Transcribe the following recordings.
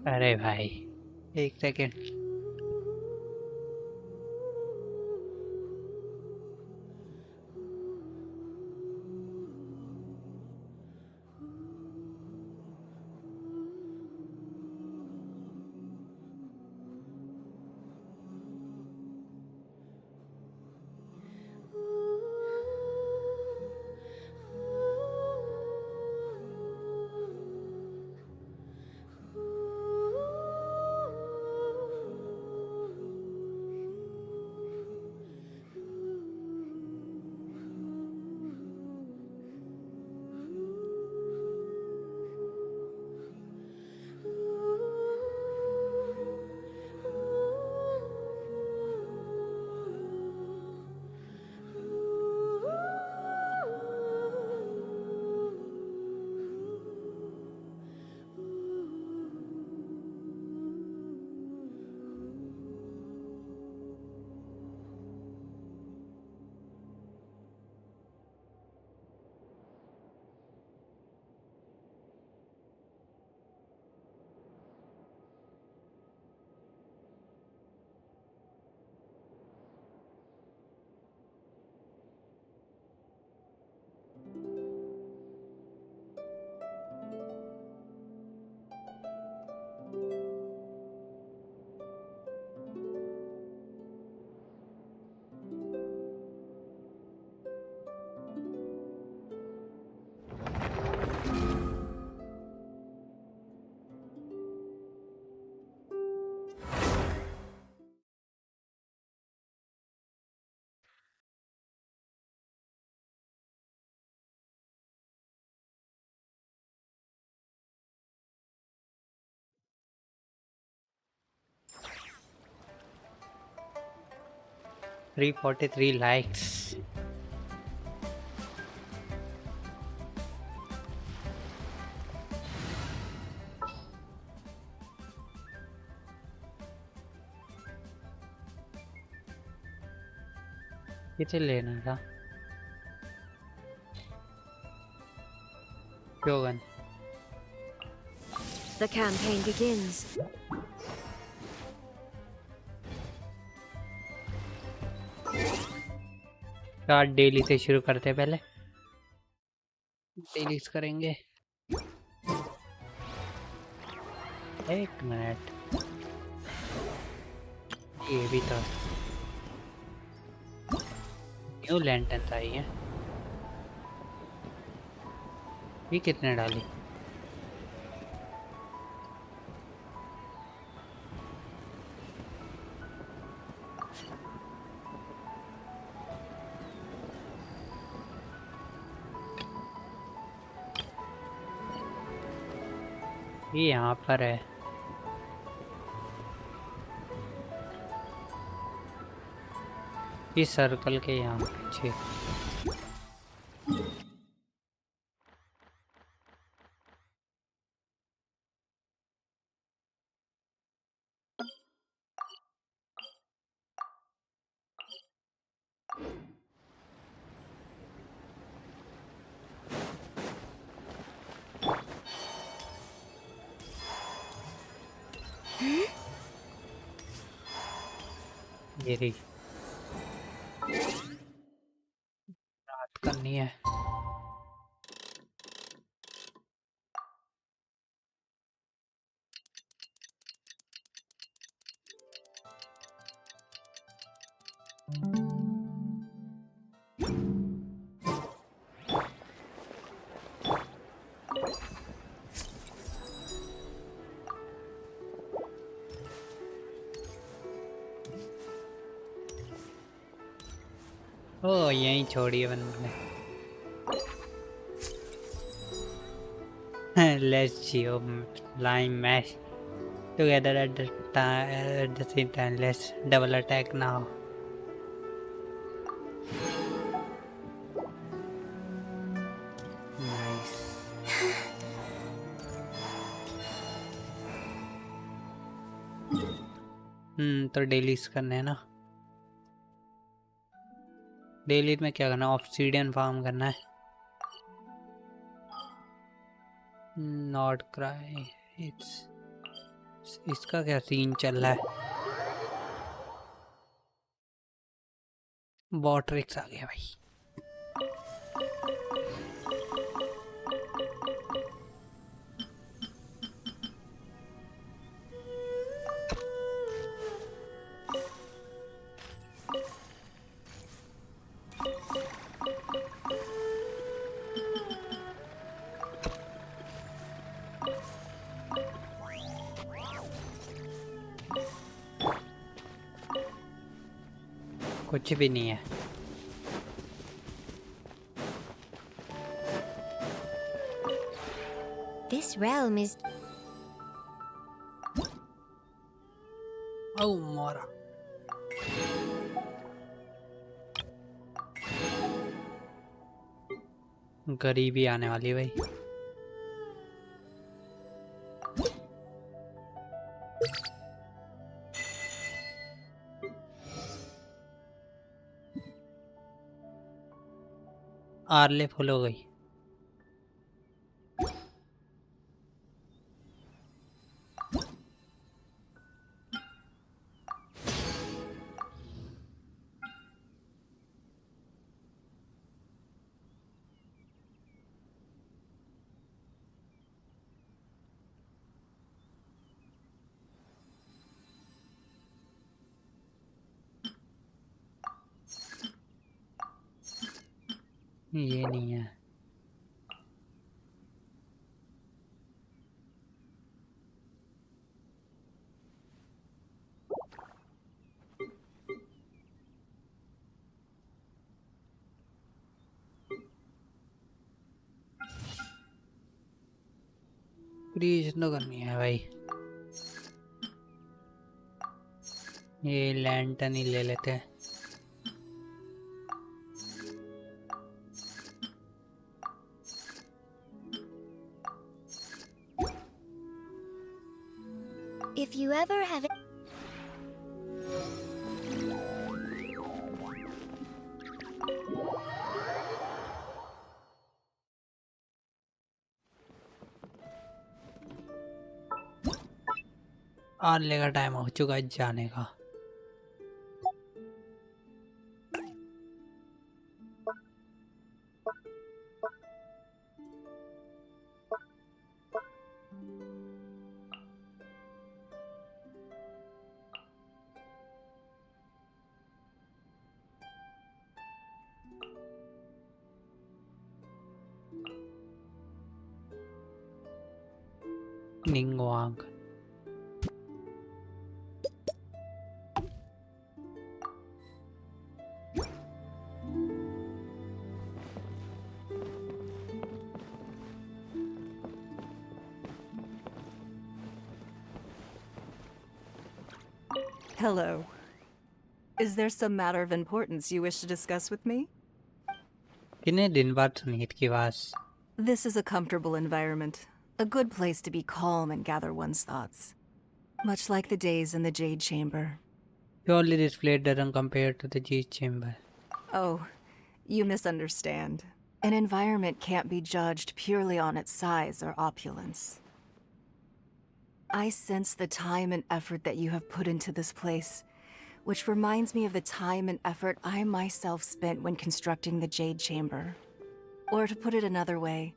अरे भाई, एक सेकेंड। Three 43 likes. किसे लेना था? जोगन। The campaign begins. Start daily से शुरू करते हैं। पहले डेली करेंगे। एक मिनट, ये भी तो न्यू लैंटर्न आई है। ये कितने डाली? ये यहाँ पर है। इस सर्कल के यहाँ पीछे। ये रही, रात करनी है। ओ यहीं छोड़िए बंदे। Let's geo line mesh together at the same time. Let's double attack now. Nice. तो डेलीज करने हैं ना। डेली में क्या करना है? ऑब्सीडियन फार्म करना है। नॉट क्राई, इट्स इसका क्या सीन चल रहा है? बॉट्रिक्स आ गया भाई। कुछ भी नहीं है। This realm is ओ मोरा। गरीबी आने वाली भाई। आरले फुल हो गई। ये नहीं है। प्लीज तो करनी है भाई। ये लैंटर्न ही ले लेते हैं। if you ever have आरले का टाइम हो चुका है जाने का। निंगवांग। Hello. Is there some matter of importance you wish to discuss with me? कितने दिन बाद सुनी इसकी आवाज। This is a comfortable environment, a good place to be calm and gather one's thoughts. Much like the days in the Jade Chamber. Surely this place doesn't compare to the Jade Chamber. Oh, you misunderstand. An environment can't be judged purely on its size or opulence. I sense the time and effort that you have put into this place, which reminds me of the time and effort I myself spent when constructing the Jade Chamber. Or to put it another way,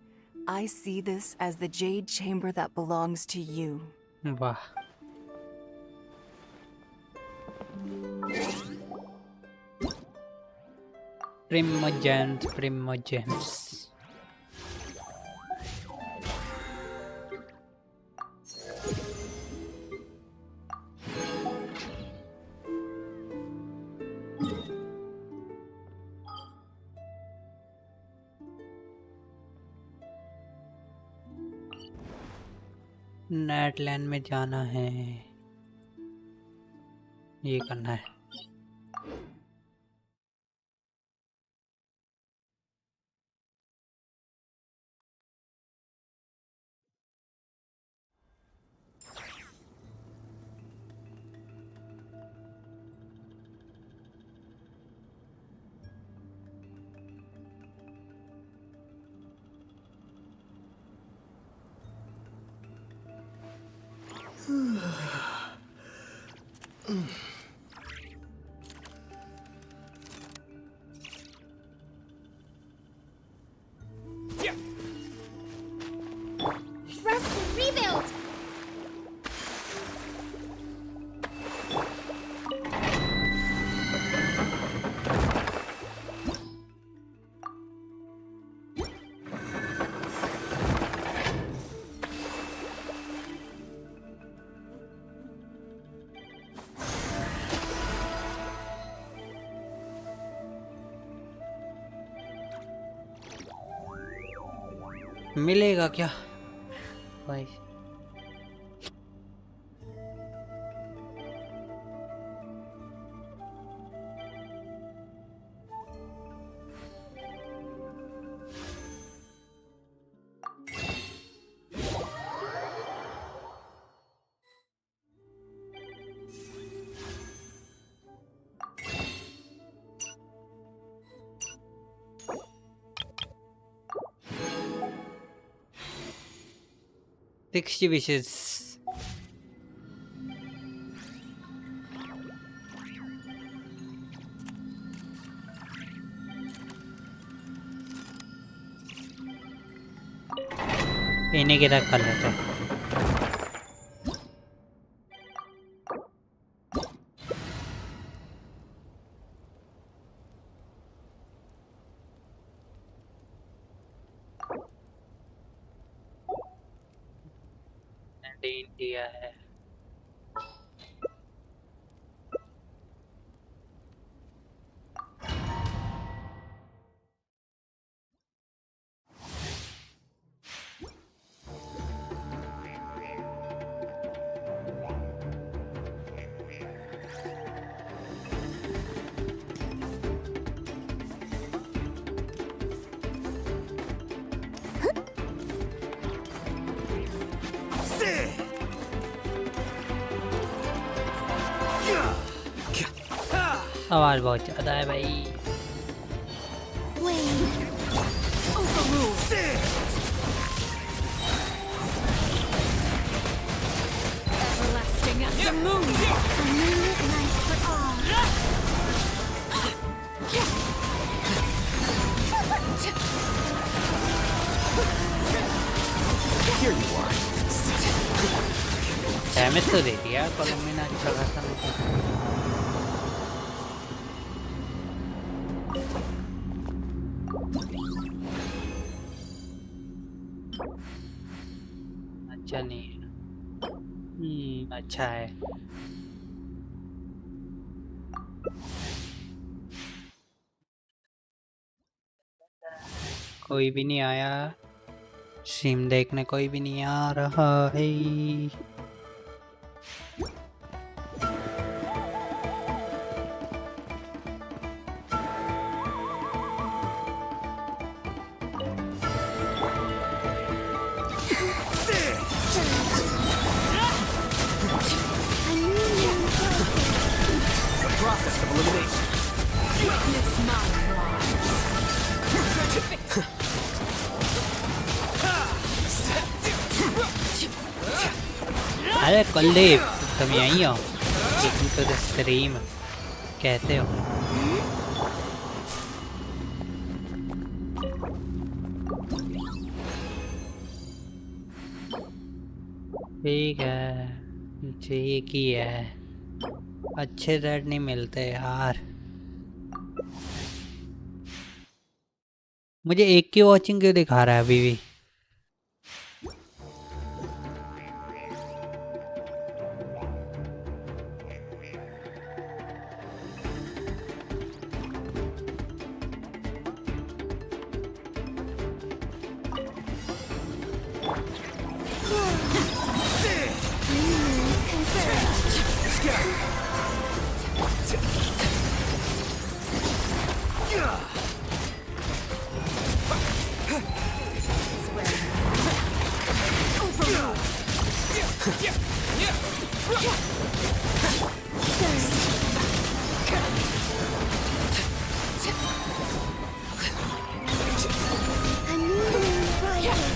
I see this as the Jade Chamber that belongs to you. वाह। Primogens, Primogens. नेटलैंड में जाना है। ये करना है। Trust and rebuild! मिलेगा क्या भाई? Sixty wishes. इन्हीं के तक कर लेते हैं। इंडिया है। आवाज बहुत ज्यादा है भाई। Everlasting as the moon. A moonlit night for all. Here you are. Damage तो दे दिया कॉलम्बिना अच्छा खासा। अच्छा नहीं है। अच्छा है। कोई भी नहीं आया स्ट्रीम देखने, कोई भी नहीं आ रहा है। Process of elimination. Witness my rise. अरे कुलदीप तुम यहीं हो? Welcome to the stream। कैसे हो? ठीक है, ठीक ही है। अच्छे रेड नहीं मिलते यार। मुझे एक की वॉचिंग क्यों दिखा रहा है अभी भी? A new moon rises.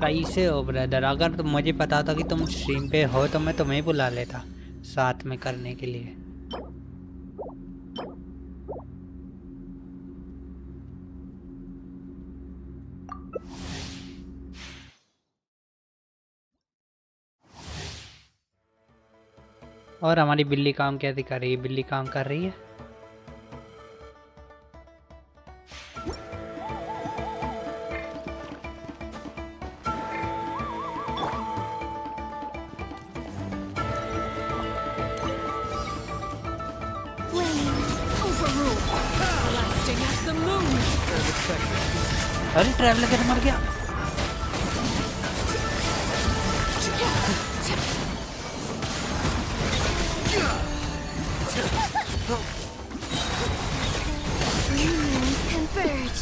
कैसे हो ब्रदर? अगर तुम मुझे पता था कि तुम स्ट्रीम पे हो तो मैं तुम्हें बुला लेता साथ में करने के लिए। और हमारी बिल्ली काम कैसे कर रही है? बिल्ली काम कर रही है? Blasting at the moon. अरे ट्रैवलर कैसे मर गया? Humans converge.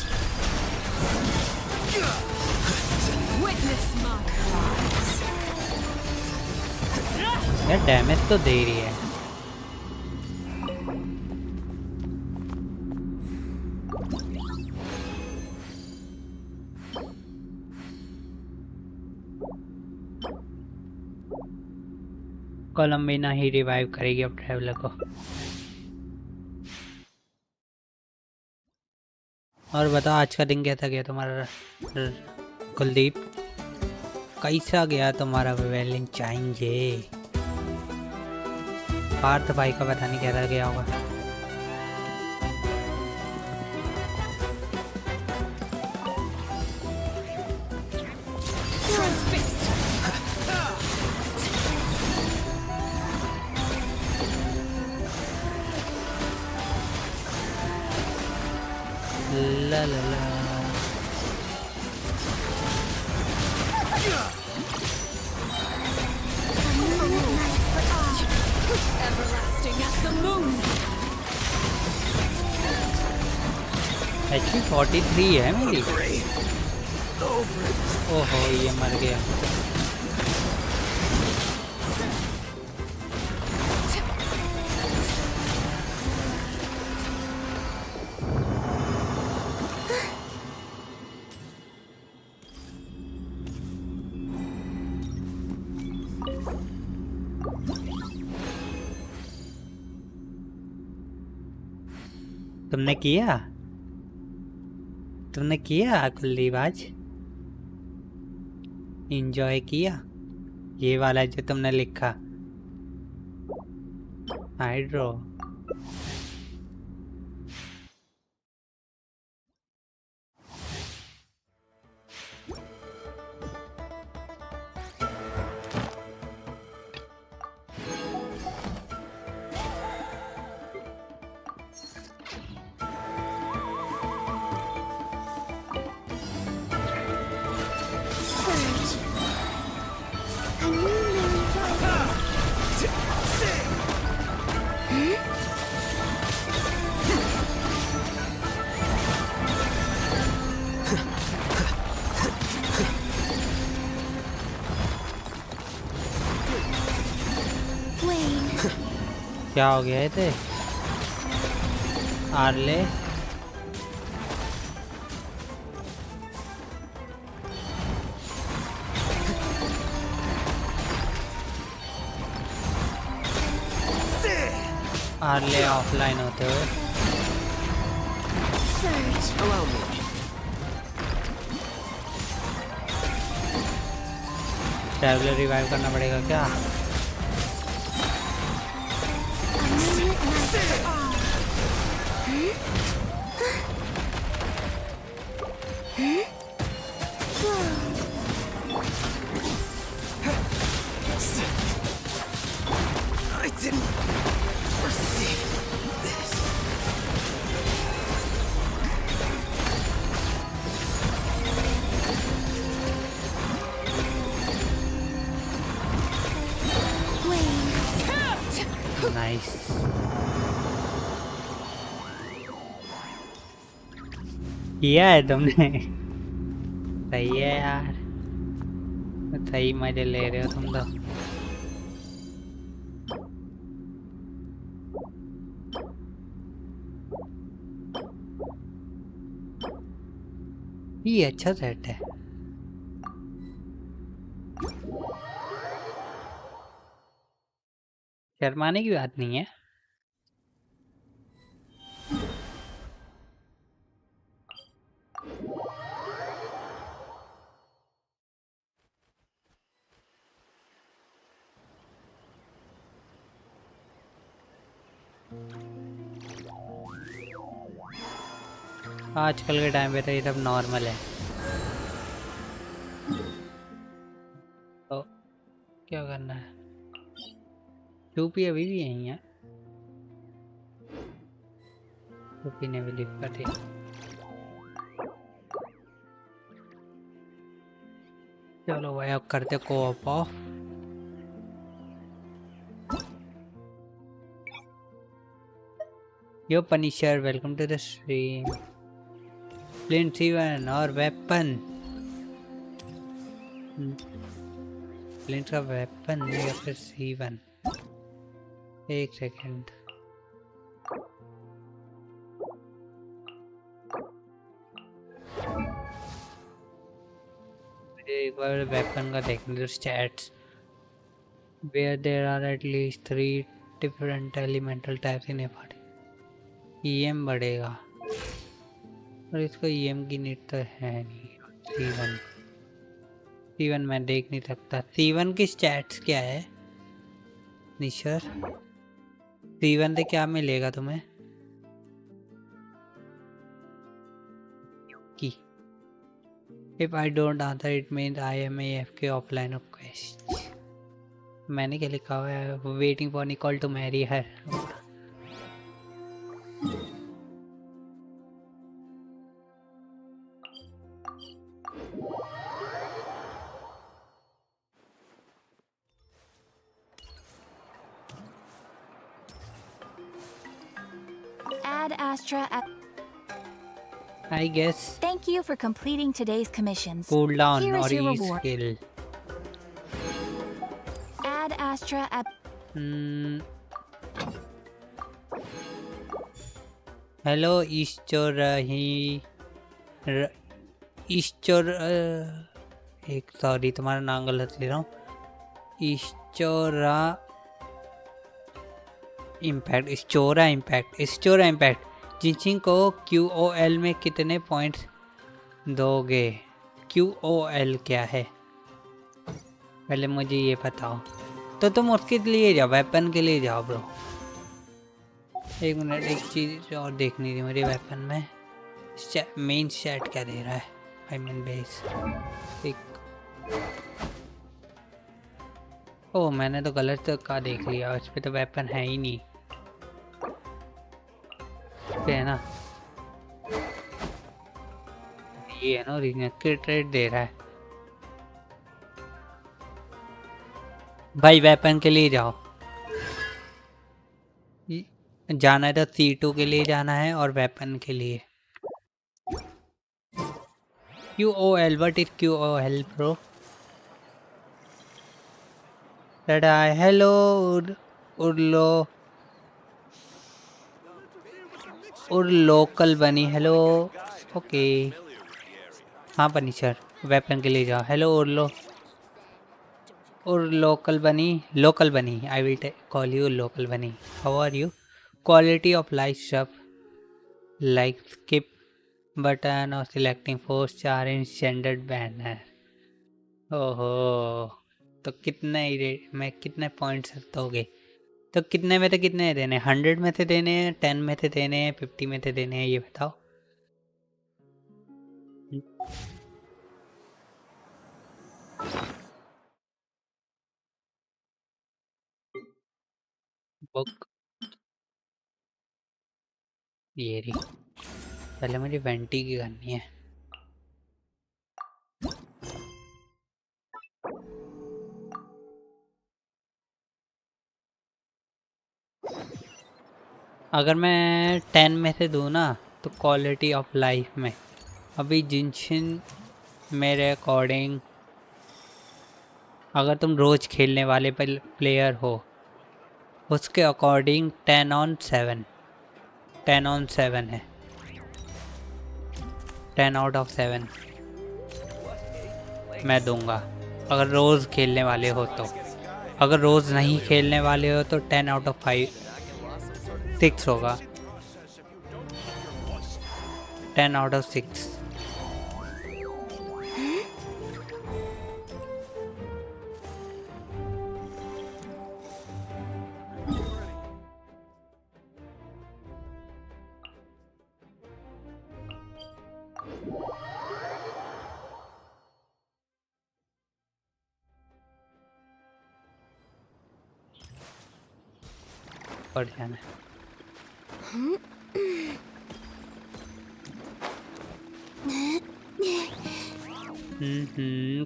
Witness my cries. यार डैमेज तो दे रही है। कोलम्बिना ही रिवाइव करेगी अब ट्रैवलर को। और बताओ आज का दिन कैसा गया तुम्हारा कुलदीप? कैसा गया तुम्हारा वैलेंटाइन डे? पार्थ भाई का पता नहीं कैसा गया होगा। Transfixed. La La La. Everlasting at the moon. HP 43 है मेरी। ओहो ये मर गया। तुमने किया? तुमने किया कुलदीप आज? इंजॉय किया? ये वाला जो तुमने लिखा hydro. Surge. A new moon rises. Wane. क्या हो गया थे? आर्ले आर्ले ऑफलाइन होते हुए। Surge. Allow me. Traveller revive करना पड़ेगा क्या? A moonlit night for all. I didn't foresee this. Wane. Nice. किया है तुमने? सही है यार, सही मजे ले रहे हो तुम तो। ये अच्छा सेट है। शर्माने की बात नहीं है। आजकल के टाइम पे तो ये सब नॉर्मल है। तो क्या करना है? टूपी अभी भी यही है। टूपी ने भी लिख कर दिया। चलो भाई अब करते co-op off. Yo Punisher, welcome to the stream. Flint सीवन और वेपन। फ्लिंट का वेपन या फिर सीवन। एक सेकेंड। एक बार वेपन का देखने दो stats. Where there are at least 3 different elemental types in a body. EM बढ़ेगा और इसको EM की नीड तो है नहीं। C1 मैं देख नहीं सकता। C1 की स्टैट्स क्या है निशर? C1 से क्या मिलेगा तुम्हें? की If I don't answer it means I am AFK offline of quest. मैंने क्या लिखा हुआ है? Waiting for Nicole to marry her. Ad Astra at. I guess Thank you for completing today's commissions. cooldown Here or is your E reward. skill. Ad Astra at. Hello ईश्चोर एक sorry तुम्हारा नाम गलत ले रहा हूँ। ईश्चोरा इम्पैक्ट जिनचिन को QOL में कितने पॉइंट्स दोगे? QOL क्या है पहले मुझे ये बताओ। तो तुम उसके लिए जाओ, वेपन के लिए जाओ ब्रो। एक मिनट, एक चीज और देखनी थी मुझे वेपन में। मेन स्टैट क्या दे रहा है? I mean base. ओ मैंने तो गलत का देख लिया, उस पे तो वेपन है ही नहीं। है ना, ये है ना ओरिजिनल क्रिट रेट दे रहा है। भाई वेपन के लिए जाओ, जाना है तो C2 के लिए जाना है और वेपन के लिए QOL। What is QOL bro? Hello local bunny. Hello okay हाँ पनिशर वेपन के लिए जाओ। Hello local bunny I will call you local bunny. How are you? Quality of life stuff like skip button और selecting force 4 inch standard banner. ओहो तो कितने में कितने पॉइंट्स दोगे? तो कितने में से कितने देने? 100 में से देने हैं, 10 में से देने हैं, 50 में से देने हैं, ये बताओ। बुक ये रही। पहले मुझे वेंटी की करनी है। अगर मैं 10 में से दूँ ना तो क्वालिटी ऑफ लाइफ में अभी जिनशिन मेरे अकॉर्डिंग, अगर तुम रोज खेलने वाले प्लेयर हो उसके अकॉर्डिंग 10/7 है। 10/7 मैं दूंगा अगर रोज खेलने वाले हो तो। अगर रोज नहीं खेलने वाले हो तो 10 आउट ऑफ 5 6 होगा, 10 आउट ऑफ 6। पढ़ जाना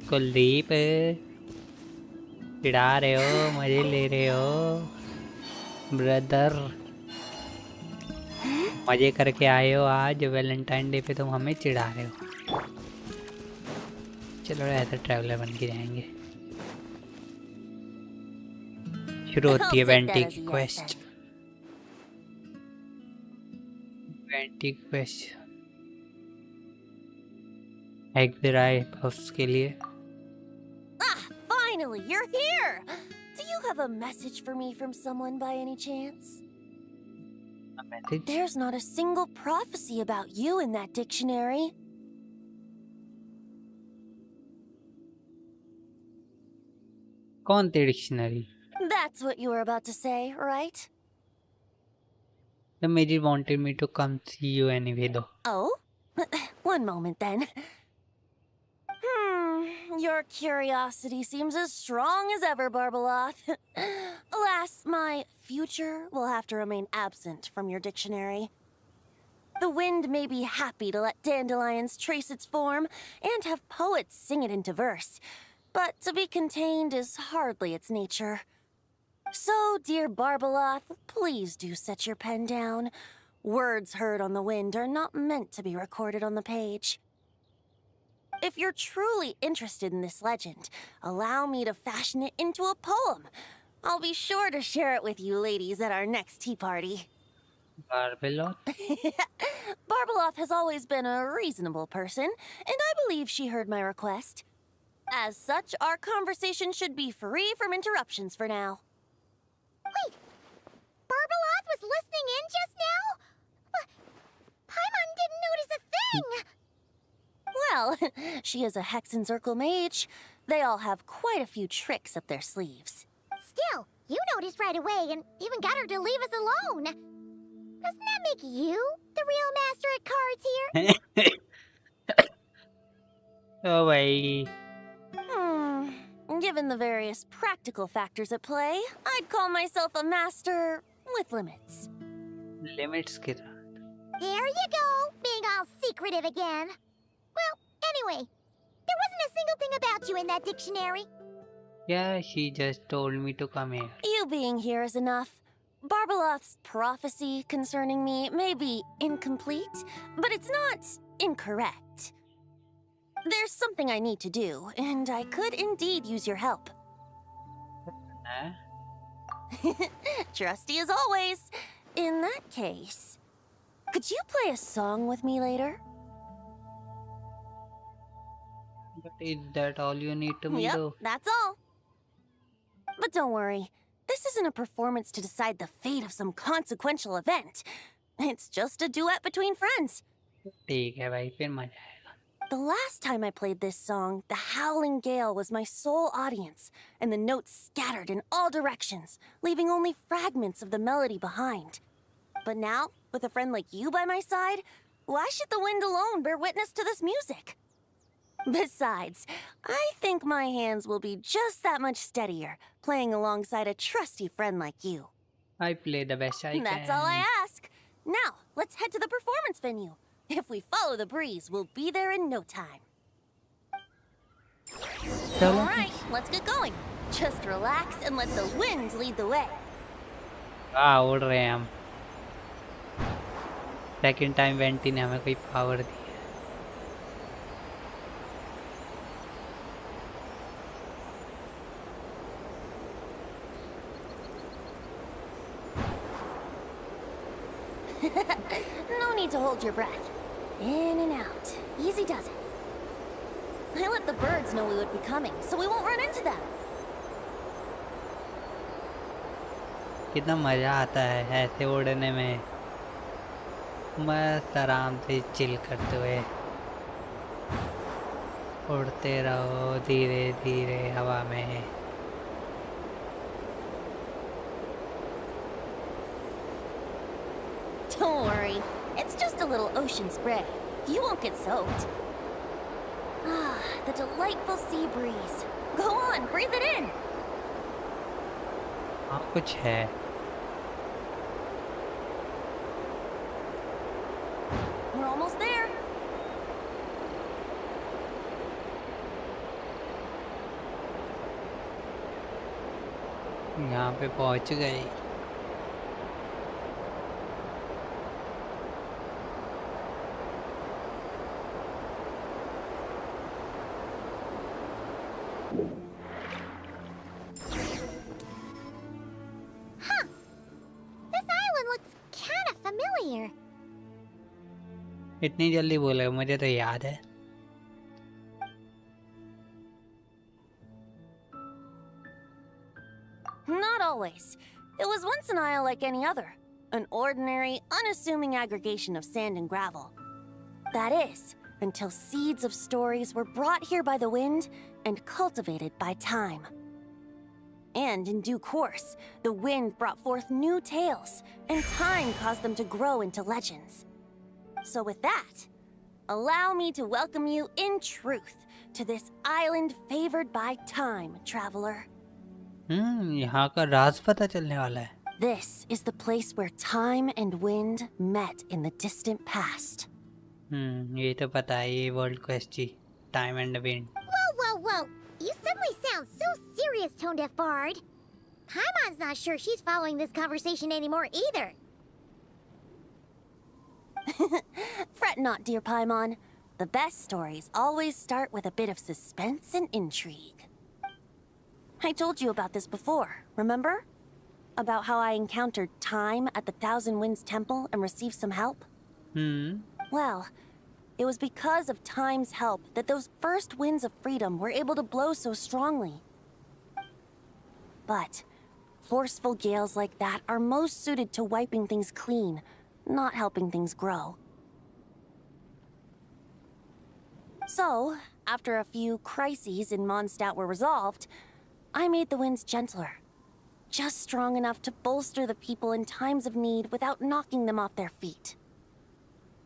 कुलदीप चिढ़ा रहे हो, मजे ले रहे हो ब्रदर, मजे करके आए हो आज वैलेंटाइन डे पे, तुम हमें चिढ़ा रहे हो। चलो ऐसा ट्रैवलर बन के जाएंगे। शुरू होती है वेंटी की quest. Vanity quest hexerei buffs के लिए। Ah, finally, you're here! Do you have a message for me from someone by any chance? A message? There's not a single prophecy about you in that dictionary. कौन थे dictionary? That's what you were about to say, right? The major wanted me to come see you anyway though. Oh? One moment then. Your curiosity seems as strong as ever, Barbeloth. Alas, my future will have to remain absent from your dictionary. The wind may be happy to let dandelions trace its form and have poets sing it into verse, but to be contained is hardly its nature. So, dear Barbeloth, please do set your pen down. Words heard on the wind are not meant to be recorded on the page. If you're truly interested in this legend, allow me to fashion it into a poem. I'll be sure to share it with you ladies at our next tea party. Barbeloth? Barbeloth has always been a reasonable person, and I believe she heard my request. As such, our conversation should be free from interruptions for now. Wait! Barbeloth was listening in just now? Paimon didn't notice a thing! Well, she is a hexenzirkel mage. They all have quite a few tricks up their sleeves. Still, you noticed right away and even got her to leave us alone. Doesn't that make you the real master at cards here? Oh भाई, Given the various practical factors at play, I'd call myself a master with limits. limits के साथ। There you go, being all secretive again. Well, anyway, there wasn't a single thing about you in that dictionary. Yeah, she just told me to come here. You being here is enough. Barbeloth's prophecy concerning me may be incomplete, but it's not incorrect. There's something I need to do, and I could indeed use your help. Huh? Trusty as always. In that case, could you play a song with me later? But is that all you need to me Yep, do? that's all. But don't worry, this isn't a performance to decide the fate of some consequential event. It's just a duet between friends. ठीक है भाई, फिर मजा आएगा। The last time I played this song, the howling gale was my sole audience, and the notes scattered in all directions, leaving only fragments of the melody behind. But now, with a friend like you by my side, why should the wind alone bear witness to this music? Besides, I think my hands will be just that much steadier, playing alongside a trusty friend like you. I play the best I can. That's all I ask. Now, let's head to the performance venue. If we follow the breeze, we'll be there in no time. चलो। All right, let's get going. Just relax and let the wind lead the way. हाँ, उड़ रहे हैं हम। Second time vanity ने हमें कोई power दी है। No need to hold your breath. In and out. Easy does it. I let the birds know we would be coming, so we won't run into them. कितना मज़ा आता है ऐसे उड़ने में, मस्त आराम से चिल करते हुए उड़ते रहो धीरे धीरे हवा में। Don't worry, it's just a little ocean spray. You won't get soaked. Ah, the delightful sea breeze. Go on, breathe it in. हाँ कुछ है। We're almost there. यहाँ पे पहुँच गए। This island looks kinda familiar. इतनी जल्दी बोले, मुझे तो याद है। Not always. It was once an isle like any other. An ordinary, unassuming aggregation of sand and gravel. That is, until seeds of stories were brought here by the wind and cultivated by time. And in due course, the wind brought forth new tales, and time caused them to grow into legends. So with that, allow me to welcome you in truth to this island favored by time, traveler. यहाँ का राज पता चलने वाला है। This is the place where time and wind met in the distant past. ये तो पता है, ये वर्ल्ड क्वेस्ट जी, time and wind. Whoa. You suddenly sound so serious, Tone Deaf Bard. Paimon's not sure she's following this conversation anymore either. Fret not, dear Paimon. The best stories always start with a bit of suspense and intrigue. I told you about this before, remember? About how I encountered time at the Thousand Winds Temple and received some help? Well, it was because of time's help that those first winds of freedom were able to blow so strongly. But forceful gales like that are most suited to wiping things clean, not helping things grow. So, after a few crises in Mondstadt were resolved, I made the winds gentler. Just strong enough to bolster the people in times of need without knocking them off their feet.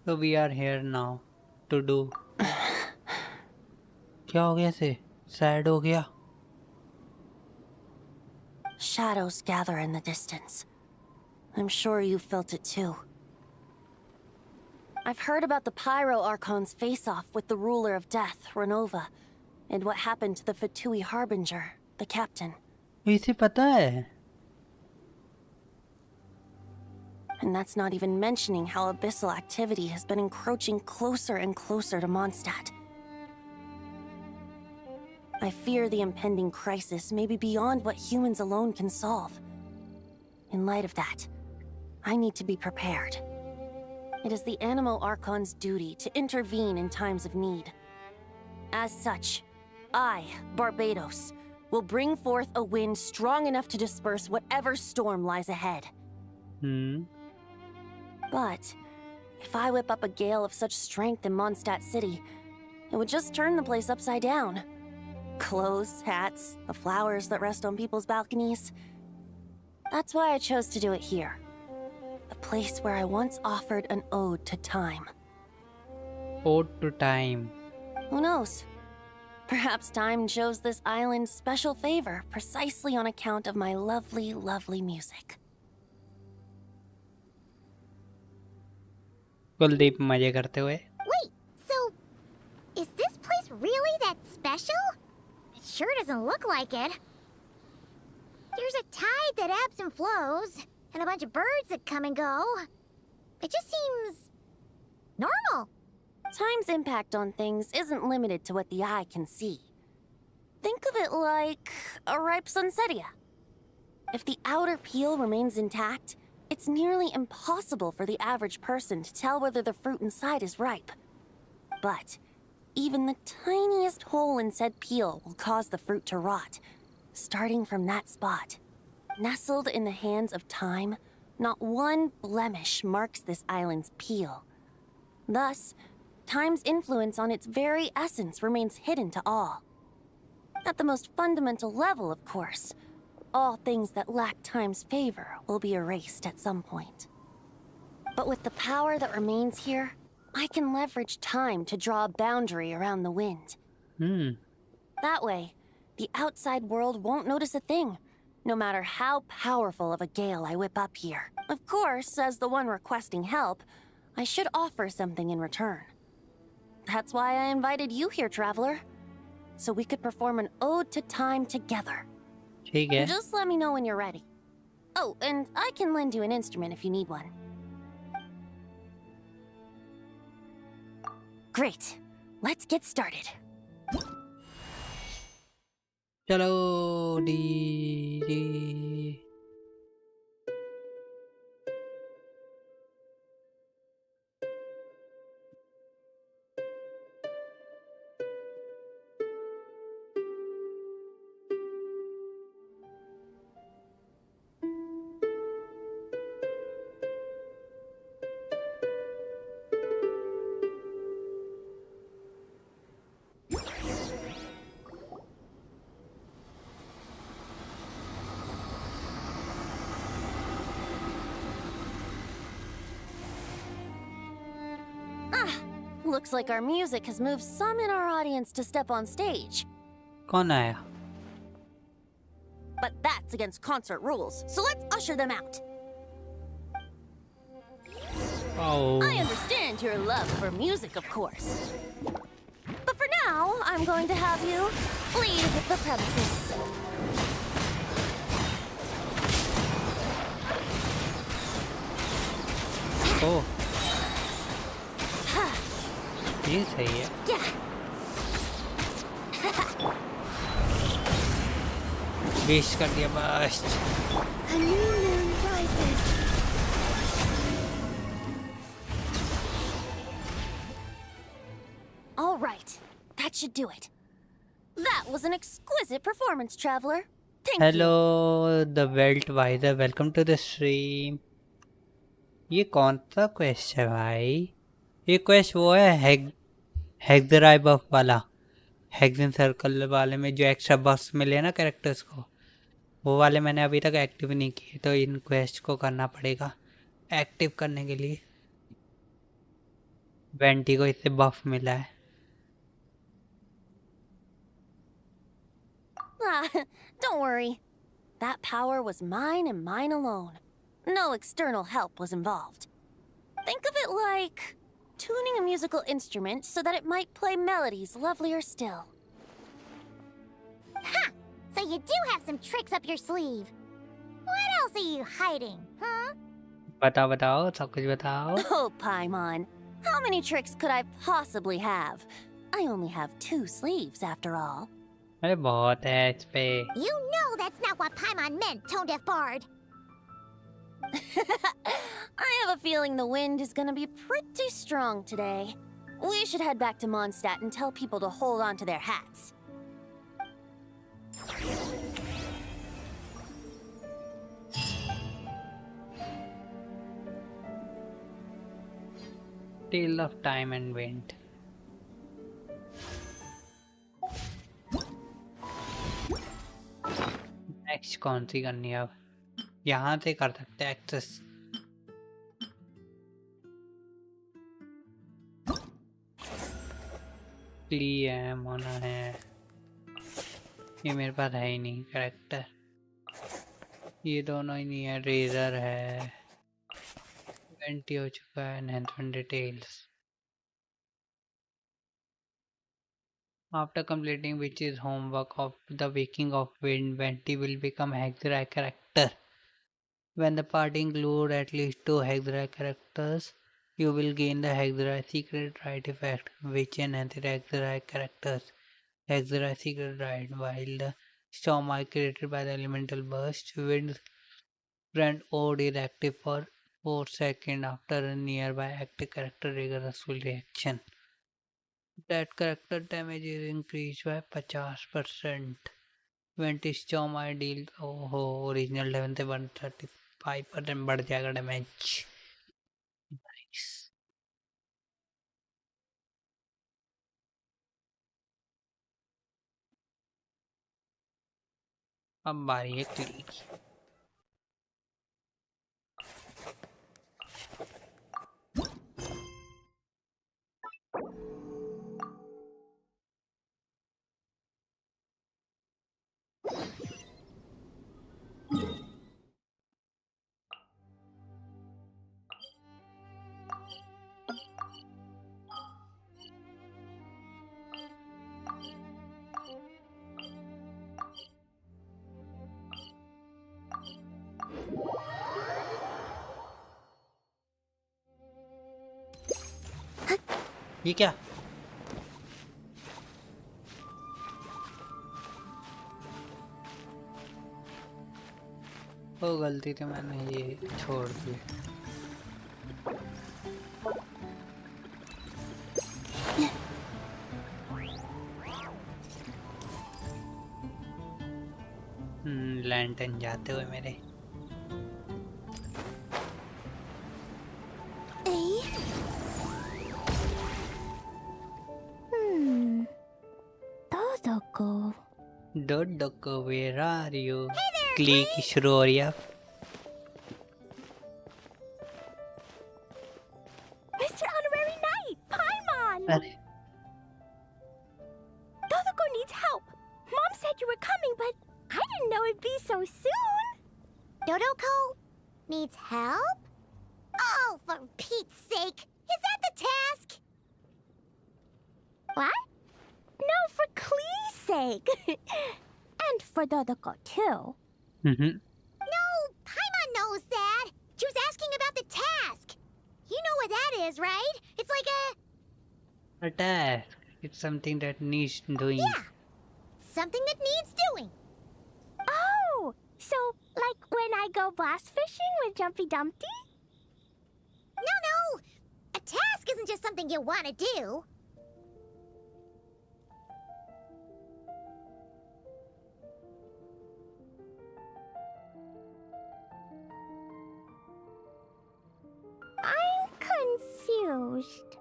So we are here now to do। क्या हो गया से? Sad हो गया? Shadows gather in the distance. I'm sure you felt it too. I've heard about the Pyro Archon's face-off with the ruler of death, Renova, and what happened to the Fatui Harbinger, the captain. इसे पता है? And that's not even mentioning how abyssal activity has been encroaching closer and closer to Mondstadt. I fear the impending crisis may be beyond what humans alone can solve. In light of that, I need to be prepared. It is the Animo Archon's duty to intervene in times of need. As such, I, Barbados, will bring forth a wind strong enough to disperse whatever storm lies ahead. But if I whip up a gale of such strength in Mondstadt City, it would just turn the place upside down. Clothes, hats, the flowers that rest on people's balconies. That's why I chose to do it here. The place where I once offered an ode to time. Ode to time. Who knows? Perhaps time shows this island special favor precisely on account of my lovely, lovely music. Kuldeep मजे करते हुए। Wait, so is this place really that special? It sure doesn't look like it. There's a tide that ebbs and flows, and a bunch of birds that come and go. It just seems normal. Time's impact on things isn't limited to what the eye can see. Think of it like a ripe sunsetia. If the outer peel remains intact, it's nearly impossible for the average person to tell whether the fruit inside is ripe. But even the tiniest hole in said peel will cause the fruit to rot, starting from that spot. Nestled in the hands of time, not one blemish marks this island's peel. Thus, time's influence on its very essence remains hidden to all. At the most fundamental level, of course, all things that lack time's favor will be erased at some point. But with the power that remains here, I can leverage time to draw a boundary around the wind. That way, the outside world won't notice a thing, no matter how powerful of a gale I whip up here. Of course, as the one requesting help, I should offer something in return. That's why I invited you here, traveler. So we could perform an ode to time together. ठीक है. Just let me know when you're ready. Oh, and I can lend you an instrument if you need one. Great. Let's get started. चलो D. Looks like our music has moved some in our audience to step on stage. कौन आया? But that's against concert rules, so let's usher them out. Oh. I understand your love for music, of course. But for now, I'm going to have you leave the premises. Oh. ये सही है. Waste कर दिया बस. A new moon rises. All right, that should do it. That was an exquisite performance, traveler. Thank you. Hello, the Welt Wiser. Welcome to the stream. ये कौन सा quest है भाई? ये क्वेस्ट वो है हेक्सराई बफ वाला, हेक्सेनसर्कल वाले में जो एक्स्ट्रा बफ्स मिले ना कैरेक्टर्स को, वो वाले मैंने अभी तक एक्टिव नहीं किए, तो इन क्वेस्ट को करना पड़ेगा एक्टिव करने के लिए. वेंटी को इससे बफ मिला है. Don't worry. That power was mine and mine alone. No external help was involved. Think of it like tuning a musical instrument so that it might play melodies lovelier still. Ha! So you do have some tricks up your sleeve. What else are you hiding, huh? बताओ बताओ, सब कुछ बताओ. Oh, Paimon. How many tricks could I possibly have? I only have 2 sleeves, after all. अरे बहुत है इस पे. You know that's not what Paimon meant, Tone Deaf Bard. I have a feeling the wind is gonna be pretty strong today. We should head back to Mondstadt and tell people to hold on to their hats. Tale of Time and Wind. Next कौन सी करनी है अब? यहाँ से कर सकते हैं access. क्ली है, मोना है, ये मेरे पास है ही नहीं कैरेक्टर. ये दोनों ही नहीं है. रेजर है, वेंटी हो चुका है, enhancement details. After completing which is homework of the Waking of Wind, Venti will become hexerei character. When the party include at least 2 hexerei characters, you will gain the hexerei secret right effect, which enhances hexerei characters. Hexerei secret right, while the storm are created by the elemental burst, wind friend ode is active for 4 seconds after a nearby active character triggers a full reaction. That character damage is increased by 50%. Vanity storm I deal ओहो original level से 135% बढ़ जाएगा damage. Nice. अब बारी है क्ली की। ये क्या? ओ गलती से मैंने ये छोड़ दी। लैंटर्न जाते हुए मेरे। Todoko. Dodoko, where are you? क्ली की शुरू हो रही है। Mr. Honorary Knight, Paimon! अरे Todoko needs help. Mom said you were coming, but I didn't know it'd be so soon. Dodoko needs help? Oh, for Pete's sake. Is that the task? What? No, for Klee's sake. And for Dodoko, too. No, Paimon knows that. She was asking about the task. You know what that is, right? It's like a... a task. It's something that needs doing. Yeah, something that needs doing. Oh, so like when I go blast fishing with Jumpy Dumpty? No. A task isn't just something you want to do. I'm confused.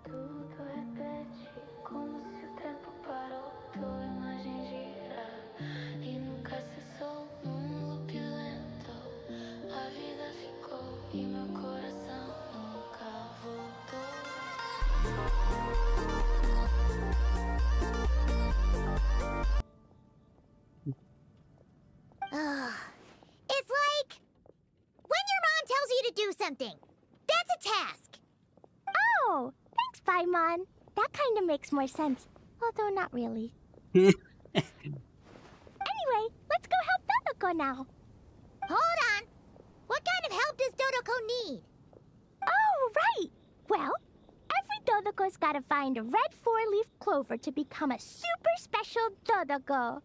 Tudo repete como se o tempo parou. Tua imagem gira e nunca cessou num loop lento. A vida ficou e meu coração nunca voltou. It's like when your mom tells you to do something. That's a task. Oh, thanks, Paimon. That kind of makes more sense. Although not really. Anyway, let's go help Dodoko now. Hold on. What kind of help does Dodoko need? Oh, right. Well, every Dodoko's gotta find a red four-leaf clover to become a super special Dodoko.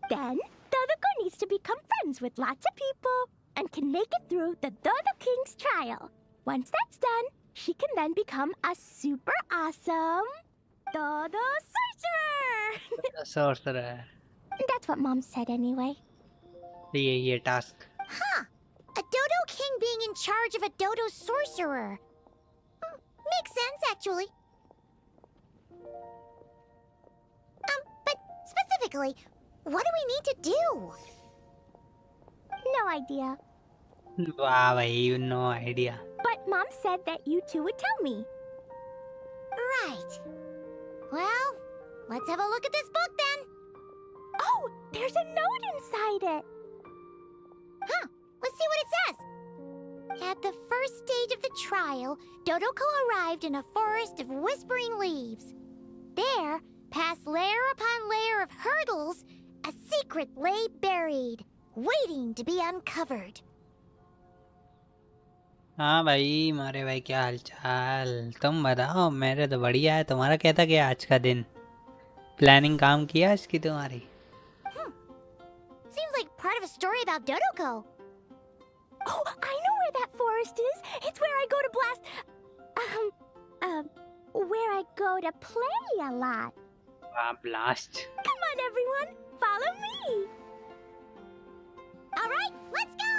Then, Dodoko needs to become friends with lots of people and can make it through the Dodo King's trial. Once that's done, she can then become a super awesome Dodo Sorcerer! Sorcerer. That's what Mom said anyway. ये task. Huh. A Dodo King being in charge of a Dodo Sorcerer. Makes sense, actually. But specifically, what do we need to do? No idea. वाह भाई, no idea. But Mom said that you two would tell me. Right. Well, let's have a look at this book then. Oh, there's a note inside it. Huh, let's see what it says. At the first stage of the trial, Dodoko arrived in a forest of whispering leaves. There, past layer upon layer of hurdles, a secret lay buried, waiting to be uncovered. हाँ भाई, मारे भाई क्या हाल चाल? तुम बताओ, मेरे तो बढ़िया है। तुम्हारा कैसा गया आज का दिन? प्लानिंग काम किया आज की तुम्हारी? Seems like part of a story about Dodoko. Oh, I know where that go to play a lot. वाह blast. Come on, everyone, follow me. All right, let's go.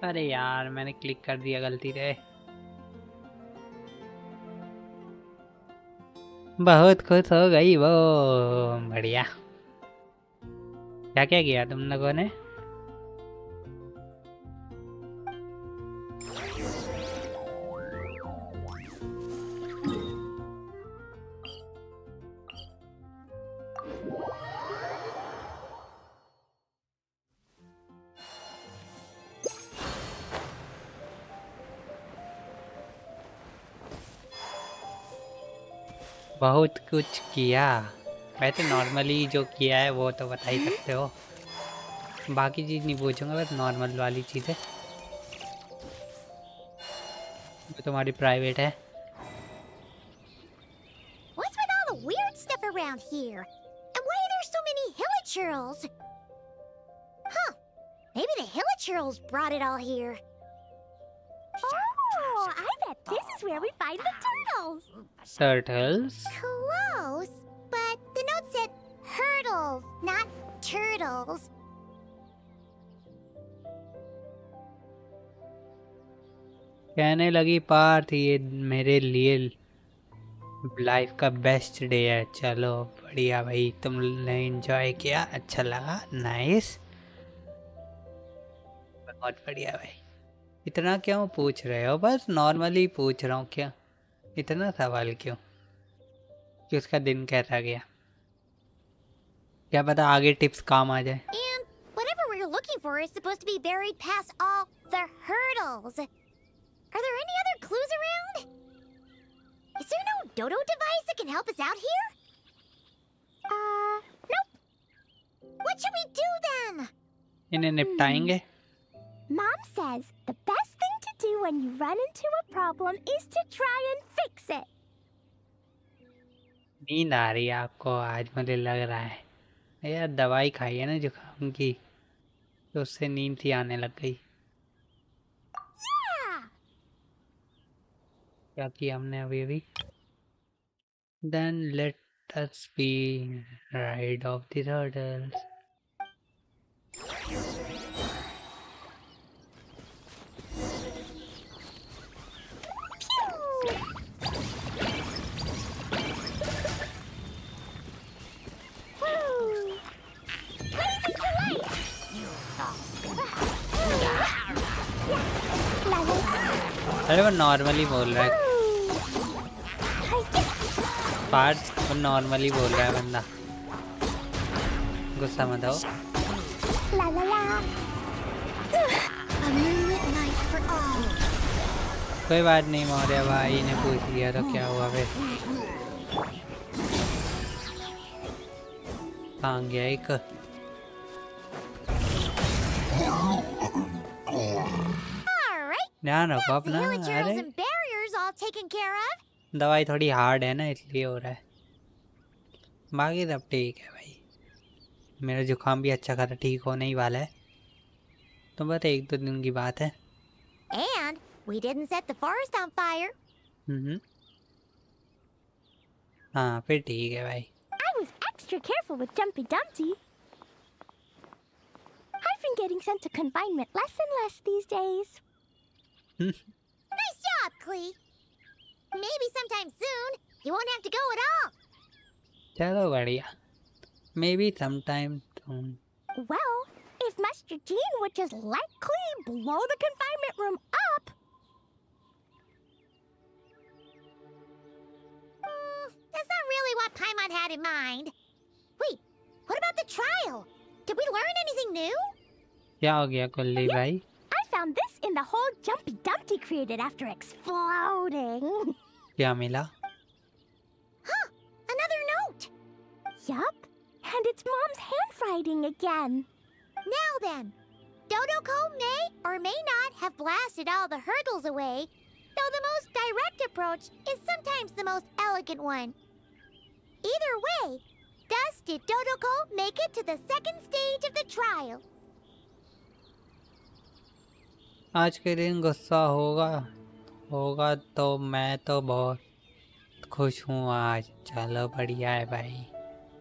अरे यार मैंने क्लिक कर दिया गलती से। बहुत खुश हो गई वो। बढ़िया। क्या क्या किया तुम लोगों ने? बहुत कुछ किया। वैसे नॉर्मली जो किया है वो तो बता ही सकते हो, बाकी चीज़ नहीं पूछूंगा, बस नॉर्मल वाली चीज़ें वो तुम्हारी प्राइवेट है। What's with all the weird stuff around here? And why are there so many hilichurls? Huh. Maybe the hilichurls brought it all here. Oh, I bet this is where we find the turtles. Turtles? Close, but the note said hurdles, not turtles. कहने लगी पार्थ ये मेरे लिए life का best day है। चलो बढ़िया भाई, तुमने एंजॉय किया, अच्छा लगा, नाइस, बहुत बढ़िया भाई। इतना क्यों पूछ रहे हो? बस नॉर्मली पूछ रहा हूँ, क्या इतना सवाल क्यों कि उसका दिन कैसा गया? क्या पता आगे टिप्स काम आ जाए। And whatever we're looking for is supposed to be buried past all the hurdles. Are there any other clues around? Is there no dodo device that can help us out here? Nope. What should we do then? इन्हें निपटाएंगे। Mom says the best thing to do when you run into a problem is to try and fix it. नींद आ रही है आपको आज, मुझे लग रहा है यार, दवाई खाई है ना जुकाम की, तो उससे नींद सी आने लग गई। Yeah. क्या किया हमने अभी अभी? Then let us be rid of the turtles. अरे वो नॉर्मली बोल रहा है पार्थ, वो नॉर्मली बोल रहा है बंदा, गुस्सा मत हो। La la la. A moonlit night for all. कोई बात नहीं मौर्य भाई ने पूछ लिया तो क्या हुआ फिर? कहाँ गया एक? All right. ध्यान रखो The अपना। hilichurls अरे and barriers all taken care of. दवाई थोड़ी हार्ड है ना, इसलिए हो रहा है, बाकी सब ठीक है भाई। मेरा जुकाम भी अच्छा खासा ठीक होने ही वाला है, तो बस 1-2 दिन की बात है। And we didn't set the forest on fire. हाँ फिर ठीक है भाई। I was extra careful with Jumpy Dumpty. I've been getting sent to confinement less and less these days. Nice job, Klee. Maybe sometime soon you won't have to go at all. चलो बढ़िया, maybe sometime soon. Well, if Master Jean would just let Klee blow the confinement room up. That's not really what Paimon had in mind. Wait, what about the trial? Did we learn anything new? क्या हो गया कुल्ली भाई? I found this in the hole Jumpy Dumpty created after exploding. क्या मिला? Huh, another note. Yup, and it's Mom's handwriting again. Now then, Dodoko may or may not have blasted all the hurdles away, though the most direct approach is sometimes the most elegant one. Either way, thus did Dodoko make it to the second stage of the trial. आज के दिन गुस्सा होगा तो मैं तो बहुत खुश हूँ आज। चलो बढ़िया है भाई,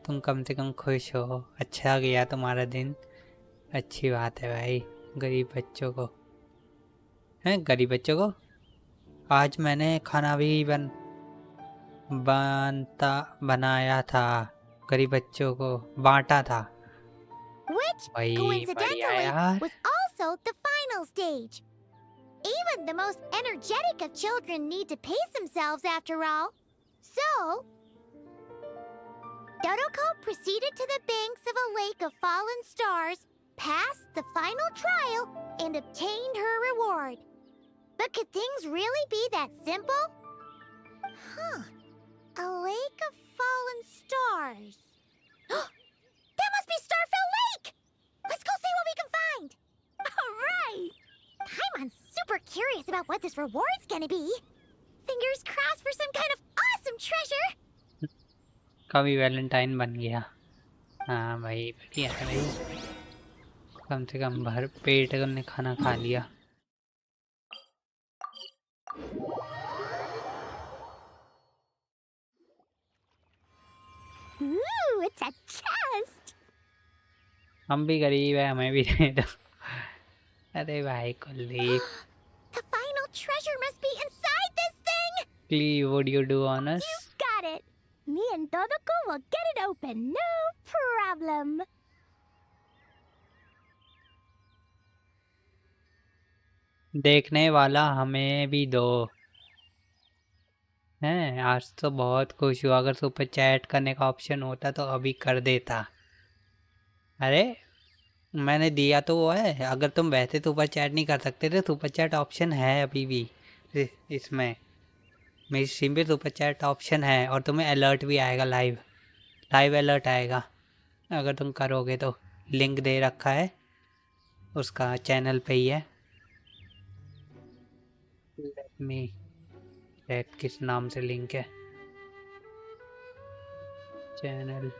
तुम कम से कम खुश हो। अच्छा गया तुम्हारा दिन, अच्छी बात है भाई। गरीब बच्चों को गरीब बच्चों को आज मैंने खाना भी बनाया था, गरीब बच्चों को बांटा था। Which, भाई बढ़िया coincidentally, यार। was also the final stage. Even the most energetic of children need to pace themselves after all. So, Dodoko proceeded to the banks of a lake of fallen stars, passed the final trial, and obtained her reward. But could things really be that simple? Huh. A lake of fallen stars. That must be Starfell Lake! Let's go see what we can find! Alright! I'm super curious about what this reward's gonna be. Fingers crossed for some kind of awesome treasure! कभी Valentine बन गया। हाँ भाई बढ़िया है भाई, कम से कम भर पेट ने खाना खा लिया। Ooh, it's a chest! हम भी गरीब है, हमें भी दे दो। अरे भाई Kuldeep, The final treasure must be inside this thing! Klee, would you do honors? You got it! Me and Dodoko will get it open, no problem! देखने वाला हमें भी दो। हैं आज तो बहुत खुश हुआ, अगर सुपर चैट करने का ऑप्शन होता तो अभी कर देता। अरे मैंने दिया तो वो है, अगर तुम वैसे सुपर चैट नहीं कर सकते थे, सुपर चैट ऑप्शन है अभी भी इसमें, मेरी स्ट्रीम पे सुपर चैट ऑप्शन है और तुम्हें अलर्ट भी आएगा, लाइव अलर्ट आएगा अगर तुम करोगे तो। लिंक दे रखा है उसका, चैनल पे ही है। लेट मी चेक किस नाम से लिंक है चैनल।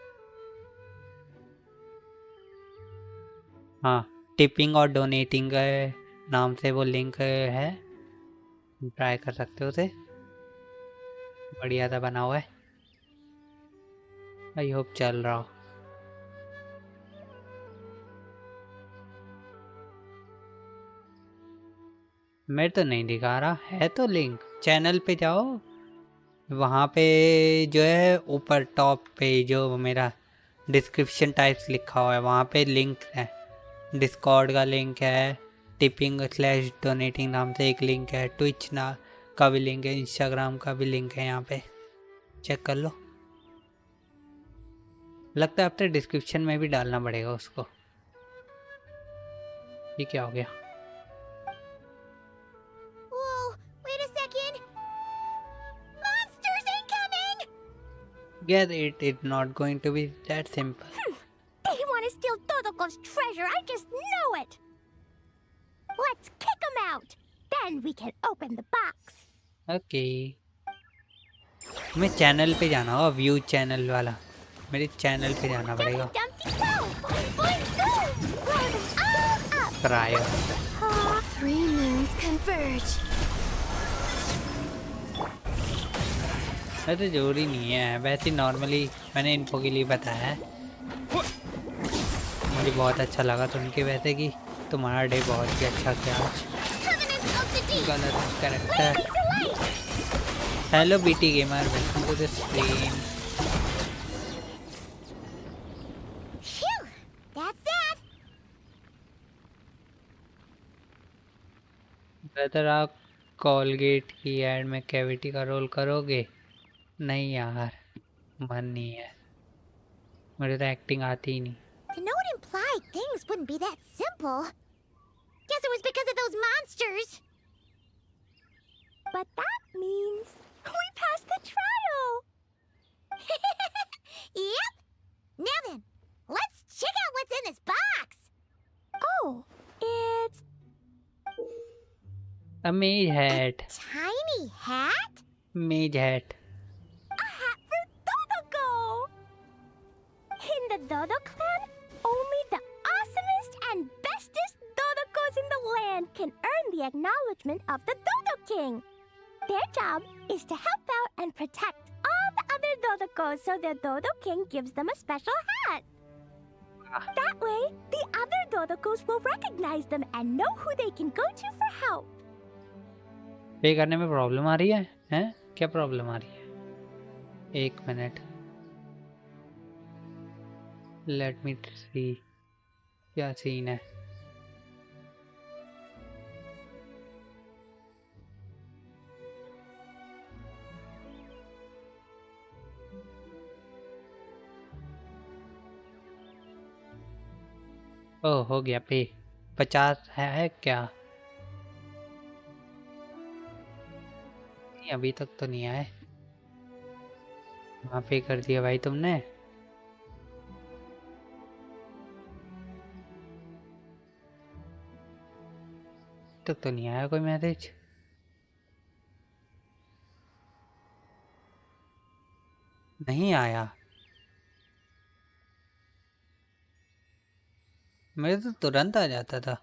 हाँ, टिपिंग और डोनेटिंग के नाम से वो लिंक है, ट्राई कर सकते हो उसे, बढ़िया सा बना हुआ है। आई होप चल रहा हो। मेरे तो नहीं दिखा रहा है, तो लिंक चैनल पे जाओ, वहाँ पे जो है ऊपर टॉप पे जो मेरा डिस्क्रिप्शन टाइप्स लिखा हुआ है वहाँ पे लिंक है, डिस्कॉर्ड का लिंक है, टिपिंग/डोनेटिंग नाम से एक लिंक है, ट्विच का भी लिंक है, इंस्टाग्राम का भी लिंक है, यहाँ पे चेक कर लो। लगता है अब तो डिस्क्रिप्शन में भी डालना पड़ेगा उसको। ये क्या हो गया? Whoa, wait a second! Monsters incoming! Get it, it's not going to be that simple. They want to steal Dodoko's treasure, I just know it! Let's kick them out! Then we can open the box! Okay मैं channel पे जाना होगा, view channel वाला, मेरे channel पे जाना पड़ेगा। Dumpty go! Boing, boing, go! Blow them all up! प्रायो 3 moons converge. वैसे जरूरी नहीं है, वैसे नॉर्मली मैंने इन्फो के लिए बताया है। मुझे बहुत अच्छा लगा सुन के वैसे कि तुम्हारा डे बहुत ही अच्छा किया आज। गलत character. Hello BT gamer, welcome to the stream. Phew! That's that! Brother आप कॉलगेट की एड में कैविटी का रोल करोगे? नहीं यार, मन नहीं है, मुझे तो एक्टिंग आती ही नहीं। The note implied things wouldn't be that simple. Guess it was because of those monsters. But that means we passed the trial. Yep. Now then, let's check out what's in this box. Oh, it's A mage hat. tiny hat? Mage hat. A hat for Dodoko! In the Dodo clan, only the awesomest and bestest Dodokos in the land can earn the acknowledgement of the Dodo King. Their job is to help out and protect other Dodokos so the Dodo King gives them a special hat. That way, the other Dodokos will recognize them and know who they can go to for help. पे करने में problem आ रही है? हैं? क्या problem आ रही है? एक मिनट, लेट मी सी क्या सीन है। ओह, हो गया पे। 50 है क्या? नहीं, अभी तक तो नहीं आए। हाँ, पे कर दिया भाई तुमने। तक तो नहीं आया कोई मैसेज। नहीं आया। मेरे तो तुरंत आ जाता था।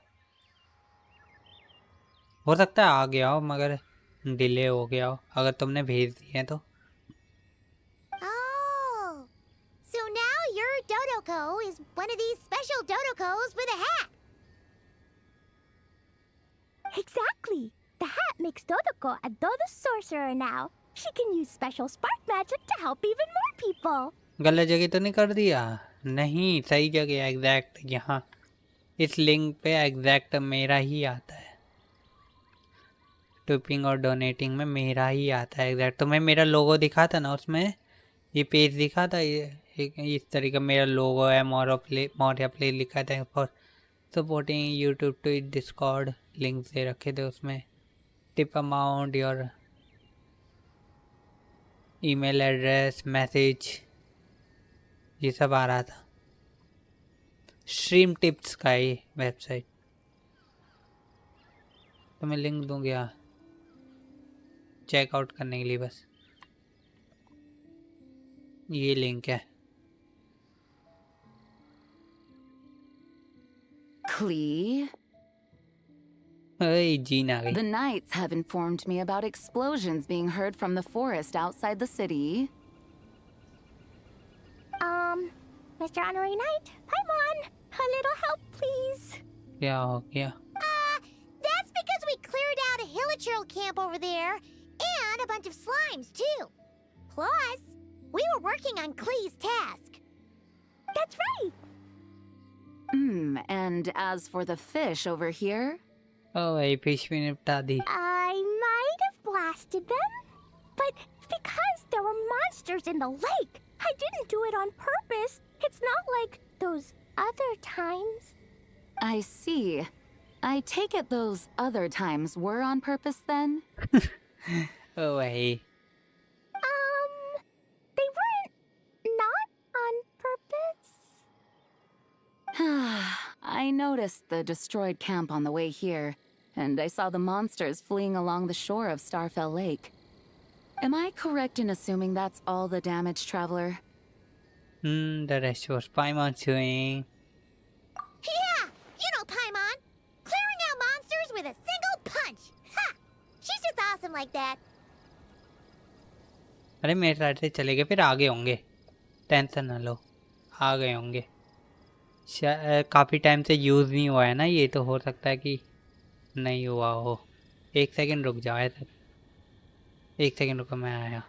हो सकता है आ गया हो मगर डिले हो गया हो, अगर तुमने भेज दिए तो। Oh, so now your Dodoko is one of these special Dodokos with a hat. Exactly. The hat makes Dodoko a Dodo sorcerer now. She can use special spark magic to help even more people. गलत जगह तो नहीं कर दिया? नहीं, सही जगह, exact यहाँ इस लिंक पे एग्जैक्ट मेरा ही आता है। टिपिंग और डोनेटिंग में मेरा ही आता है एग्जैक्ट। तुम्हें मेरा लोगो दिखा था ना उसमें, ये पेज दिखा था, ये इस तरीके मेरा लोगो है, मोरिया प्ले लिखा था for supporting YouTube to Discord, link दे रखे थे उसमें, tip amount, your email address, message, ये सब आ रहा था। स्ट्रीम टिप्स का ये वेबसाइट, तो मैं लिंक दूंगा चेकआउट करने के लिए, बस ये लिंक है। Klee? जीन आ गई। The knights have informed me about explosions being heard from the forest outside the city. Mr. Honorary Knight, Paimon, a little help, please. क्या हो गया? That's because we cleared out a hilichurl camp over there, and a bunch of slimes, too. Plus, we were working on Klee's task. That's right. And as for the fish over here? ओ भाई, fish भी निपटा दी। I might have blasted them, but because there were monsters in the lake, I didn't do it on purpose. It's not like those other times. I see. I take it those other times were on purpose then? ओ भाई, They weren't not on purpose. I noticed the destroyed camp on the way here, and I saw the monsters fleeing along the shore of Starfell Lake. Am I correct in assuming that's all the damage, Traveler? the rest was Paimon doing. Yeah, you know Paimon. Clearing out monsters with a single punch. Ha! She's just awesome like that. अरे मेरे side से चले गए, फिर आगे होंगे, tension ना लो, आ गए होंगे। काफ़ी टाइम से यूज़ नहीं हुआ है ना ये, तो हो सकता है कि नहीं हुआ हो। एक सेकंड रुक जाओ, ऐसा एक सेकंड रुको, मैं आया।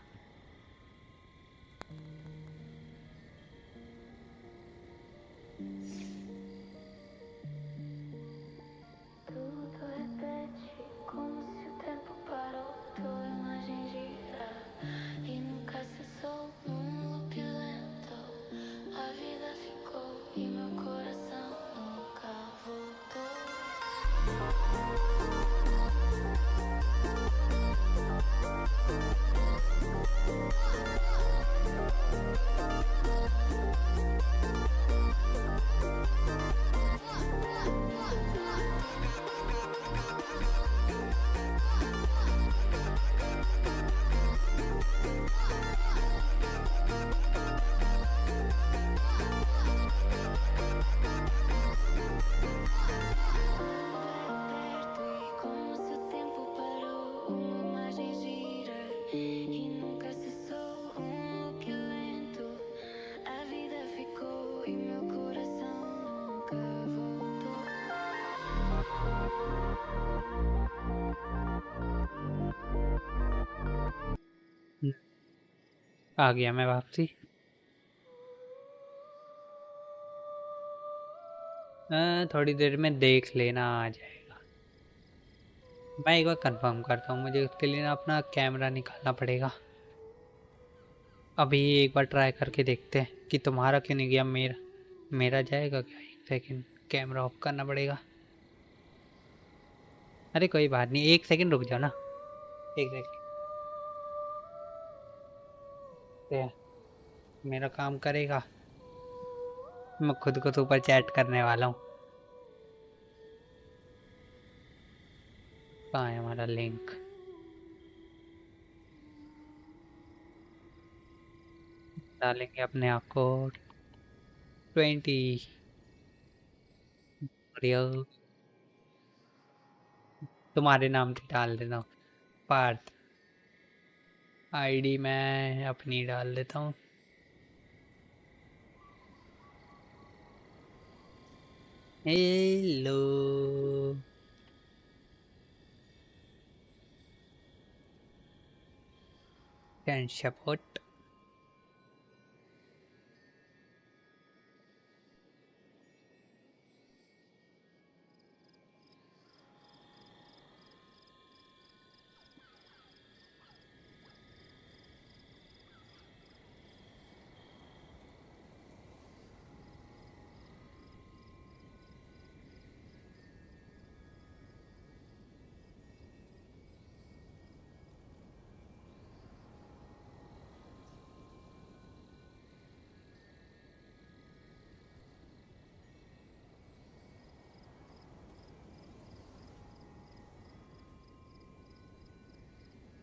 Tudo repete como se o tempo parou, tua imagem gira e nunca cessou num loop lento. A vida ficou e meu coração nunca voltou. आ गया मैं वापसी। थोड़ी देर में देख लेना आ जाएगा। मैं एक बार कंफर्म करता हूँ, मुझे उसके लिए ना अपना कैमरा निकालना पड़ेगा। अभी एक बार ट्राई करके देखते हैं कि तुम्हारा क्यों नहीं गया, मेरा जाएगा क्या। एक सेकंड, कैमरा ऑफ करना पड़ेगा। अरे कोई बात नहीं, एक सेकंड रुक जाओ ना, एक सेकंड। मेरा काम करेगा, मैं खुद को सुपर चैट करने वाला हूँ। कहाँ है हमारा लिंक? डालेंगे अपने आप को 20 रियल, तुम्हारे नाम से डाल देना पार्थ। आईडी मैं अपनी डाल देता हूँ। Hello, can support.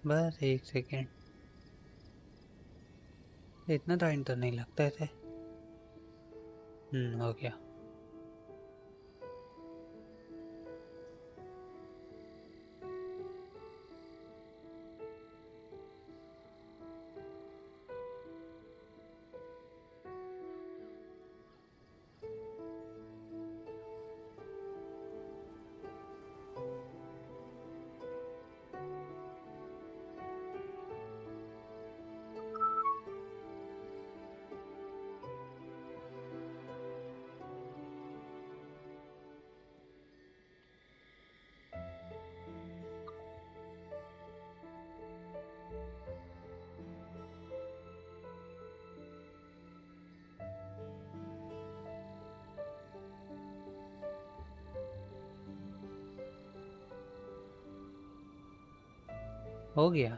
बस एक सेकेंड, इतना टाइम तो नहीं लगता है। हो गया। हो गया।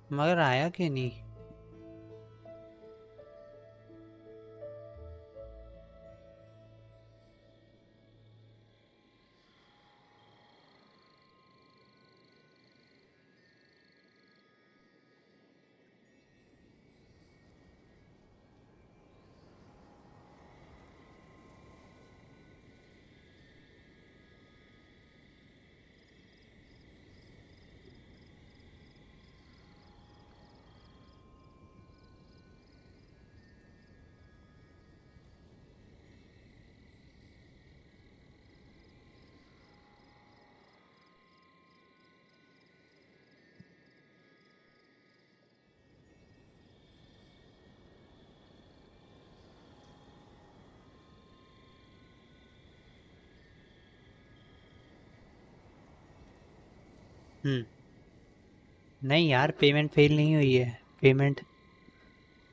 मगर आया क्यों नहीं? नहीं यार, पेमेंट फेल नहीं हुई है। पेमेंट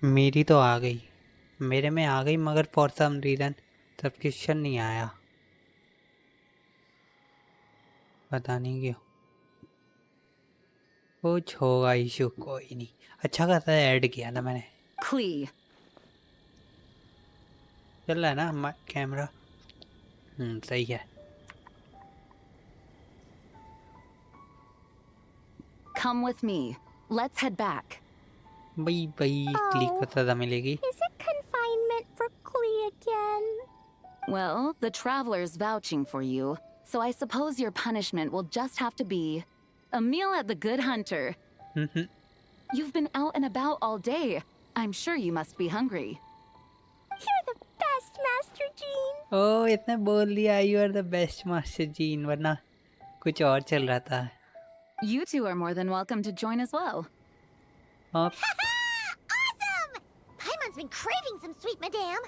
मेरी तो आ गई, मेरे में आ गई, मगर फॉर सम रीज़न सब्सक्रिप्शन नहीं आया, पता नहीं क्यों। कुछ होगा इशू, कोई नहीं। अच्छा खासा ऐड किया ना मैंने। Klee. चल रहा है ना कैमरा? सही है। Come with me. Let's head back. भाई क्लिक को सजा मिलेगी। Is it confinement for Klee again? Well, the traveler's vouching for you, so I suppose your punishment will just have to be a meal at the Good Hunter. You've been out and about all day. I'm sure you must be hungry. You're the best, Master Jean. ओ, इसने बोल दिया you are the best master Jean, वरना कुछ और चल रहा था। You two are more than welcome to join as well. और Awesome! Paimon's been craving some sweet madame.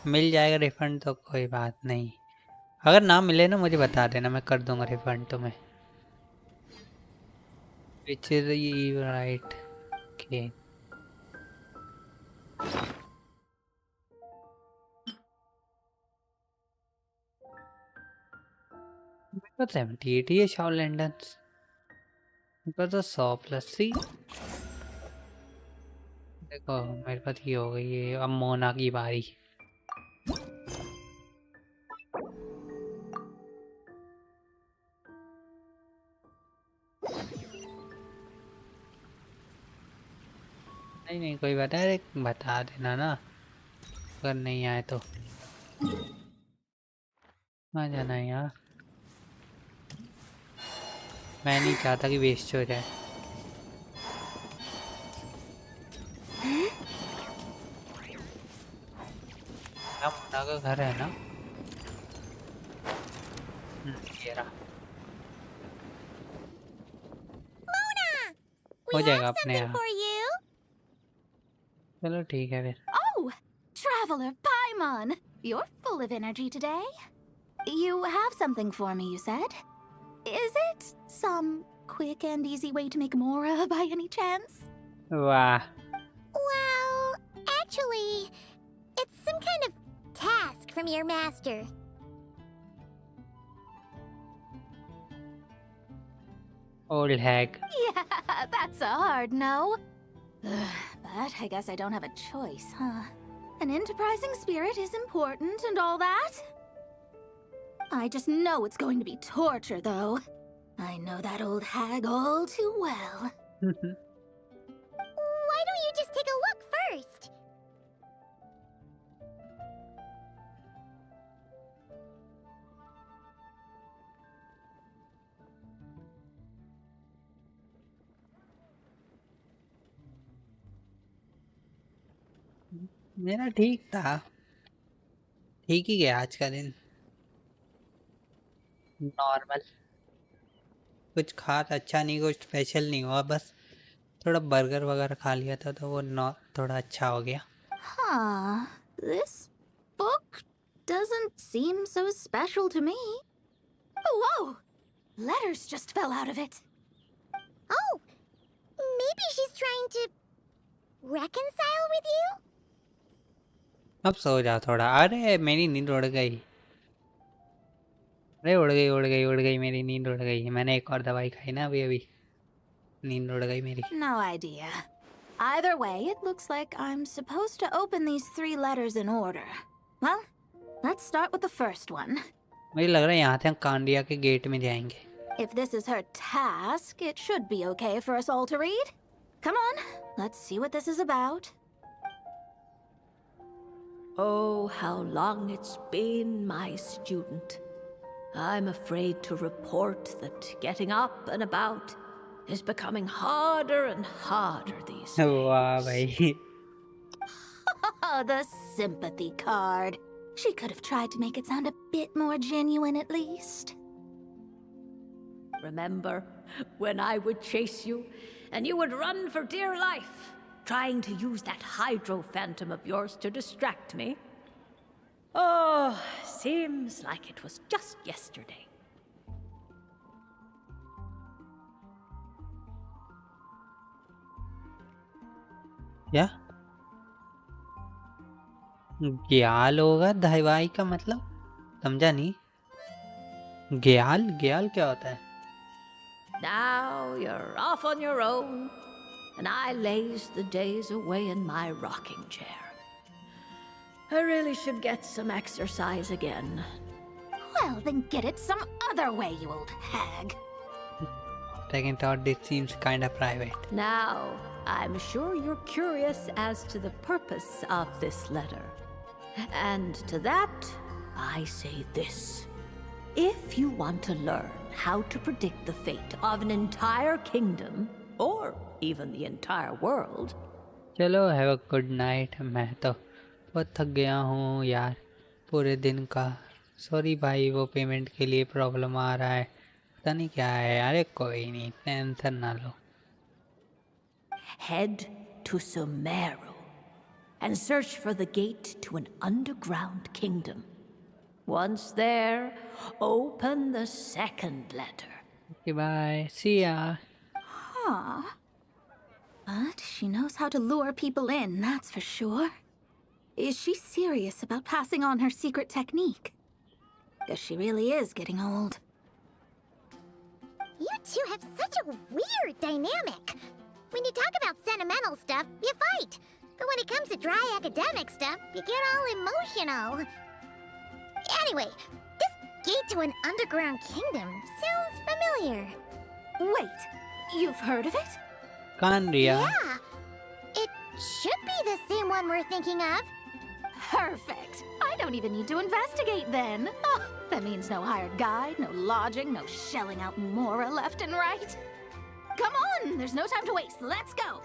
मिल जाएगा रिफंड तो कोई बात नहीं। अगर ना मिले ना मुझे बता देना, मैं कर दूंगा रिफंड तुम्हें। Which is right? Okay. मेरे पास 78 ही है शॉल लैंडन्स। मेरे पास तो 100 प्लस सी। देखो मेरे पास ये हो गई है। अब मोना की बारी। नहीं नहीं कोई बात है, बता देना ना अगर नहीं आए तो। आ जाना यार, मैं नहीं चाहता कि वेस्ट हो जाए। मुन्ना का घर है ना? ये रहा। हो जाएगा अपने यहाँ। For you. चलो ठीक है फिर। Oh, Traveler Paimon! You're full of energy today. You have something for me, you said? Is it some quick and easy way to make Mora by any chance? वाह। Well, actually, it's some kind of task from your master. Old hag. Yeah, that's a hard no. But I guess I don't have a choice, huh? An enterprising spirit is important and all that. I just know it's going to be torture, though. I know that old hag all too well. Why don't you just take a look first? मेरा ठीक था, ठीक ही गया आज का दिन। Normal, कुछ खास अच्छा नहीं, कुछ स्पेशल नहीं हुआ, बस थोड़ा बर्गर वगैरह खा लिया था तो वो थोड़ा अच्छा हो गया। Huh. This book doesn't seem so special to me. Oh, whoa! Letters just fell out of it. Oh, maybe she's trying to reconcile with you? अब सो जा थोड़ा। अरे मेरी नींद उड़ गई। अरे उड़ गई मेरी नींद उड़ गई। मैंने एक और दवाई खाई ना अभी नींद उड़ गई मेरी। No idea. Either way, it looks like I'm supposed to open these 3 letters in order. Well, let's start with the first one. मुझे लग रहा है यहाँ से हम कांडिया के गेट में जाएंगे। If this is her task, it should be okay for us all to read. Come on, let's see what this is about. Oh, how long it's been, my student. I'm afraid to report that getting up and about is becoming harder and harder these days. वाह भाई। Oh, the sympathy card. She could have tried to make it sound a bit more genuine at least. Remember when I would chase you and you would run for dear life, trying to use that hydro phantom of yours to distract me? Oh, seems like it was just yesterday. क्या ग्याल होगा दवाई का मतलब? समझा नहीं। ग्याल ग्याल क्या होता है? Now you're off on your own, and I laze the days away in my rocking chair. I really should get some exercise again. Well, then get it some other way, you old hag. Second thought, this seems kind of private. Now, I'm sure you're curious as to the purpose of this letter. And to that, I say this. If you want to learn how to predict the fate of an entire kingdom, or even the entire world, चलो have a good night. मैं तो बहुत थक गया हूँ यार पूरे दिन का। सॉरी भाई, वो पेमेंट के लिए प्रॉब्लम आ रहा है, पता नहीं क्या है। अरे कोई नहीं, टेंशन ना लो। Head to Sumeru and search for the gate to an underground kingdom. Once there, open the second letter. Okay bye, see ya. Huh. But she knows how to lure people in, that's for sure. Is she serious about passing on her secret technique? Guess she really is getting old. You two have such a weird dynamic. When you talk about sentimental stuff, you fight. But when it comes to dry academic stuff, you get all emotional. Anyway, this gate to an underground kingdom sounds familiar. Wait, you've heard of it? कानरिया। Yeah, it should be the same one we're thinking of. Perfect. I don't even need to investigate then. Oh, that means no hired guide, no lodging, no shelling out mora left and right. Come on, there's no time to waste. Let's go.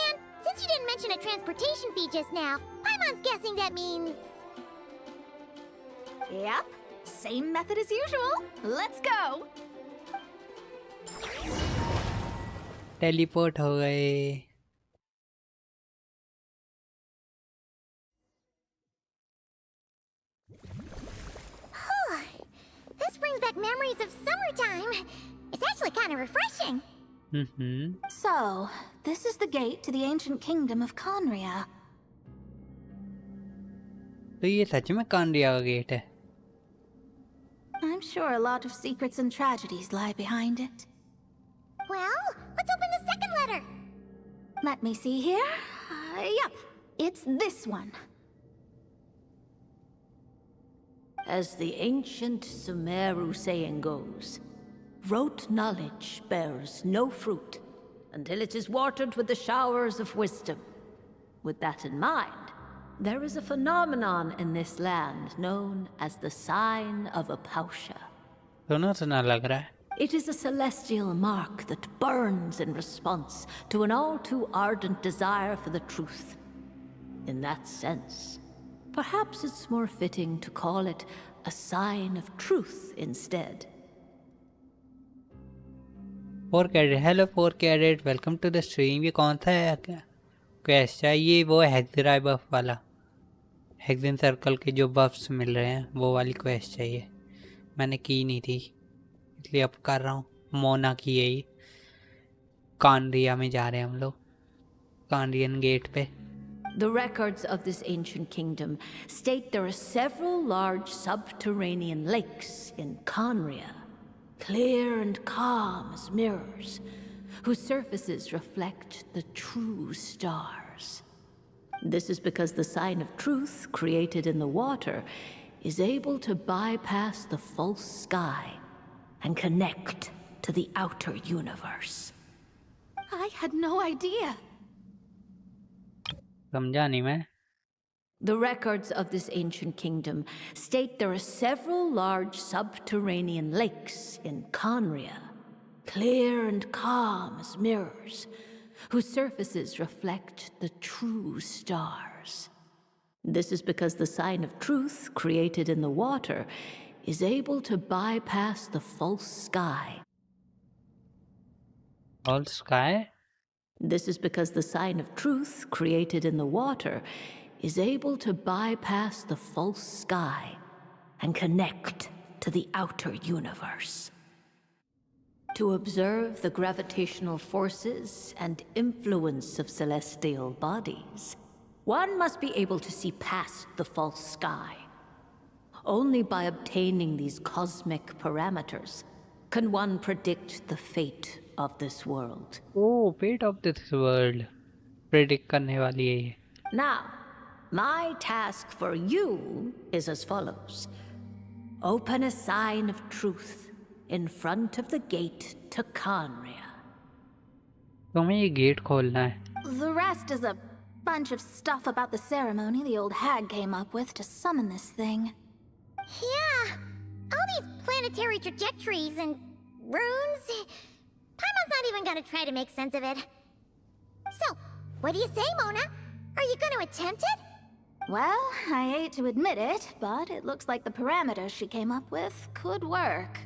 And since you didn't mention a transportation fee just now, Paimon's guessing that means... Yep, same method as usual. Let's go. Teleport हो गए। This brings back memories of summertime. It's actually kind of refreshing. So, this is the gate to the ancient kingdom of Conria. तो ये सच में कानरिया का gate है। I'm sure a lot of secrets and tragedies lie behind it. Well, let's open the second letter. Let me see here. Yep, it's this one. As the ancient Sumeru saying goes, rote knowledge bears no fruit until it is watered with the showers of wisdom. With that in mind, there is a phenomenon in this land known as the sign of Apausha. सुना सुना लग रहा है। It is a celestial mark that burns in response to an all too ardent desire for the truth. In that sense, perhaps it's more fitting to call it a sign of truth instead. 4 cadet, hello 4 cadet, welcome to the stream. ये कौन सा है quest है? ये वो हेक्सेराई बफ वाला, hexane circle के जो बफ्स मिल रहे हैं वो वाली क्वेस्ट चाहिए। मैंने की नहीं थी इसलिए अब कर रहा हूँ। मोना की है ये। कानरिया में जा रहे हैं हम लोग, कानरियन गेट पे। The records of this ancient kingdom state there are several large subterranean lakes in Conria, clear and calm as mirrors, whose surfaces reflect the true stars. This is because the sign of truth created in the water is able to bypass the false sky and connect to the outer universe. I had no idea. समझा नहीं मैं। The records of this ancient kingdom state there are several large subterranean lakes in Conria, clear and calm as mirrors, whose surfaces reflect the true stars. This is because the sign of truth created in the water is able to bypass the false sky. False sky? This is because the sign of truth created in the water is able to bypass the false sky and connect to the outer universe. To observe the gravitational forces and influence of celestial bodies, one must be able to see past the false sky. Only by obtaining these cosmic parameters can one predict the fate of this world. Oh, fate of this world. Predict करने वाली है ये। Now, my task for you is as follows. Open a sign of truth in front of the gate to Conria. तुम्हें ये gate खोलना है। The rest is a bunch of stuff about the ceremony the old hag came up with to summon this thing. Yeah, all these planetary trajectories and runes. Paimon's not even gonna try to make sense of it. So, What do you say, Mona? Are you going to attempt it? Well, I hate to admit it, but it looks like the parameters she came up with could work.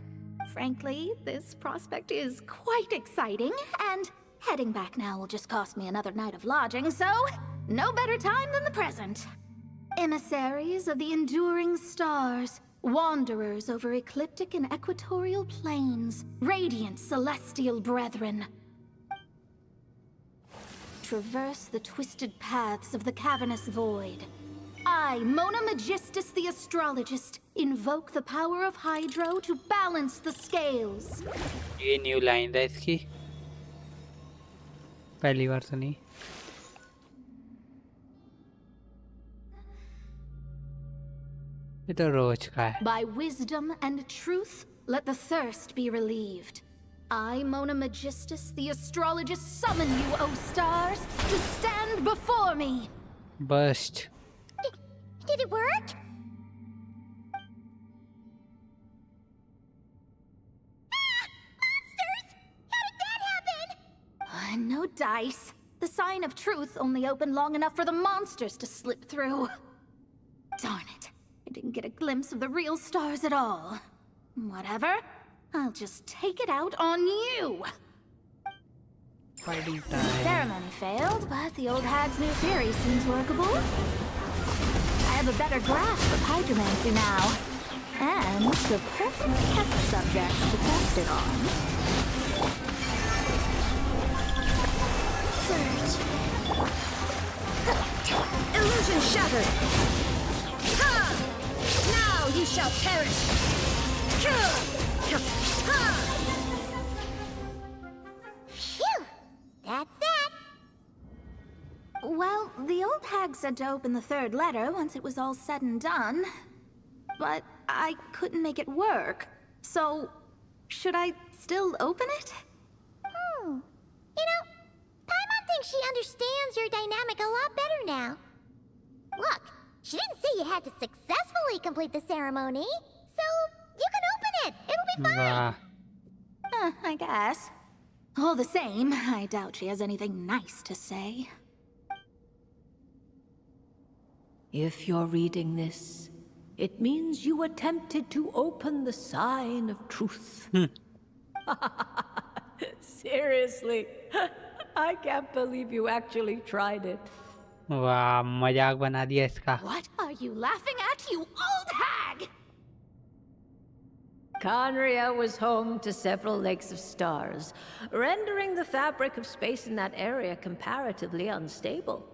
Frankly, this prospect is quite exciting, and heading back now will just cost me another night of lodging, so no better time than the present. Emissaries of the enduring stars, wanderers over ecliptic and equatorial planes, radiant celestial brethren. Traverse the twisted paths of the cavernous void. I, Mona Magistus the Astrologist, invoke the power of Hydro to balance the scales. ये new line है इसकी पहली बार सुनी ये तो रोज का है By wisdom and truth, let the thirst be relieved. I, Mona Magistus the Astrologist, summon you, O stars, to stand before me. Burst. Did it work? Monsters! How did that happen? No dice. The sign of truth only opened long enough for the monsters to slip through. Darn it. I didn't get a glimpse of the real stars at all. Whatever. I'll just take it out on you. Fighting The time. ceremony failed, but the old hag's new theory seems workable. I have a better grasp of hydromancy now. And the perfect test subjects to test it on. Surge. Illusion shattered! Ha! Now you shall perish! Phew! That's that. Well, the old hag said to open the third letter once it was all said and done. But I couldn't make it work. So, should I still open it? You know, Paimon thinks she understands your dynamic a lot better now. Look, she didn't say you had to successfully complete the ceremony, so you can open it. It'll be fine. वाह I guess. All the same, I doubt she has anything nice to say. If you're reading this, it means you attempted to open the sign of truth. Seriously, I can't believe you actually tried it. वाह मजाक बना दिया इसका What are you laughing at, you old hag? Conria was home to several lakes of stars, rendering the fabric of space in that area comparatively unstable.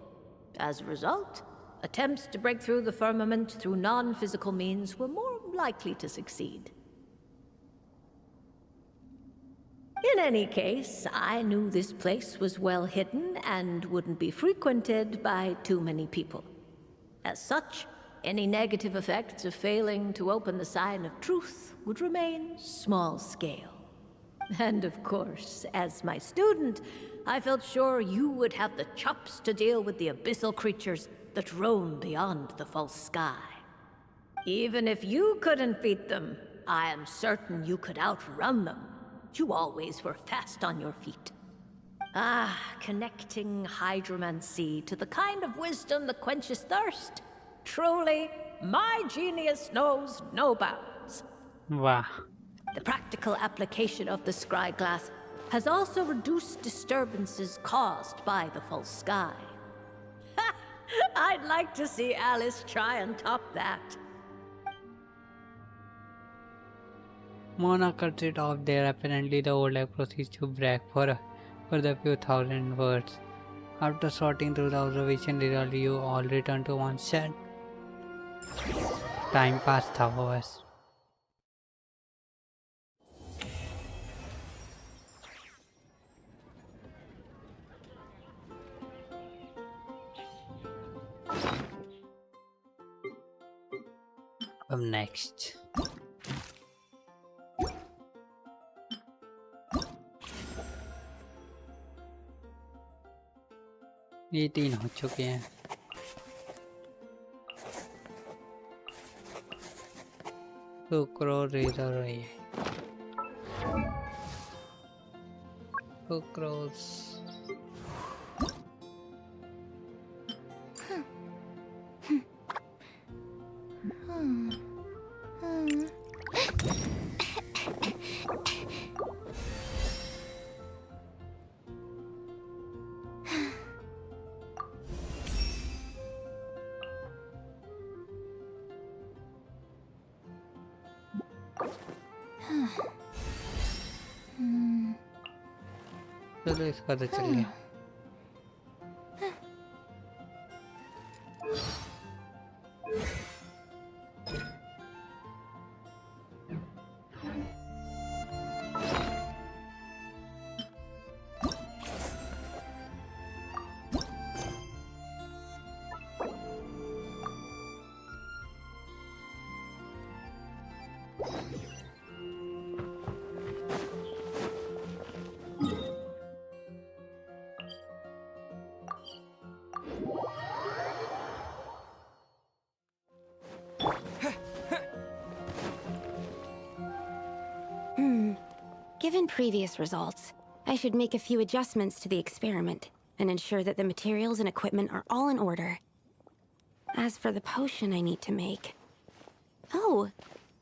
As a result, attempts to break through the firmament through non-physical means were more likely to succeed. In any case, I knew this place was well hidden and wouldn't be frequented by too many people. As such, any negative effects of failing to open the sign of truth would remain small scale. And of course, as my student, I felt sure you would have the chops to deal with the abyssal creatures that roam beyond the false sky. Even if you couldn't beat them, I am certain you could outrun them. You always were fast on your feet. Ah, connecting hydromancy to the kind of wisdom that quenches thirst. Truly, my genius knows no bounds. वाह The practical application of the scry glass has also reduced disturbances caused by the false sky. I'd like to see Alice try and top that. Mona cuts it off there. Apparently the old hag proceeds to brag for the few thousand words. After sorting through the observation result, you all return to one set. Time passed था वो बस अब next ये 3 हो चुके हैं sucrose इधर रही है sucrose चलो इसका तो चल गया। Given previous results, I should make a few adjustments to the experiment and ensure that the materials and equipment are all in order. As for the potion I need to make... Oh,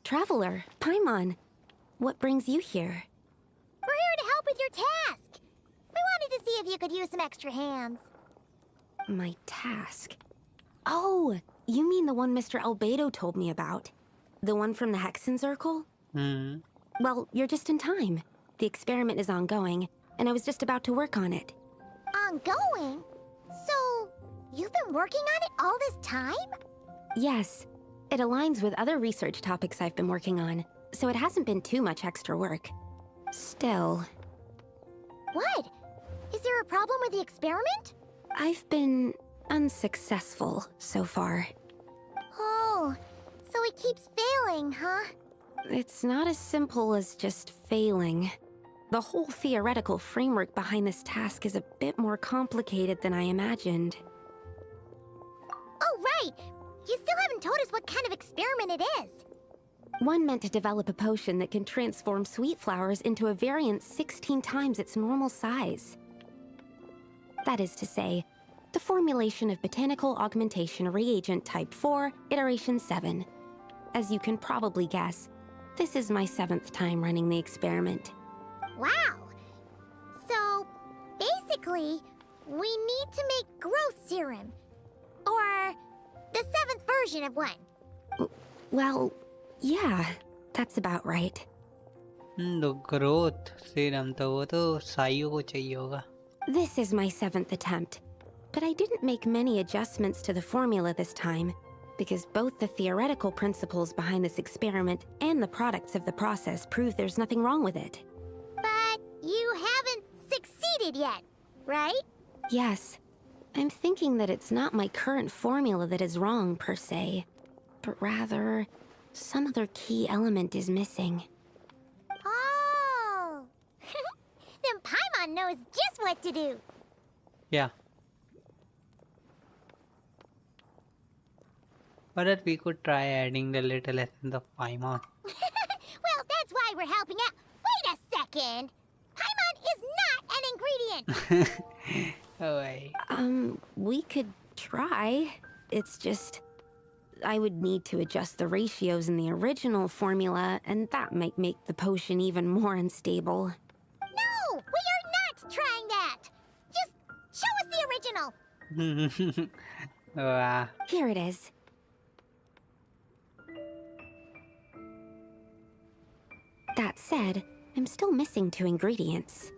Traveler, Paimon, what brings you here? We're here to help with your task. We wanted to see if you could use some extra hands. My task? Oh, you mean the one Mr. Albedo told me about? The one from the hexenzirkel? Well, you're just in time. The experiment is ongoing, and I was just about to work on it. Ongoing? So, you've been working on it all this time? Yes. It aligns with other research topics I've been working on, so it hasn't been too much extra work. Still... What? Is there a problem with the experiment? I've been unsuccessful so far. Oh, so it keeps failing, huh? It's not as simple as just failing. The whole theoretical framework behind this task is a bit more complicated than I imagined. Oh, right! You still haven't told us what kind of experiment it is. One meant to develop a potion that can transform sweet flowers into a variant 16 times its normal size. That is to say, the formulation of botanical augmentation reagent type 4, iteration 7. As you can probably guess, this is my 7th time running the experiment. Wow! So, basically, we need to make growth serum. Or the 7th version of one. Well, yeah, that's about right. तो growth serum तो वो तो साइयो को चाहिए होगा। This is my 7th attempt, but I didn't make many adjustments to the formula this time, because both the theoretical principles behind this experiment and the products of the process prove there's nothing wrong with it. But you haven't succeeded yet, right? Yes. I'm thinking that it's not my current formula that is wrong, per se, but rather, some other key element is missing. Oh! Then Paimon knows just what to do. Yeah. Or that we could try adding the little essence of Paimon. Well, that's why we're helping out. Wait a second! Paimon is not an ingredient! Oh, wait. We could try. It's just... I would need to adjust the ratios in the original formula, and that might make the potion even more unstable. No! We are not trying that! Just show us the original! Wow. Here it is. That said, I'm still missing 2 ingredients.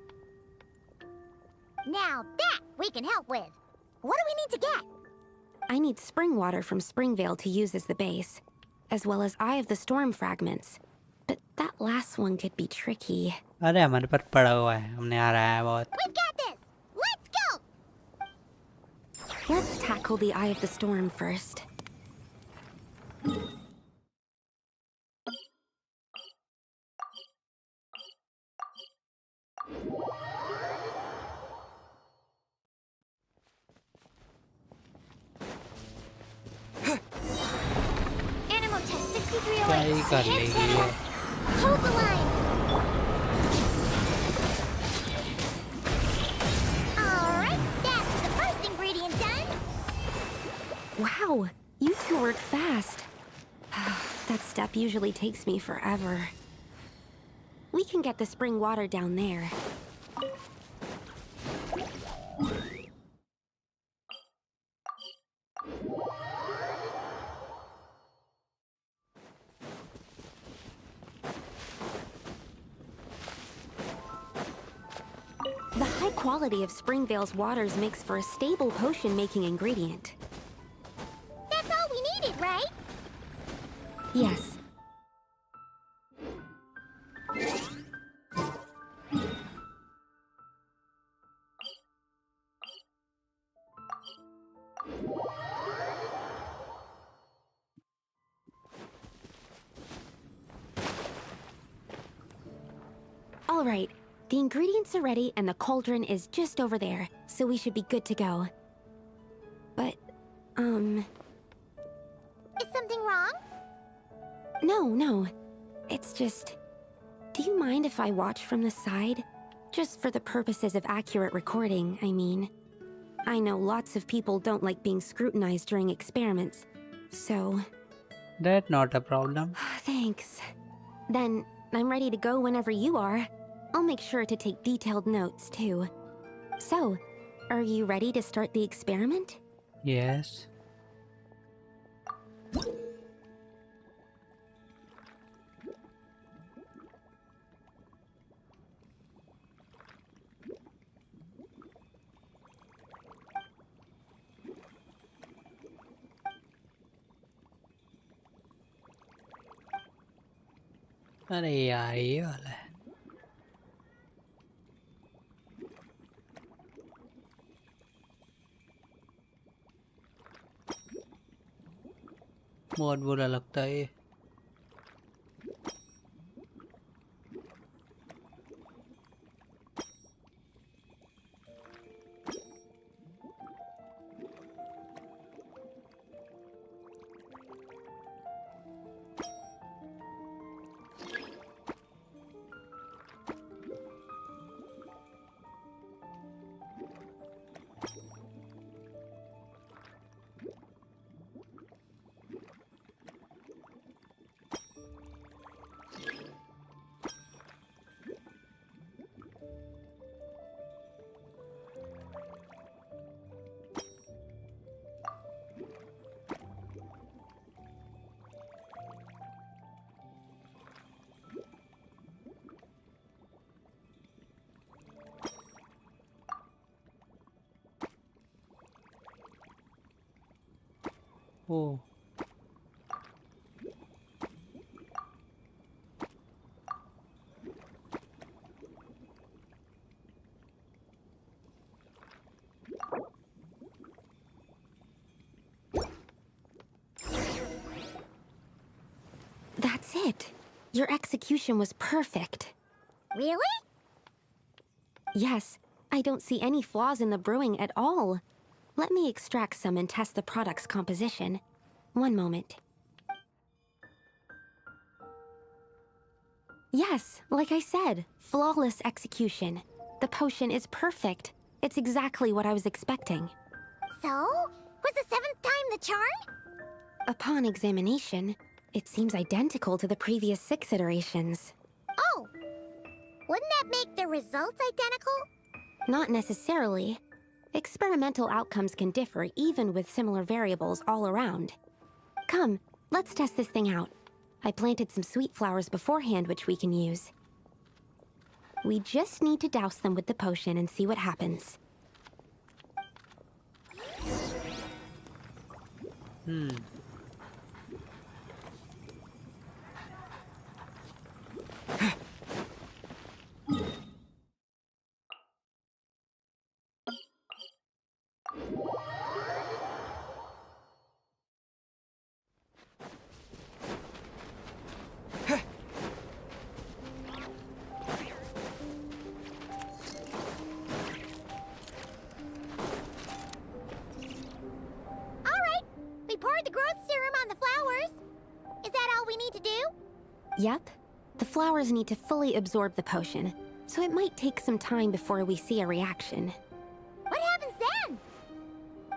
Now that we can help with. What do we need to get? I need spring water from Springvale to use as the base, as well as Eye of the Storm fragments. But that last one could be tricky. अरे हमारे पर पड़ा हुआ है, हमने हराया है बहुत। We've got this! Let's go! Let's tackle the Eye of the Storm first. Animal test 6308. क्या ही कर लेगी ये? Hold the line. Alright, that's the first ingredient done. Wow, you 2 work fast. That step usually takes me forever. We can get the spring water down there. quality of Springvale's waters makes for a stable potion-making ingredient. That's all we needed, right? Yes. All right, the ingredients are ready and the cauldron is just over there, so we should be good to go. But, Is something wrong? no. It's just... Do you mind if I watch from the side? Just for the purposes of accurate recording, I mean. I know lots of people don't like being scrutinized during experiments, so... That's not a problem. Thanks. Then, I'm ready to go whenever you are. I'll make sure to take detailed notes, too. So, are you ready to start the experiment? Yes. अरे यार ये वाला है बहुत बुरा लगता है ये Oh. That's it. Your execution was perfect. Really? Yes, I don't see any flaws in the brewing at all. Let me extract some and test the product's composition. One moment. Yes, like I said, flawless execution. The potion is perfect. It's exactly what I was expecting. So? Was the 7th time the charm? Upon examination, it seems identical to the previous 6 iterations. Oh! Wouldn't that make the results identical? Not necessarily. Experimental outcomes can differ even with similar variables all around. Come, let's test this thing out. I planted some sweet flowers beforehand which we can use. We just need to douse them with the potion and see what happens. Alright, we poured the growth serum on the flowers. Is that all we need to do? Yep. The flowers need to fully absorb the potion, so it might take some time before we see a reaction. What happens then?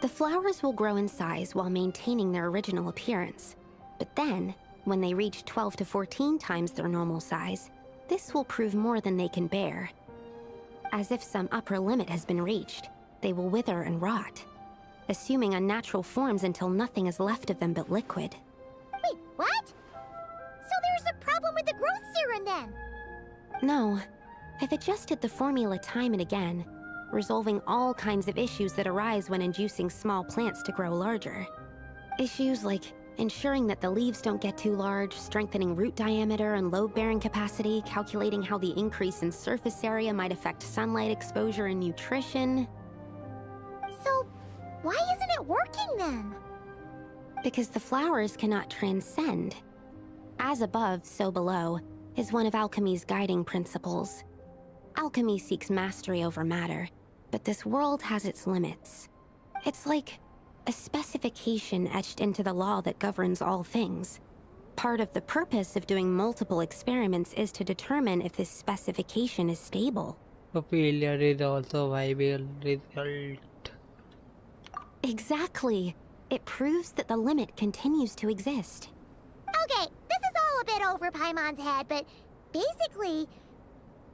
The flowers will grow in size while maintaining their original appearance. But then, when they reach 12 to 14 times their normal size, this will prove more than they can bear. As if some upper limit has been reached, they will wither and rot, assuming unnatural forms until nothing is left of them but liquid. Wait, what? So there's a problem with the growth serum then? No, I've adjusted the formula time and again. resolving all kinds of issues that arise when inducing small plants to grow larger. Issues like ensuring that the leaves don't get too large, strengthening root diameter and load-bearing capacity, calculating how the increase in surface area might affect sunlight exposure and nutrition. So, why isn't it working then? Because the flowers cannot transcend. As above, so below, is one of alchemy's guiding principles. Alchemy seeks mastery over matter, but this world has its limits. It's like a specification etched into the law that governs all things. Part of the purpose of doing multiple experiments is to determine if this specification is stable. So failure is also viable result. Exactly. It proves that the limit continues to exist. Okay, this is all a bit over Paimon's head, but basically,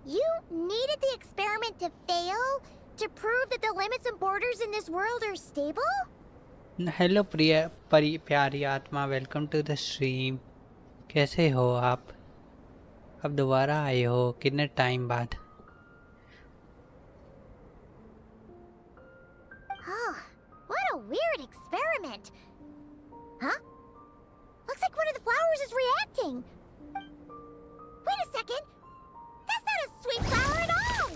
you needed the experiment to fail to prove that the limits and borders in this world are stable? Hello प्यारी आत्मा, welcome to the stream. कैसे हो आप? अब दोबारा आए हो कितने टाइम बाद? Oh, what a weird experiment. Huh? Looks like one of the flowers is reacting. Wait a second. That's not a sweet flower at all.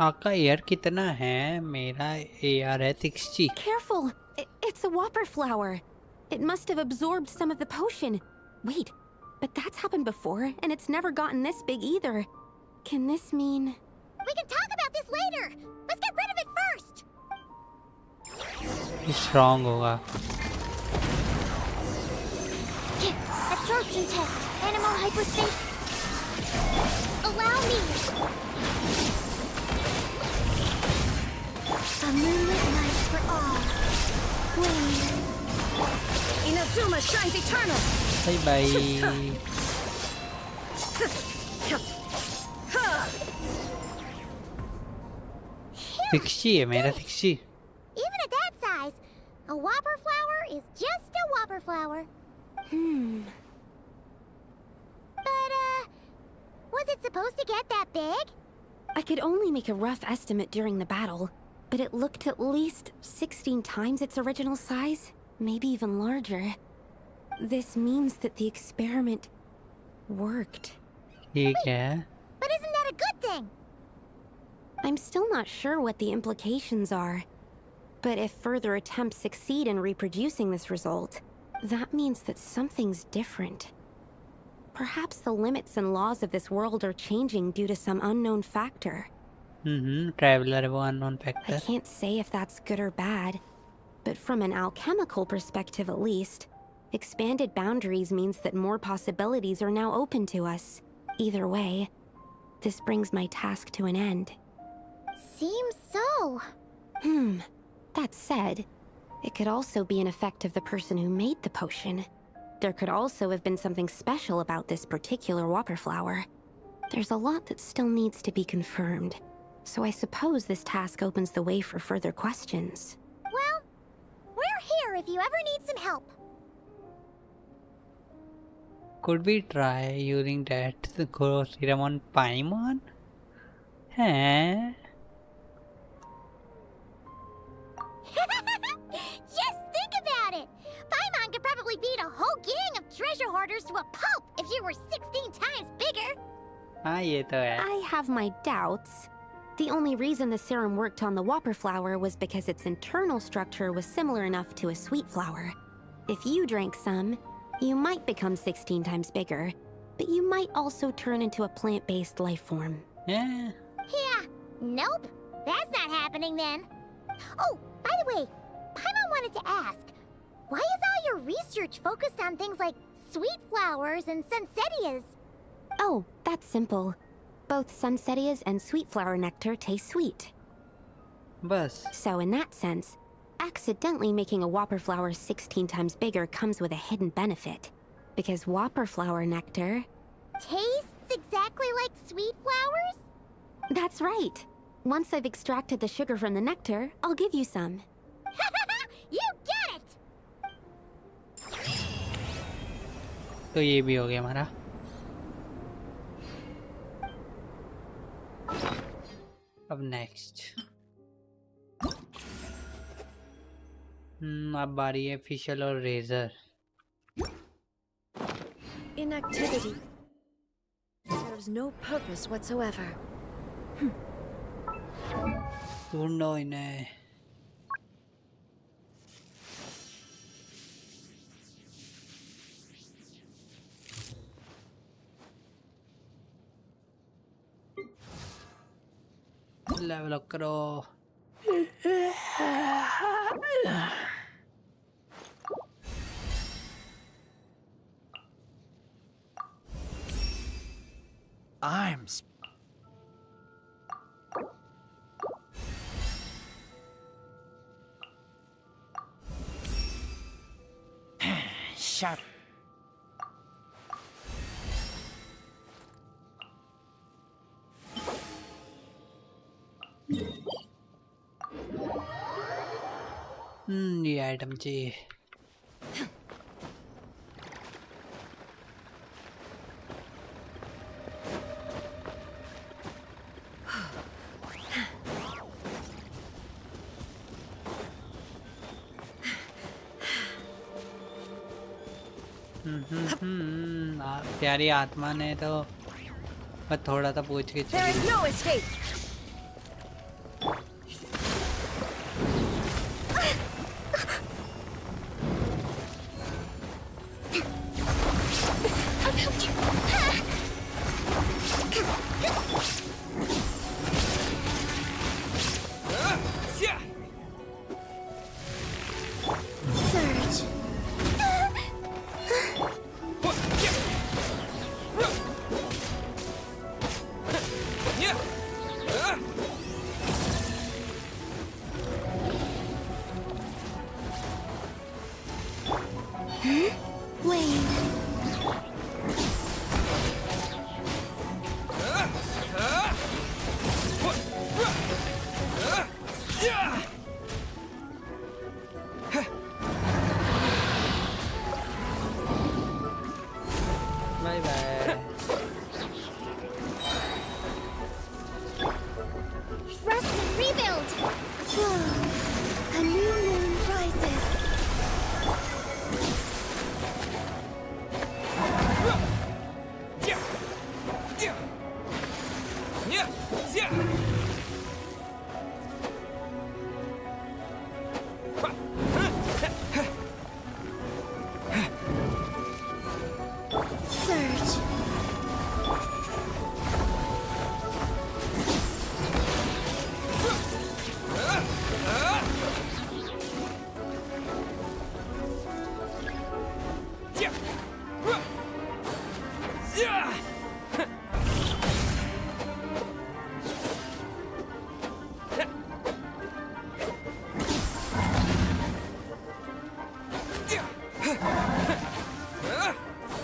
आपका एयर कितना है? मेरा एयर है 60। Careful! It's a whopper flower. It must have absorbed some of the potion. Wait, but that's happened before, and it's never gotten this big either. Can this mean... We can talk about this later. Let's get rid of it first. Strong होगा। Absorption test. Animal hyperspace. Allow me. A moonlit night for all. Inazuma shines eternal! Bye bye. फिक्सी है मेरा 60। Even at that size, a whopper flower is just a whopper flower. But, was it supposed to get that big? I could only make a rough estimate during the battle, but it looked at least 16 times its original size, maybe even larger. This means that the experiment worked. ठीक है। But isn't that a good thing? I'm still not sure what the implications are. But if further attempts succeed in reproducing this result, that means that something's different. Perhaps the limits and laws of this world are changing due to some unknown factor. Traveler वो unknown factor. I can't say if that's good or bad, but from an alchemical perspective at least, expanded boundaries means that more possibilities are now open to us. Either way, this brings my task to an end. Seems so. That said, it could also be an effect of the person who made the potion. There could also have been something special about this particular whopper flower. There's a lot that still needs to be confirmed, so I suppose this task opens the way for further questions. Well, we're here if you ever need some help. Could we try using that to grow serum on Paimon? Huh? Just think about it! Paimon could probably beat a whole gang of treasure hoarders to a pulp if you were 16 times bigger! हाँ ये तो है। I have my doubts. The only reason the serum worked on the whopper flower was because its internal structure was similar enough to a sweet flower. If you drank some, you might become 16 times bigger, but you might also turn into a plant-based life form. Yeah. Yeah, nope. That's not happening then. Oh, by the way, Paimon wanted to ask, why is all your research focused on things like sweet flowers and sunsettias? Oh, that's simple. Both sunsettias and sweet flower nectar taste sweet. बस। So in that sense, accidentally making a whopper flower 16 times bigger comes with a hidden benefit. Because whopper flower nectar... Tastes exactly like sweet flowers? That's right. Once I've extracted the sugar from the nectar, I'll give you some. You get it! तो ये भी हो गया हमारा। अब next अब बारी है फिशल और razor. Inactivity serves no purpose whatsoever. ढूंढो इन्हें। लेवल अप करो। I'm sharp. ये आइटम चाहिए। प्यारी आत्मा ने तो बस थोड़ा सा पूछ के There is चली। no escape. Surge. Wayne. Bye bye. Rest and rebuild. A new moon rises. Surge.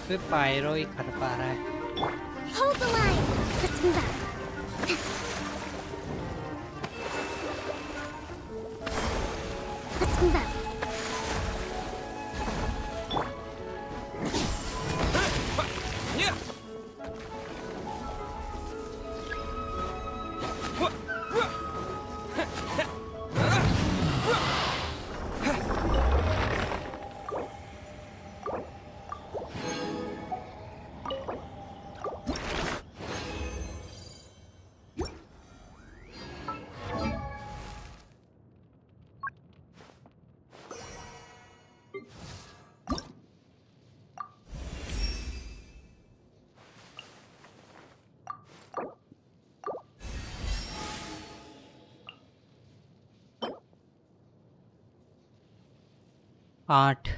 फिर पायरो ही कर पा रहा है। Hold the line. Let's move out. Let's move out. आठ।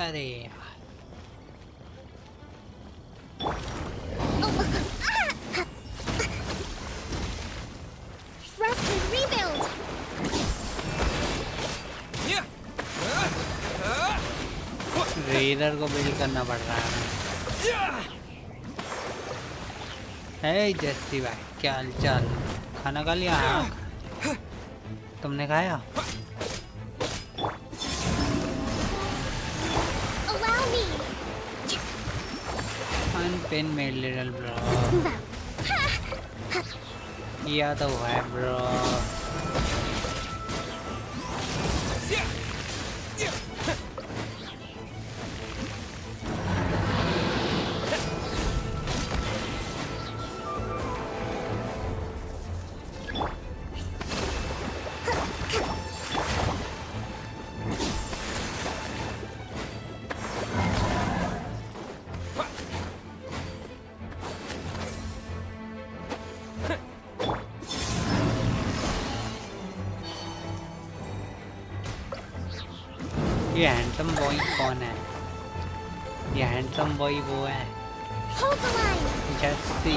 अरे Rest and rebuild. रेडर को बिल्ड करना पड़ रहा है। हे जस्सी भाई क्या हाल चाल। खाना खा लिया? हाँ, तुमने खाया? Allow me. Unpin me little bro. किया तो है bro. ये हैंडसम बॉय कौन है? ये हैंडसम बॉय वो है Hold the line. Jassi.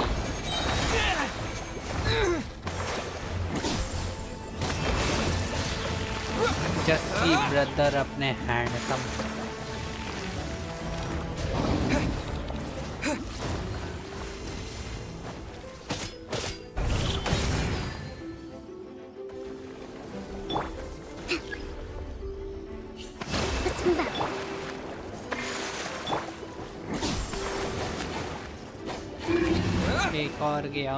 Jassi brother अपने हैंडसम। Let's move out. एक और गया।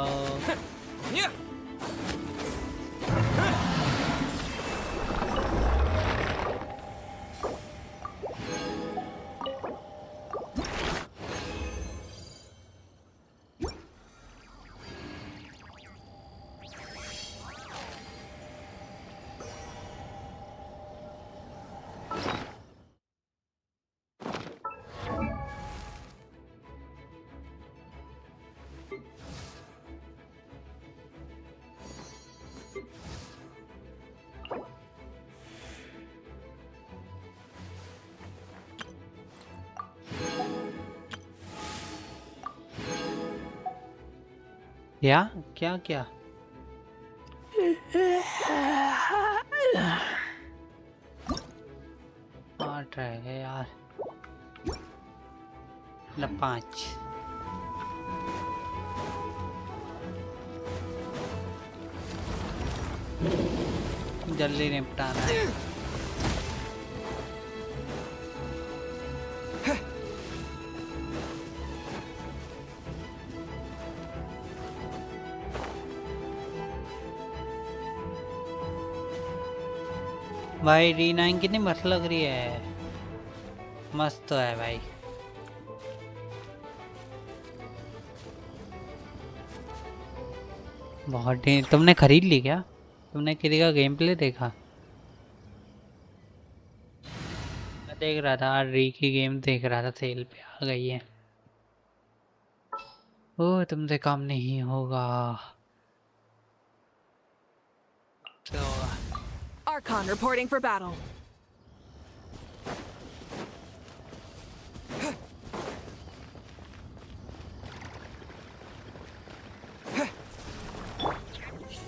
क्या क्या क्या? आठ रह गए यार। ल 5। जल्दी निपटाना है। भाई D9 कितनी मस्त लग रही है। मस्त तो है भाई। बहुत तुमने खरीद ली क्या? तुमने किसी का गेम प्ले देखा? मैं देख रहा था, री की गेम देख रहा था, सेल पे आ गई है। ओ तुमसे काम नहीं होगा। तो Archon reporting for battle.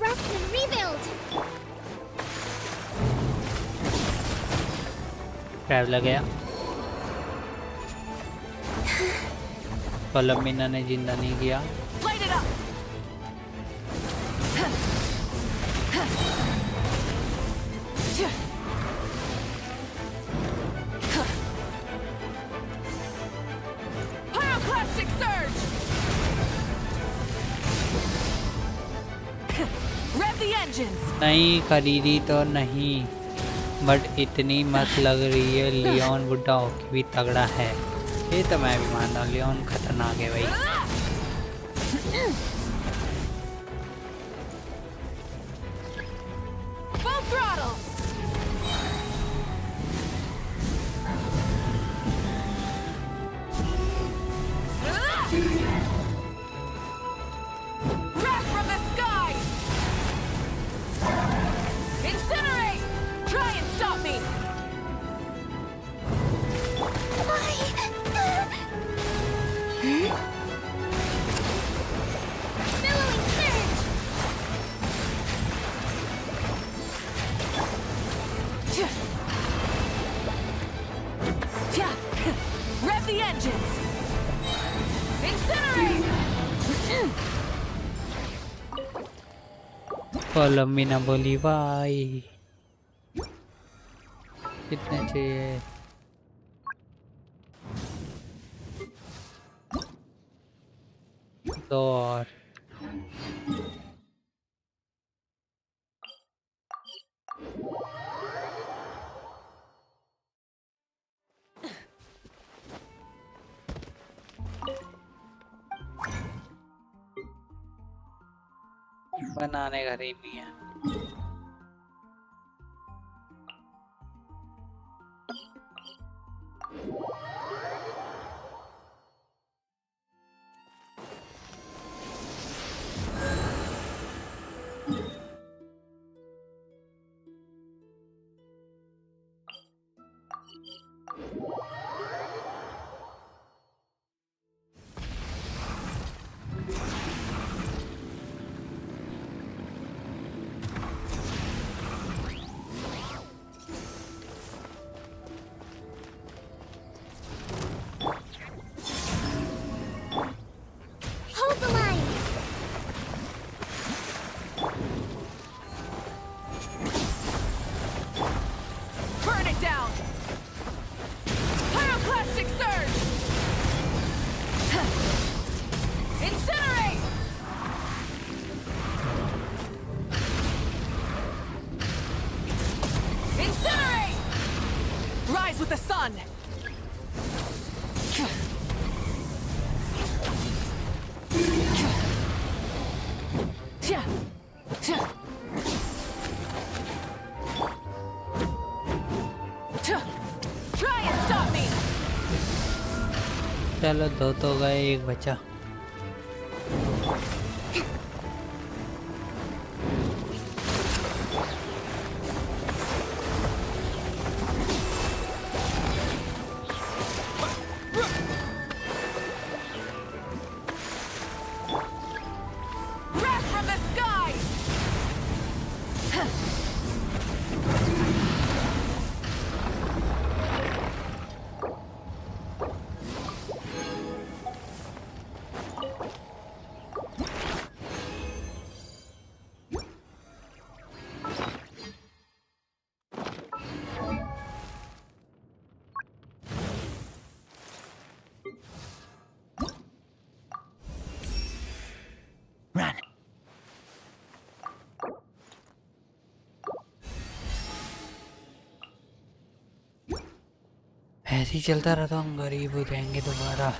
Rest and rebuild. Traveller गया। कolumbina ने जिंदा नहीं किया। Light it up. Pyroclastic surge. Rev the engines. नहीं खरीदी तो नहीं, बट इतनी मस्त लग रही है। लियोन बुड्ढा होके भी तगड़ा है, ये तो मैं भी मानता हूँ। लियोन खतरनाक है भाई। Full throttle. Wrath from the sky. Incinerate. Try and stop me. कलम्बिना बोली भाई कितने चाहिए? दो और बनाने गरीबी है। Hold the line! Burn it down! Pyroclastic surge! Incinerate! Incinerate! Rise with the sun! Try and stop me! चलो दो तो गए, एक बचा। Wrath from the sky! Run. ऐसे ही चलता रहा तो हम गरीब हो जाएंगे दोबारा।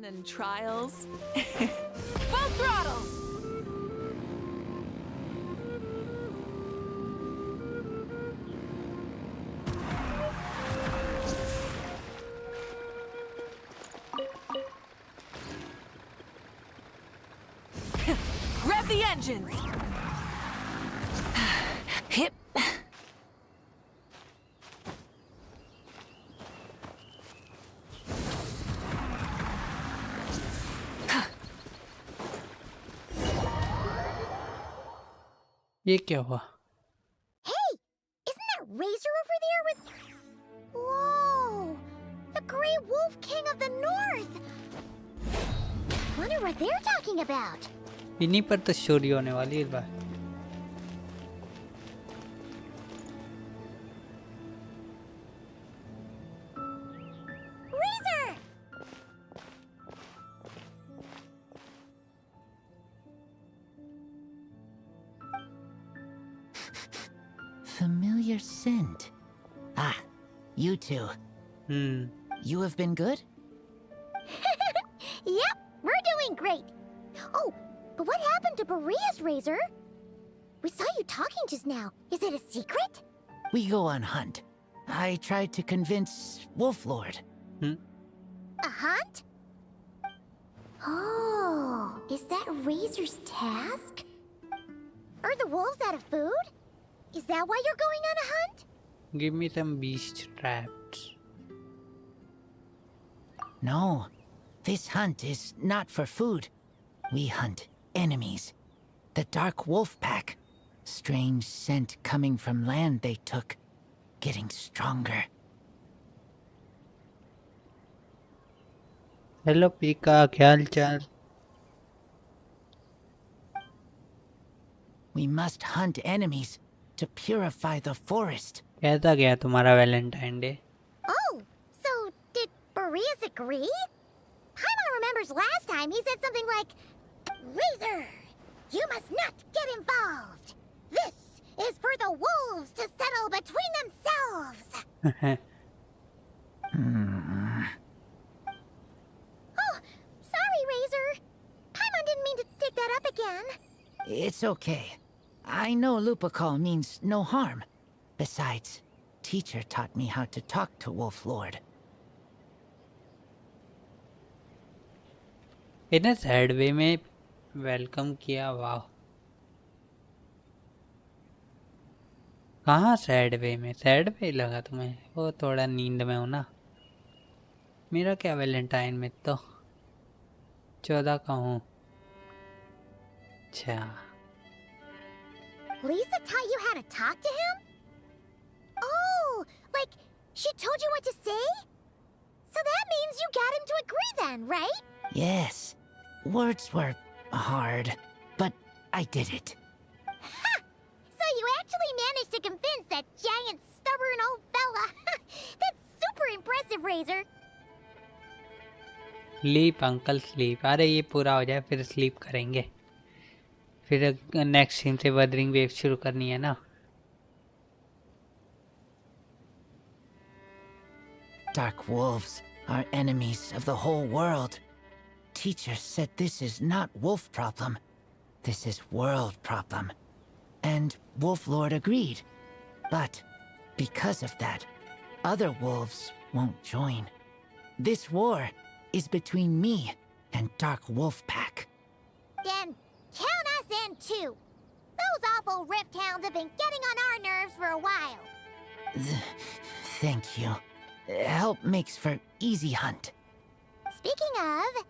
And trials. Full throttle! Rev the engines! Hip. ये क्या हुआ? Hey! Isn't that Razor over there with... Whoa! The Grey Wolf King of the North! Wonder what they're talking about. इन्हीं पर तो स्टोरी होने वाली है इस बार। Razor! Familiar scent. Ah, you two. You have been good? Yep, we're doing great. Oh, but what happened to Berea's Razor? We saw you talking just now. Is it a secret? We go on hunt. I tried to convince Wolf Lord. A hunt? Oh. Is that Razor's task? Are the wolves out of food? Is that why you're going on a hunt? Give me some beast traps. No, this hunt is not for food. We hunt enemies. The dark wolf pack. Strange scent coming from land they took. Getting stronger. Hello Pika, क्या हाल चाल? We must hunt enemies to purify the forest. कैसा गया तुम्हारा Valentine day? Oh, so did Boreas agree? Paimon remembers last time he said something like, Razor, you must not get involved. This is for the wolves to settle between themselves. Oh, sorry, Razor. Paimon didn't mean to dig that up again. It's okay. I know Lupacol means no harm. Besides, teacher taught me how to talk to Wolf Lord. इन्हें sad वे में welcome किया, वाह। कहाँ sad वे में? Sad वे लगा तुम्हें? वो थोड़ा नींद में हो ना। मेरा क्या वैलेंटाइन में तो 14 का हूँ। अच्छा, Lisa taught you how to talk to him? Oh, like she told you what to say? So that means you got him to agree then, right? Yes, words were hard, but I did it. Ha! So you actually managed to convince that giant stubborn old fella. That's super impressive, Razor. Sleep uncle sleep. अरे ये पूरा हो जाए फिर sleep करेंगे। फिर next scene से Wuthering wave शुरू करनी है ना। Dark wolves are enemies of the whole world. Teacher said this is not wolf problem. This is world problem. And Wolf Lord agreed. But because of that, other wolves won't join. This war is between me and Dark Wolf Pack. Then count us in too. Those awful rift hounds have been getting on our nerves for a while. Thank you. Help makes for easy hunt. Speaking of,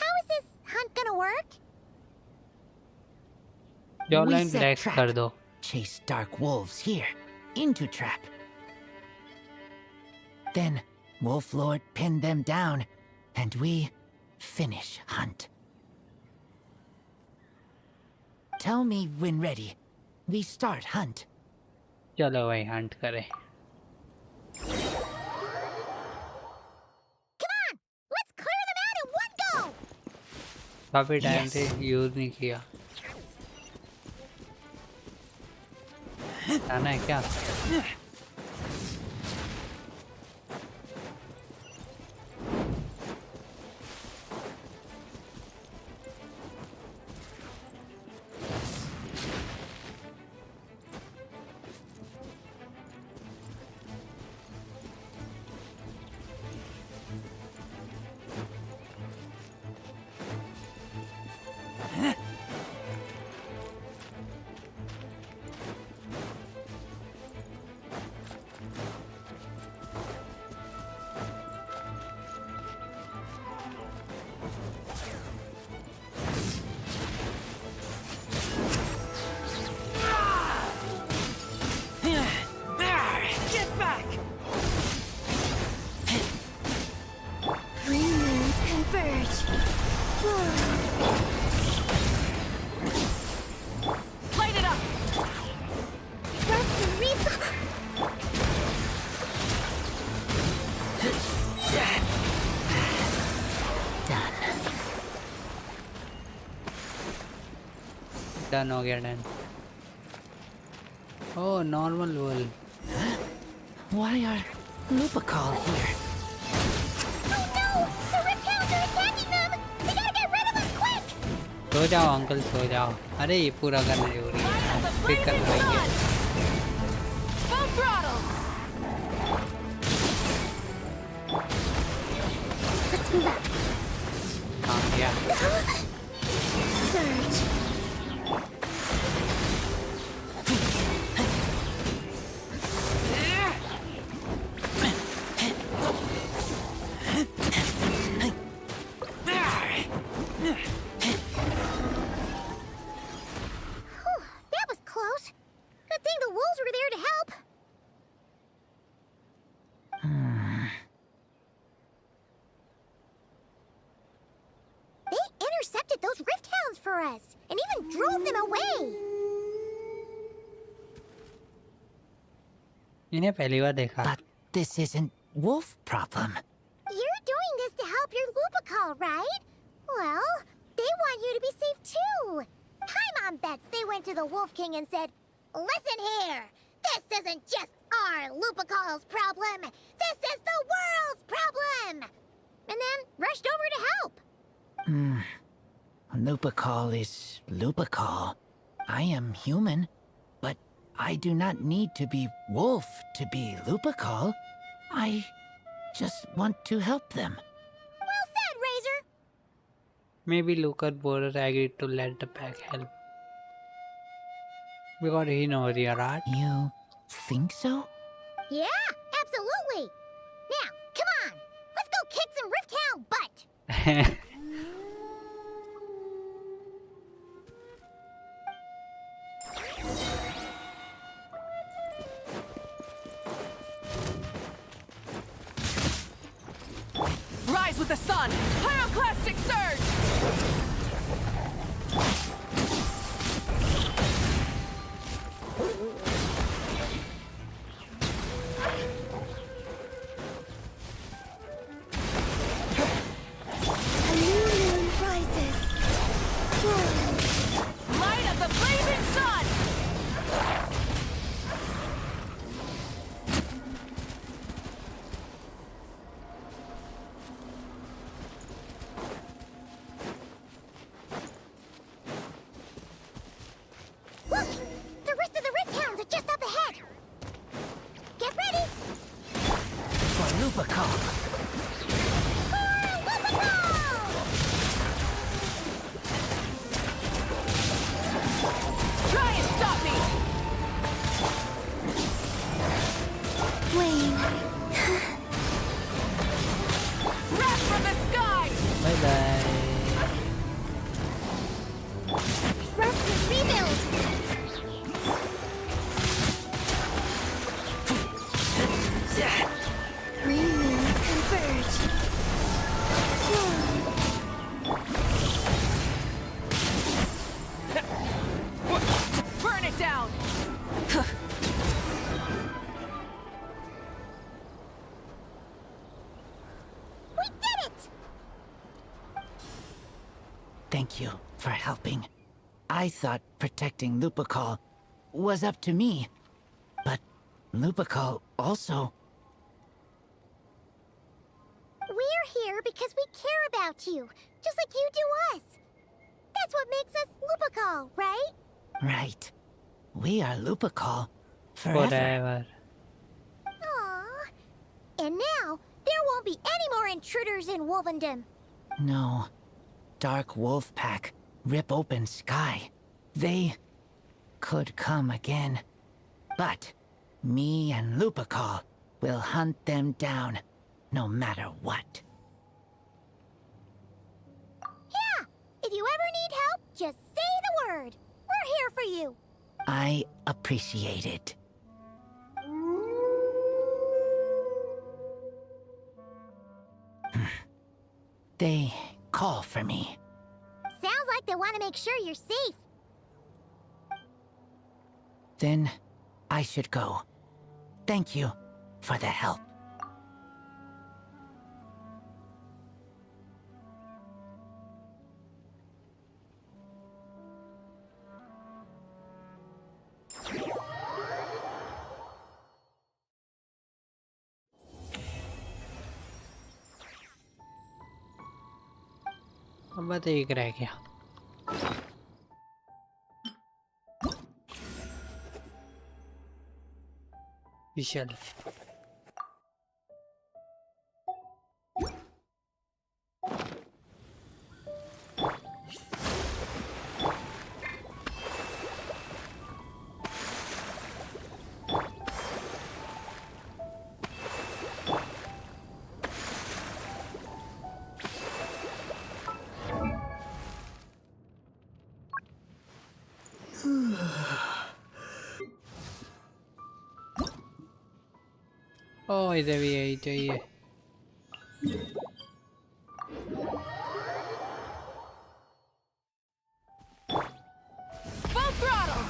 how is this hunt gonna work? Jawline set black trap. कर दो। Chase dark wolves here, into trap. Then Wolf Lord pinned them down, and we finish hunt. Tell me when ready. We start hunt. चलो भाई Hunt करें। Come on, let's clear them out in one go. काफी time Yes. से use नहीं किया। आना है क्या? Get back! Green moons converge. Light it up! Rust and reef. Done हो गया done. Oh normal wall. Why are Lupacol here? Oh no! The rift hounds are attacking them. We gotta get rid of them quick. सो जाओ uncle so जाओ। अरे ये पूरा करना जरूरी है। फिर कर पाएंगे। Full throttle! Let's move out. हाँ गया। surge. Whew, that was close. Good thing the wolves were there to help. They intercepted those rift hounds for us, and even drove them away. इन्हें पहली बार देखा. But this isn't wolf problem. You're doing this to help your Lupical, right? Well, they want you to be safe too. Time on bets they went to the Wolf King and said, "Listen here, this isn't just our Lupical's problem. This is the world's problem." And then rushed over to help. Lupical is Lupical. I am human, but I do not need to be wolf to be Lupical. I just want to help them. Well said, Razor. Maybe Lucas Borer agreed to let the pack help. Because he knows they are art. You think so? Yeah, absolutely. Now, come on. Let's go kick some Rift Hound butt. Rise with the sun! Pyroclastic surge! A new moon rises. Light of the blazing sun! Look! The rest of the Rift Hounds are just up ahead. Get ready. For Lupical. For Lupical! Try and stop me! Wayne. Wrath from the sky! Bye bye. Rust rebuild. Three moons converge. Burn it down! We did it! Thank you for helping. I thought protecting Lupical was up to me. But Lupical also... We're here because we care about you, just like you do us. That's what makes us Lupical, right? Right. We are Lupical forever. Forever. Aww. And now, there won't be any more intruders in Wolvendom. No. Dark wolf pack, rip open sky. They could come again. But me and Lupical will hunt them down, no matter what. Yeah, if you ever need help, just say the word. We're here for you. I appreciate it. They call for me. Sounds like they want to make sure you're safe. Then I should go. Thank you for the help. अब बस एक रह गया. फिशल. ओ इधर भी यही चाहिए। Full throttle!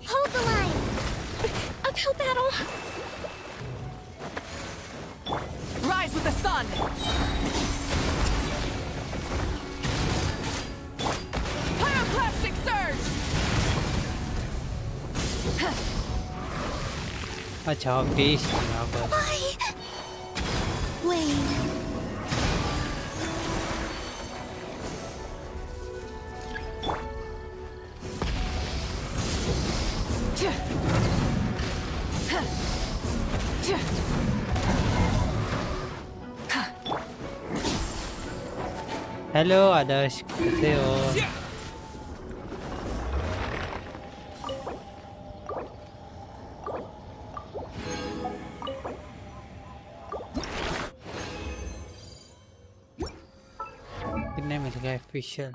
Hold the line! Uphill battle! Rise with the sun! Pyroclastic surge! अच्छा बीस यहाँ पर। Wayne. हेलो आदर्श, कैसे हो? कितने मिल गए फिशल?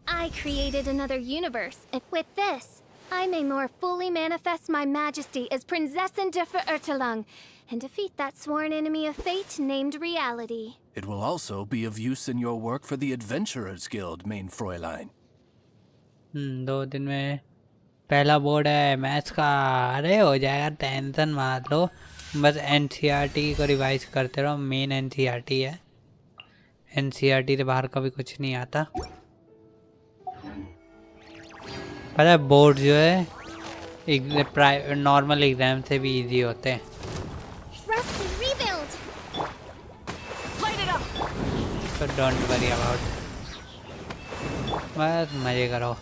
I created another universe, and with this, I may more fully manifest my majesty as Prinzessin de Verurtelang and defeat that sworn enemy of fate named reality. It will also be of use in your work for the Adventurers Guild, main Fräulein. 2 दिन में पहला board है maths का। अरे हो जाएगा, tension मत लो, बस एनसीईआरटी को रिवाइज करते रहो। मेन एनसीईआरटी है, एनसीईआरटी से बाहर कभी कुछ नहीं आता। पता है बोर्ड जो है नॉर्मल एग्जाम से भी इजी होते हैं। Rusty, rebuild! तो डोंट वरी अबाउट, बस मजे करो।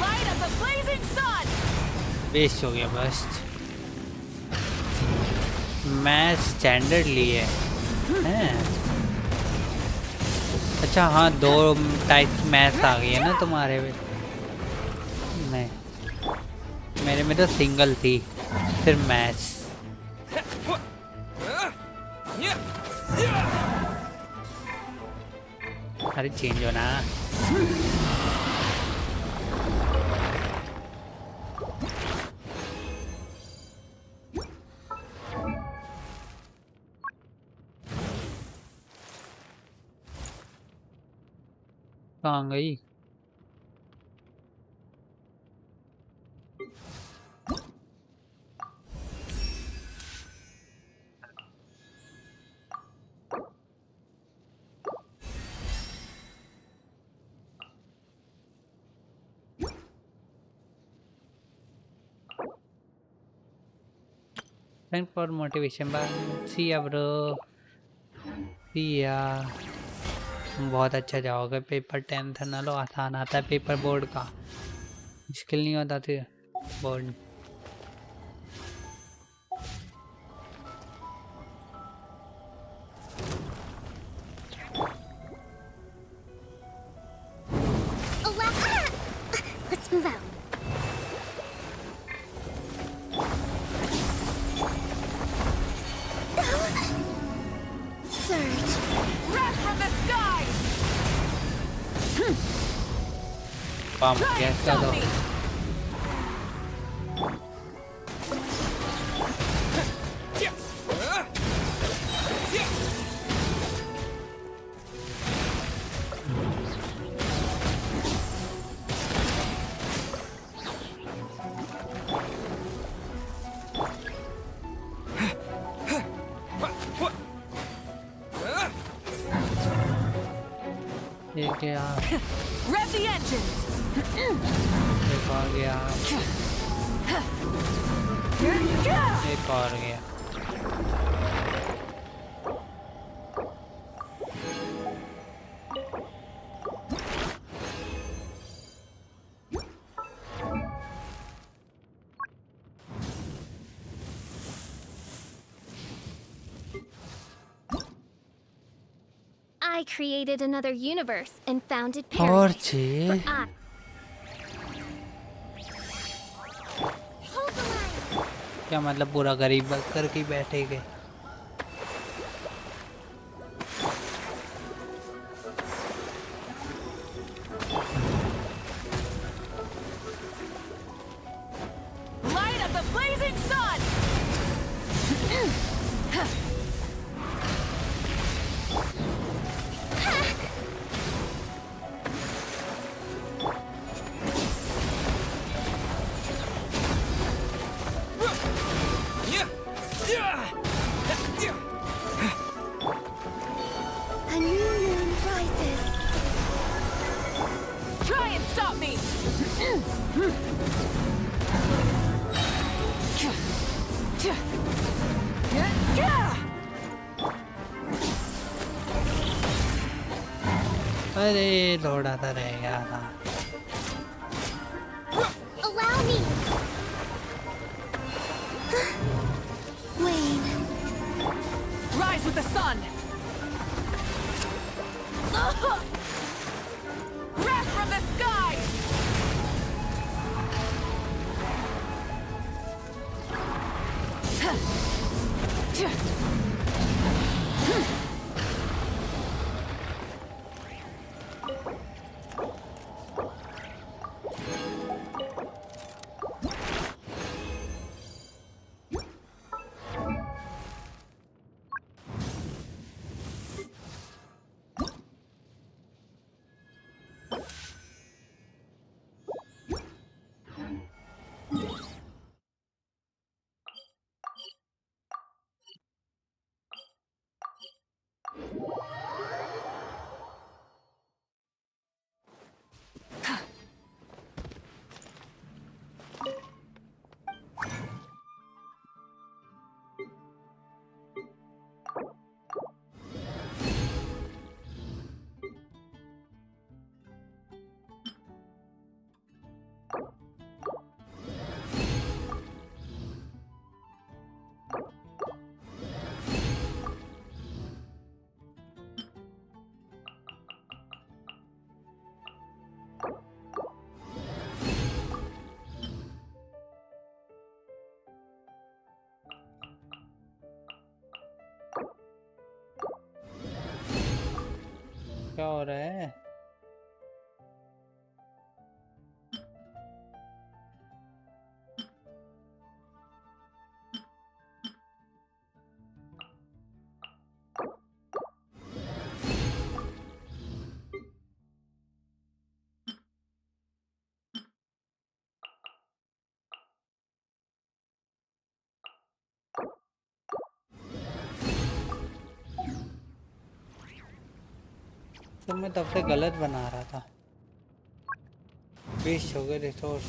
Light of the blazing sun! Waste हो गया बस। मैथ स्टैंडर्ड लिए हैं। अच्छा हाँ, 2 टाइप की मैथ्स आ गई है ना तुम्हारे में? नहीं, मेरे में तो सिंगल थी सिर्फ मैथ्स। अरे चेंज हो ना। कहाँ गई? Thanks for motivation, bye. See ya, bro. See ya. बहुत अच्छा जाओगे पेपर। टेंशन ना लो, आसान आता है पेपर बोर्ड का, मुश्किल नहीं होता थे board. Let's move out. Surge. Wrath from the sky! Bomb gas का दो। एक गया, Rev the engines! एक और गया, एक और गया। I I created another universe and founded और paradise. चाहिए I क्या मतलब पूरा गरीब करके बैठे गए। Light of the blazing sun! A new moon rises. Try and stop me! अरे दौड़ाता रह गया था। Allow me! Wane. Rise with the sun! Wrath from the sky! क्या हो रहा है? तो मैं तब से गलत बना रहा था। 20 हो गए रिसोर्स।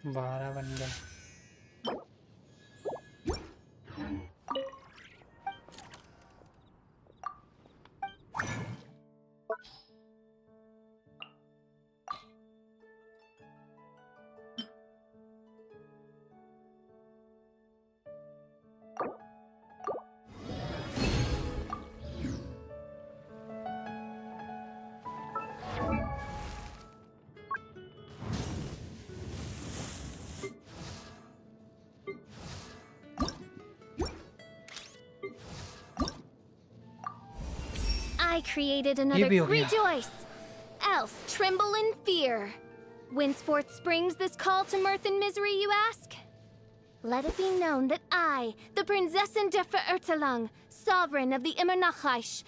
बारह बन गए। I created another. भी हो गया। Rejoice! Else tremble in fear. Whenceforth springs this call to mirth and misery, you ask? Let it be known that I, the Prinzessin der Verirrtelung, sovereign of the Imaginarium,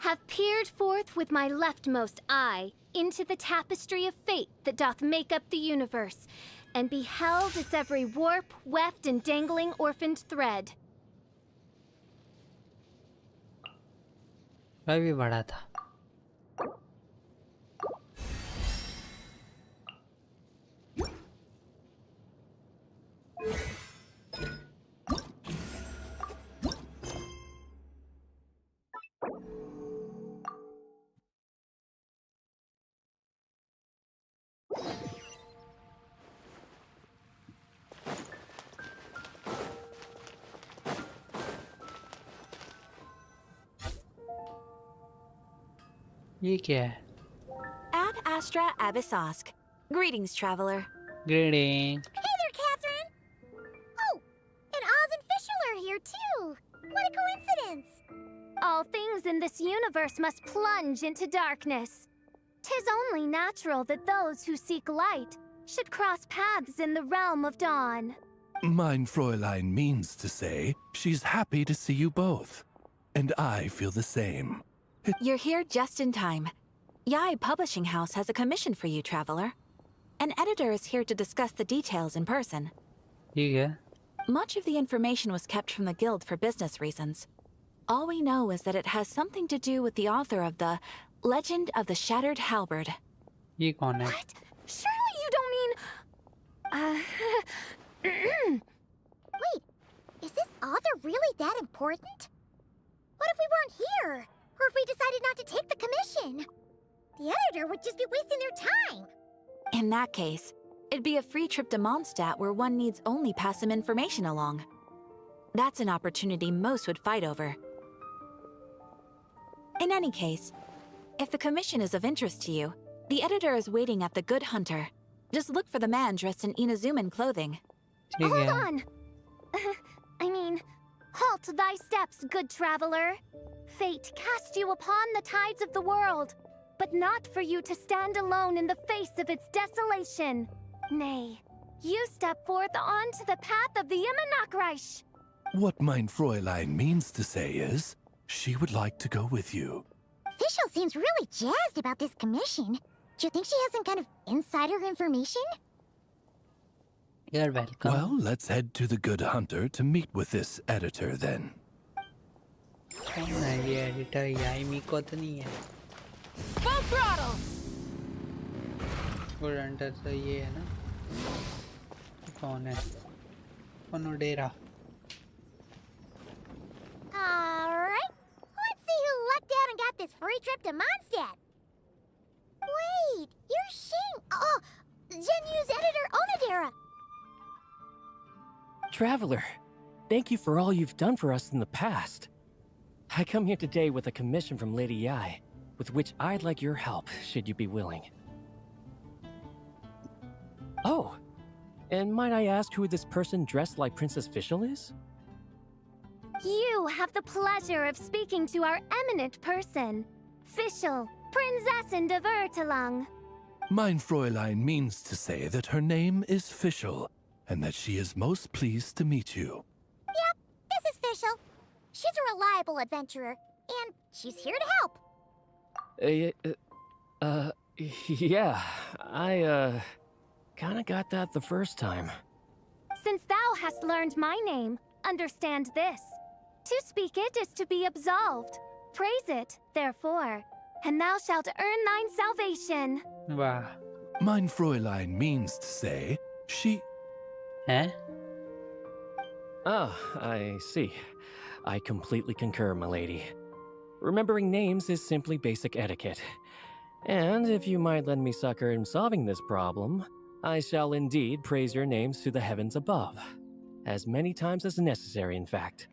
have peered forth with my leftmost eye into the tapestry of fate that doth make up the universe, and beheld its every warp, weft, and dangling orphaned thread. मैं भी बड़ा था। ये क्या है? Ad Astra Abyssosk. Greetings, traveler. Greeting. Hey there, Catherine! Oh, and Oz and Fischl are here too! What a coincidence! All things in this universe must plunge into darkness. 'Tis only natural that those who seek light should cross paths in the realm of dawn. Mein Fräulein means to say she's happy to see you both. And I feel the same. You're here just in time. Yai Publishing House has a commission for you, traveler. An editor is here to discuss the details in person. ठीक है. Much of the information was kept from the guild for business reasons. All we know is that it has something to do with the author of the Legend of the Shattered Halberd. ये कौन है? What? Surely you don't mean... Wait, is this author really that important? What if we weren't here? Or if we decided not to take the commission? The editor would just be wasting their time. In that case, it'd be a free trip to Mondstadt where one needs only pass some information along. That's an opportunity most would fight over. In any case, if the commission is of interest to you, the editor is waiting at the Good Hunter. Just look for the man dressed in Inazuman clothing. ठीक Hold है. on! Halt thy steps, good traveler. Fate cast you upon the tides of the world, but not for you to stand alone in the face of its desolation. Nay, you step forth onto the path of the Imaginarium. What mein Fräulein means to say is she would like to go with you. Fischl seems really jazzed about this commission. Do you think she has some kind of insider information? You're welcome. Well, let's head to the Good Hunter to meet with this editor then. कौन है ये editor? याई मीको तो नहीं है. Full throttle! Good Hunter तो ये है ना? कौन है? Onodera. Alright, let's see who lucked out and got this free trip to Mondstadt. Wait, you're Shing. Oh, Genu's editor Onodera. Traveler, thank you for all you've done for us in the past. I come here today with a commission from Lady Yai, with which I'd like your help, should you be willing. Oh, and might I ask who this person dressed like Princess Fischl is? You have the pleasure of speaking to our eminent person, Fischl, Prinzessin de Vertalang. Mein Fräulein means to say that her name is Fischl, and that she is most pleased to meet you. Yep, this is Fischl. She's a reliable adventurer, and she's here to help. Yeah, I, kinda got that the first time. Since thou hast learned my name, understand this. To speak it is to be absolved. Praise it, therefore, and thou shalt earn thine salvation. वाह. Mein Fräulein means to say she... हैं? Ah, I see. I completely concur, my lady. Remembering names is simply basic etiquette. And if you might lend me succor in solving this problem, I shall indeed praise your names to the heavens above. As many times as necessary, in fact.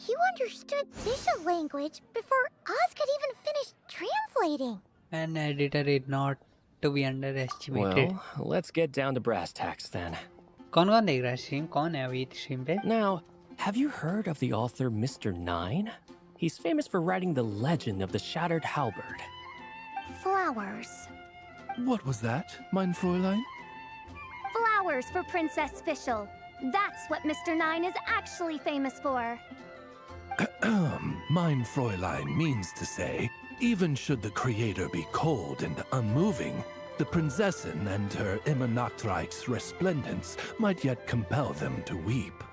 You understood Fischl language before Oz could even finish translating. An editor is not to be underestimated. Well, let's get down to brass tacks then. कौन-कौन देख रहा है stream? कौन है अभी stream पे? Now, have you heard of the author Mr. Nine? He's famous for writing the legend of the Shattered Halberd. Flowers. What was that, mein Fräulein? Flowers for Princess Fischl. That's what Mr. Nine is actually famous for. Mein Fräulein means to say, even should the creator be cold and unmoving, the Prinzessin and her Imaginarium's resplendence might yet compel them to weep.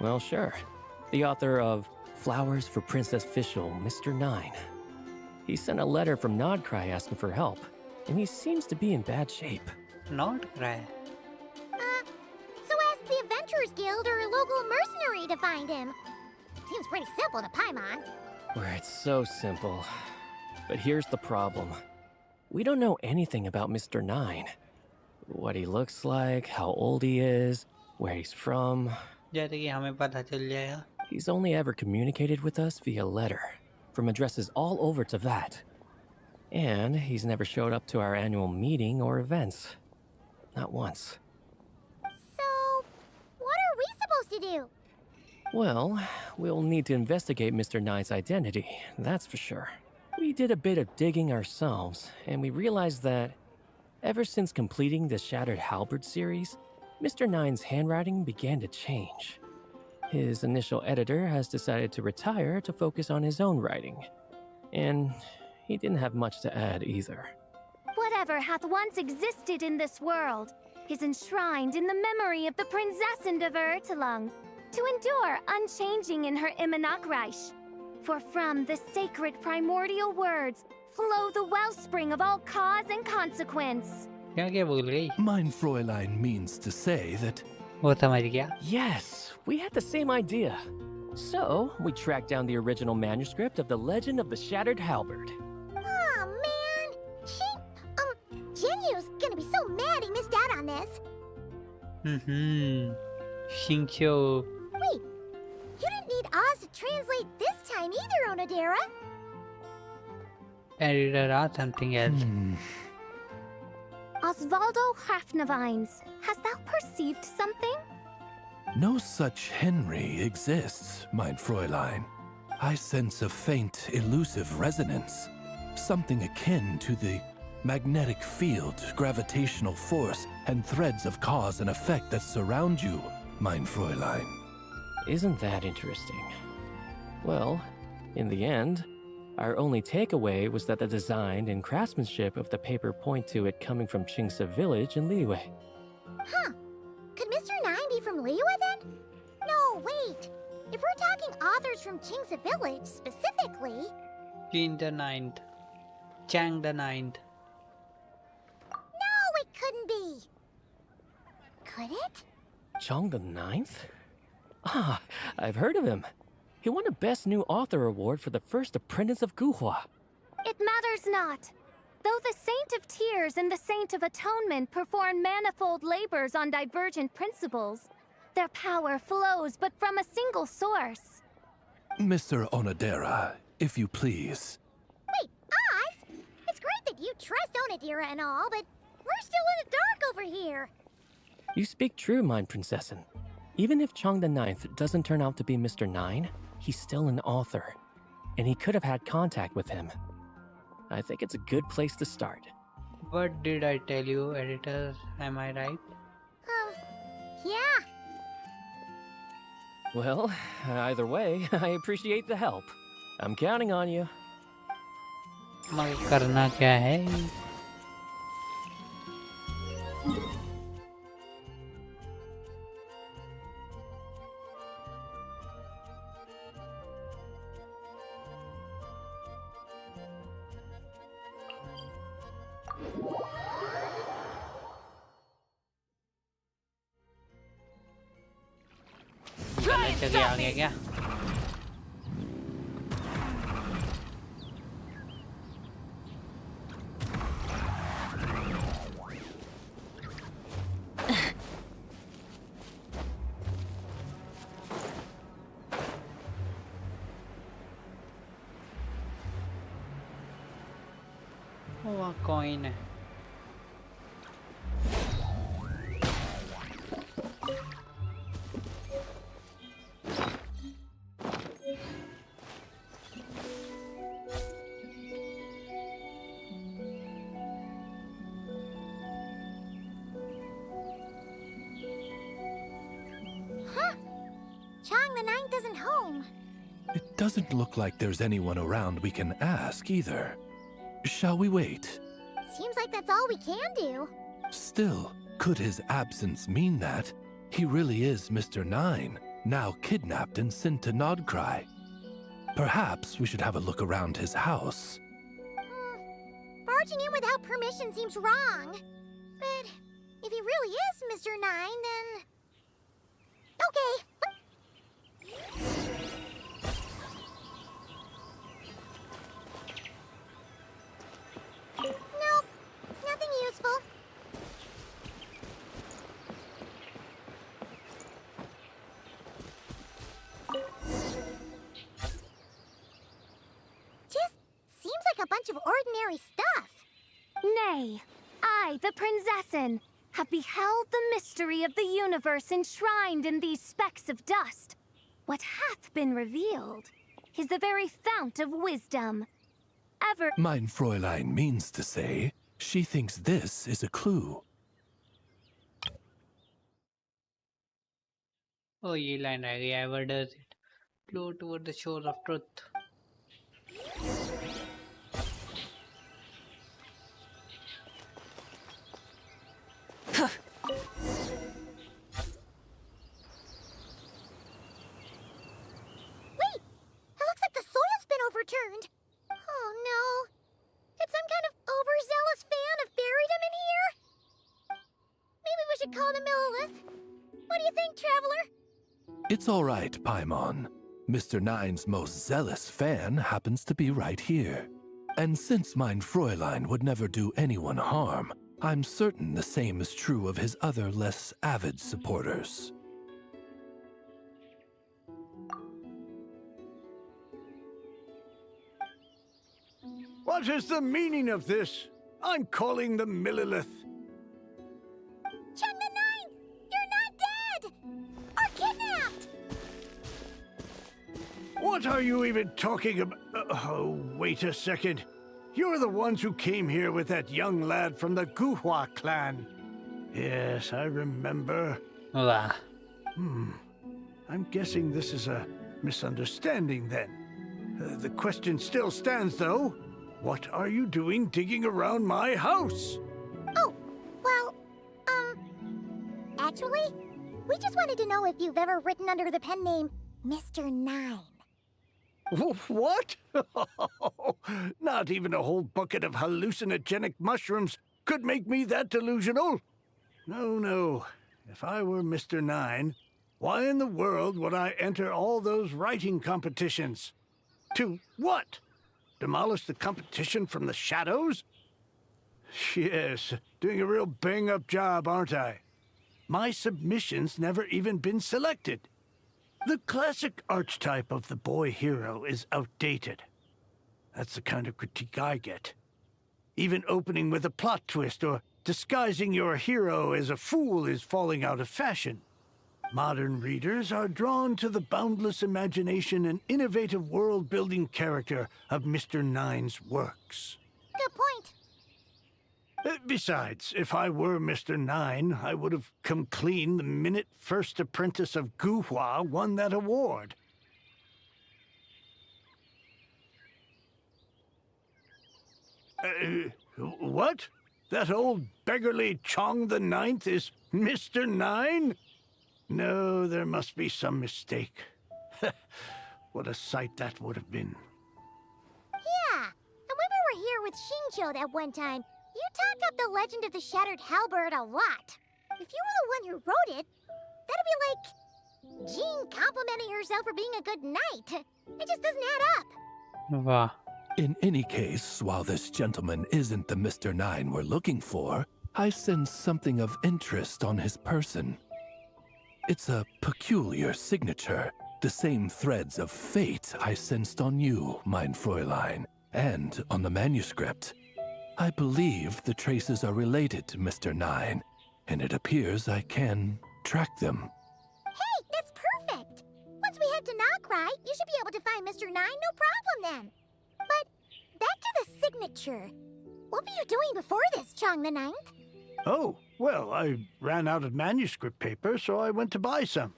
Well, sure. The author of Flowers for Princess Fischl, Mr. Nine. He sent a letter from Nodcry asking for help, and he seems to be in bad shape. Not cry. So ask the Adventurers Guild or a local mercenary to find him. Seems pretty simple to Paimon. Where it's so simple. But here's the problem. We don't know anything about Mr. Nine. What he looks like, how old he is, where he's from. जैसे कि हमें पता चल जाएगा. He's only ever communicated with us via letter. from addresses all over to that. And he's never showed up to our annual meeting or events. Not once. So, what are we supposed to do? Well, we'll need to investigate Mr. Nine's identity, that's for sure. We did a bit of digging ourselves, and we realized that ever since completing the Shattered Halberd series, Mr. Nine's handwriting began to change. His initial editor has decided to retire to focus on his own writing. And he didn't have much to add either. Whatever hath once existed in this world is enshrined in the memory of the Prinzessin de Vertelung, to endure unchanging in her Imaginarium. For from the sacred primordial words flow the wellspring of all cause and consequence. क्या बोल गई? Mein Fräulein means to say that... वो समझ गया. Yes, we had the same idea. So, we tracked down the original manuscript of the Legend of the Shattered Halberd. Aw, man! Jinyu's gonna be so mad he missed out on this. Shincho. Wait, you didn't need Oz to translate this time either, Onodera. Editor or something else. Osvaldo Hafnavines, hast thou perceived something? No such Henry exists, mein Fräulein. I sense a faint, elusive resonance. Something akin to the magnetic field, gravitational force, and threads of cause and effect that surround you, mein Fräulein. Isn't that interesting? Well, in the end, our only takeaway was that the design and craftsmanship of the paper point to it coming from Qingse village in Liyue. Huh. Could Mr. Nine be from Liyue then? No, wait. If we're talking authors from Qingse village specifically... Qin the Ninth. Chang the Ninth. No, it couldn't be. Could it? Chong the Ninth? Ah, I've heard of him. He won a Best New Author award for the first apprentice of Guhua. It matters not. Though the Saint of Tears and the Saint of Atonement perform manifold labors on divergent principles, their power flows but from a single source. Mr. Onodera, if you please. Wait, Oz? It's great that you trust Onodera and all, but we're still in the dark over here. You speak true, mein Prinzessin. Even if Chong the Ninth doesn't turn out to be Mr. Nine, he's still an author, and he could have had contact with him. I think it's a good place to start. What did I tell you, editor? Am I right? Yeah. Well, either way, I appreciate the help. I'm counting on you. मगर करना क्या है? चलिए आ गया क्या? वहाँ coin है. It doesn't look like there's anyone around we can ask either. Shall we wait? Seems like that's all we can do. Still, could his absence mean that he really is Mr. Nine, now kidnapped and sent to Nodcry? Perhaps we should have a look around his house. Barging in without permission seems wrong. But if he really is Mr. Nine, then... Okay. Nope, nothing useful. a bunch of ordinary stuff. Nay, I, the Princessin, have beheld the mystery of the universe enshrined in these specks of dust. What hath been revealed is the very fount of wisdom. Ever... Mein Fräulein means to say, she thinks this is a clue. Oh, ये line रह गई. Ever does it. Flow toward the shore of truth. Wait! It looks like the soil's been overturned. Oh no. Did some kind of overzealous fan have buried him in here? Maybe we should call him Lilith. What do you think, Traveler? It's all right, Paimon. Mr. Nine's most zealous fan happens to be right here. And since mein Fräulein would never do anyone harm, I'm certain the same is true of his other less avid supporters. What is the meaning of this? I'm calling the Millilith. Chung the Ninth! You're not dead! Or kidnapped! What are you even talking about? Oh, wait a second. You're the ones who came here with that young lad from the Guhua clan. Yes, I remember. Wow. I'm guessing this is a misunderstanding then. The question still stands, though. What are you doing digging around my house? Oh, well, actually, we just wanted to know if you've ever written under the pen name Mr. Nine. What? Not even a whole bucket of hallucinogenic mushrooms could make me that delusional. No, no. If I were Mr. Nine, why in the world would I enter all those writing competitions? To what? Demolish the competition from the shadows? Yes, doing a real bang-up job, aren't I? My submission's never even been selected. The classic archetype of the boy hero is outdated. That's the kind of critique I get. Even opening with a plot twist or disguising your hero as a fool is falling out of fashion. Modern readers are drawn to the boundless imagination and innovative world-building character of Mr. Nine's works. Good point. Besides, if I were Mr. Nine, I would have come clean the minute First Apprentice of Guhua won that award. What? That old beggarly Chong the Ninth is Mr. Nine? No, there must be some mistake. What a sight that would have been. Yeah, and when we were here with Xingqiu that one time, you talked up the legend of the Shattered Halberd a lot. If you were the one who wrote it, that'd be like Jean complimenting herself for being a good knight. It just doesn't add up. Wow. In any case, while this gentleman isn't the Mr. Nine we're looking for, I sense something of interest on his person. It's a peculiar signature, the same threads of fate I sensed on you, mein Fräulein, and on the manuscript. I believe the traces are related to Mr. Nine, and it appears I can track them. Hey, that's perfect! Once we head to Nokrai, you should be able to find Mr. Nine, no problem then. But back to the signature. What were you doing before this, Chong the Ninth? Oh, well, I ran out of manuscript paper, so I went to buy some.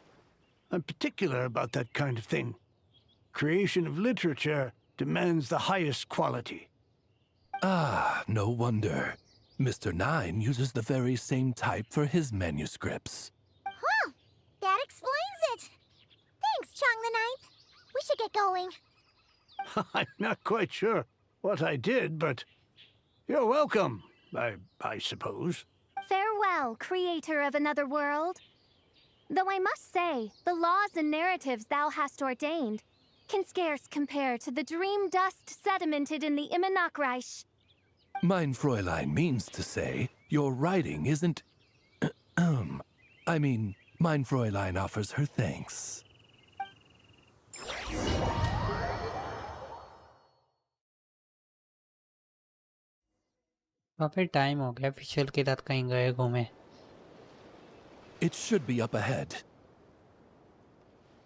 I'm particular about that kind of thing. Creation of literature demands the highest quality. Ah, no wonder. Mr. Nine uses the very same type for his manuscripts. Well, that explains it. Thanks, Chong the Ninth. We should get going. I'm not quite sure what I did, but you're welcome, I suppose. Farewell, creator of another world. Though I must say, the laws and narratives thou hast ordained can scarce compare to the dream dust sedimented in the Imaginarium. Mein Fräulein means to say, your writing isn't... I mean, mein Fräulein offers her thanks. काफी time हो गया फिशल के साथ कहीं गए घूमे. It should be up ahead.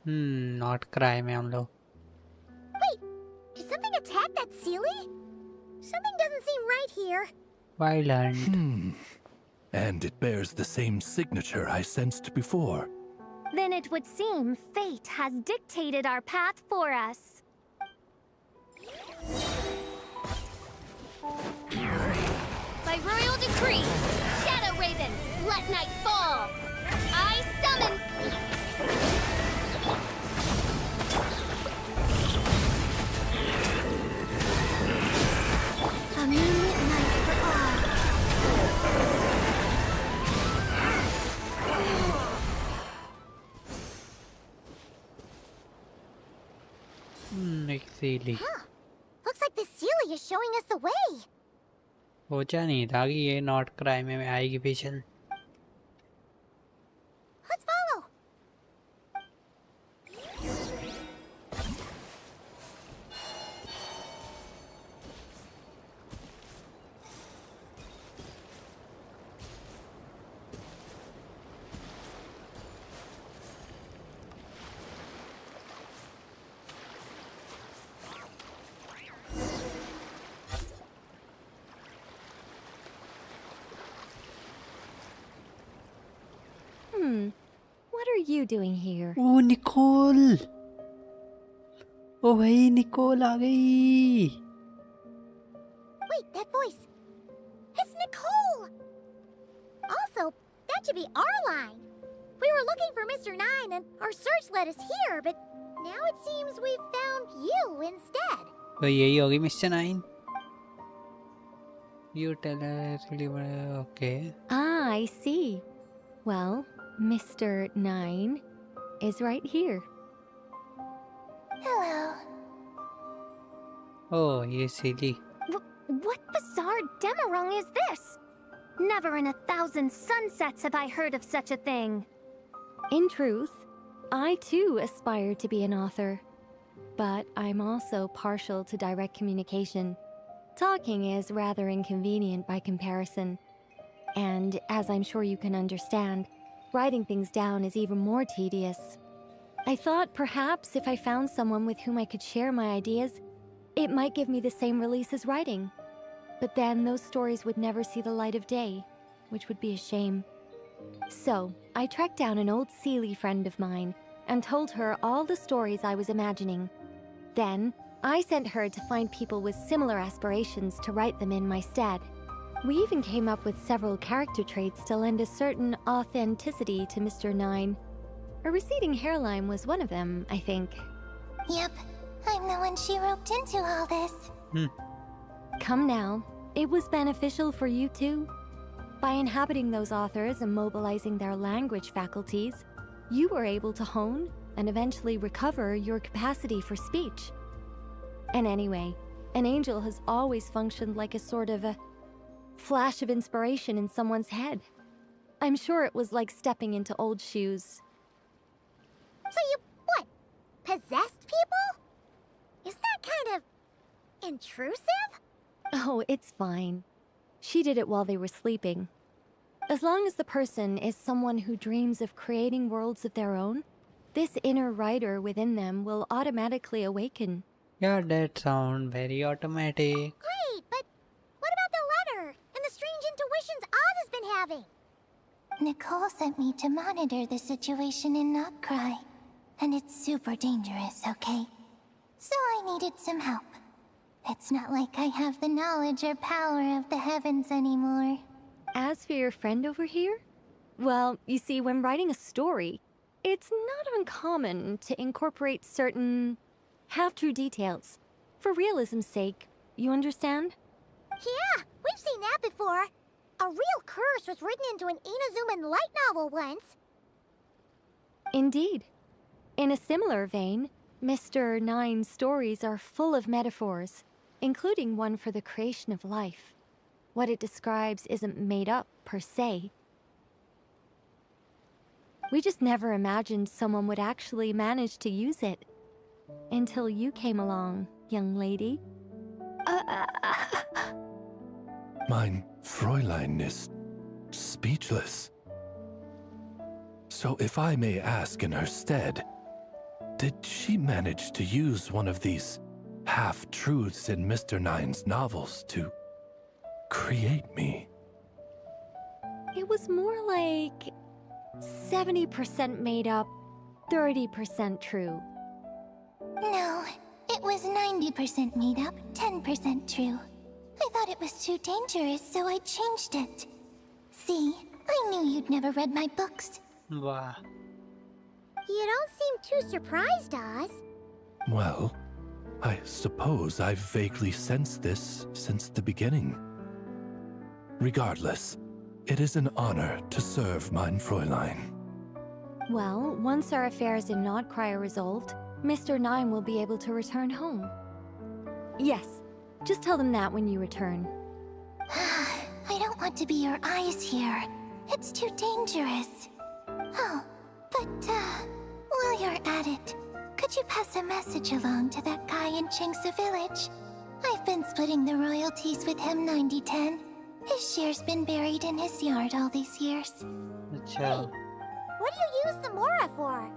Not cry में हम लोग. Wait, did something attack that Sealy? Something doesn't seem right here. Wild Hunt. And it bears the same signature I sensed before. Then it would seem fate has dictated our path for us. By royal decree, Shadow Raven, let night fall. I summon... A moonlit night for all. इसीलिए Huh. Looks like the Sealy is showing us the way. सोचा नहीं था कि ये not cry में आएगी फिशल. Let's follow. What are you doing here? Oh Nicole. Oh भाई निकोल आ गई. Wait, that voice. It's Nicole. Also, that should be our line. We were looking for Mr. Nine and our search led us here, but now it seems we've found you instead. तो यही होगी mister nine. You tell her. Okay. Ah, I see. Well, Mr. Nine is right here. Hello. Oh, ये silly. What bizarre demarung is this? Never in 1,000 sunsets have I heard of such a thing. In truth, I too aspire to be an author. But I'm also partial to direct communication. Talking is rather inconvenient by comparison. And as I'm sure you can understand, writing things down is even more tedious. I thought perhaps if I found someone with whom I could share my ideas, it might give me the same release as writing. But then those stories would never see the light of day, which would be a shame. So, I tracked down an old Sealy friend of mine and told her all the stories I was imagining. Then, I sent her to find people with similar aspirations to write them in my stead. We even came up with several character traits to lend a certain authenticity to Mr. Nine. A receding hairline was one of them, I think. Yep, I'm the one she roped into all this. Come now, it was beneficial for you too. By inhabiting those authors and mobilizing their language faculties, you were able to hone and eventually recover your capacity for speech. And anyway, an angel has always functioned like a sort of a flash of inspiration in someone's head. I'm sure it was like stepping into old shoes. So you, what, possessed people? Isn't that kind of intrusive? Oh, it's fine. She did it while they were sleeping. As long as the person is someone who dreams of creating worlds of their own, this inner writer within them will automatically awaken. Yeah, that sound very automatic. Great, but what about the letter and the strange intuitions Oz has been having? Nicole sent me to monitor the situation in Not Cry. And it's super dangerous, okay? So I needed some help. It's not like I have the knowledge or power of the heavens anymore. As for your friend over here? Well, you see, when writing a story, it's not uncommon to incorporate certain half-true details. For realism's sake, you understand? Yeah, we've seen that before. A real curse was written into an Inazuman light novel once. Indeed. In a similar vein, Mr. Nine's stories are full of metaphors, including one for the creation of life. What it describes isn't made up, per se. We just never imagined someone would actually manage to use it. Until you came along, young lady. Mein Fräulein is speechless. So if I may ask in her stead, did she manage to use one of these half-truths in Mr. Nine's novels to create me? It was more like 70% made up, 30% true. No, it was 90% made up, 10% true. I thought it was too dangerous, so I changed it. See, I knew you'd never read my books. Wow. You don't seem too surprised, Oz. Well, I suppose I've vaguely sensed this since the beginning. Regardless, it is an honor to serve mein Fräulein. Well, once our affairs in Notcry are resolved, Mr. Nine will be able to return home. Yes, just tell them that when you return. I don't want to be your eyes here. It's too dangerous. Oh, but, while you're at it, could you pass a message along to that guy in Chingsa village? I've been splitting the royalties with him 90-10. His share's been buried in his yard all these years. Acha. What do you use the Mora for?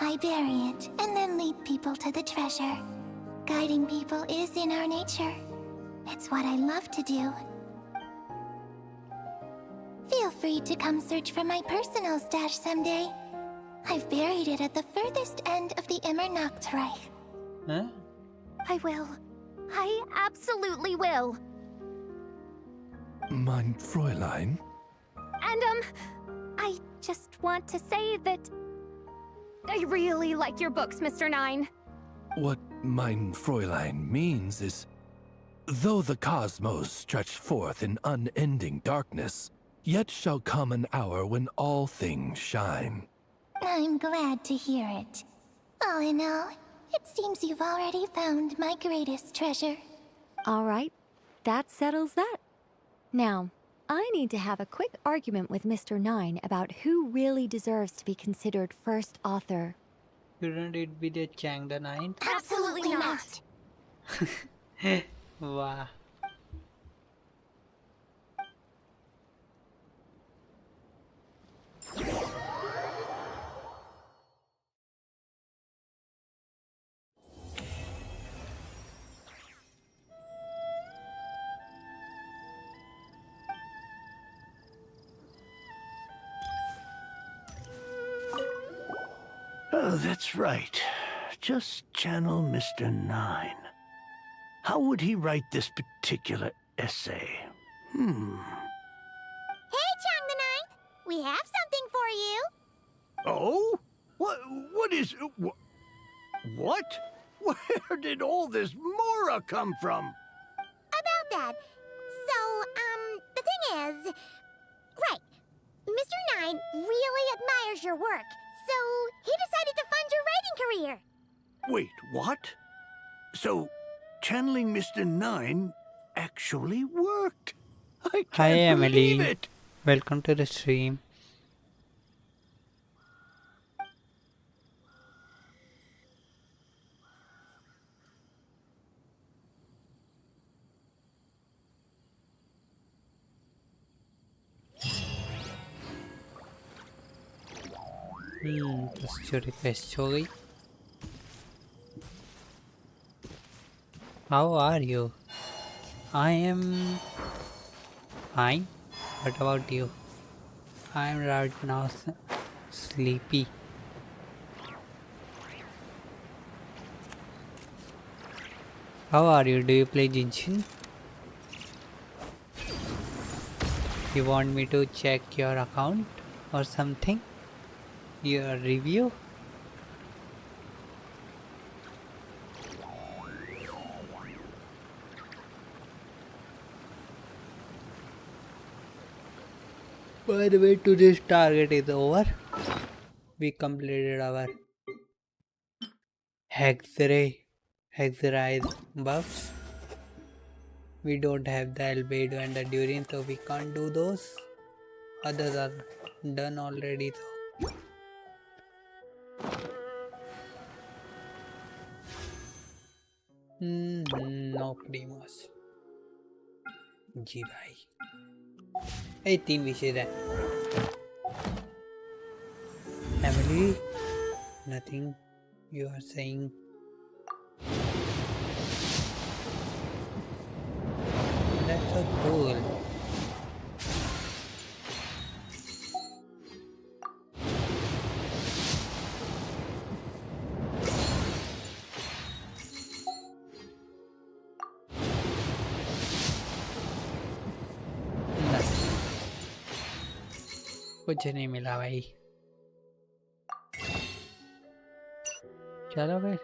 I bury it, and then lead people to the treasure. Guiding people is in our nature. It's what I love to do. Feel free to come search for my personal stash someday. I've buried it at the furthest end of the Immernachtreich. Huh? I will. I absolutely will. Mein Fräulein? And, I just want to say that I really like your books, Mr. Nine. What mein Fräulein means is, though the cosmos stretch forth in unending darkness, yet shall come an hour when all things shine. I'm glad to hear it. All in all, it seems you've already found my greatest treasure. All right, that settles that. Now, I need to have a quick argument with Mr. Nine about who really deserves to be considered first author. Shouldn't it be the Chang the Ninth? Absolutely not. Wow. Oh, that's right. Just channel Mr. Nine. How would he write this particular essay? Hey, Chang the Ninth! We have something for you! Oh? What is... What? Where did all this Mora come from? About that. So, the thing is... Right. Mr. Nine really admires your work, so he decided to fund your writing career. Wait, what? So, channeling Mr. Nine actually worked. I Hi can't believe Emily. it. Welcome to the stream. Just to request Choli. How are you? I am fine. What about you? I am right now sleepy. How are you? Do you play Genshin? You want me to check your account or something? Your review? By the way, today's target is over. We completed our hexerei buffs. We don't have the albedo and the durin, so we can't do those. Others are done already though. No primos. जी भाई ए 3 विशेष है Emily nothing you are saying that's so cool कुछ नहीं मिला भाई चलो फिर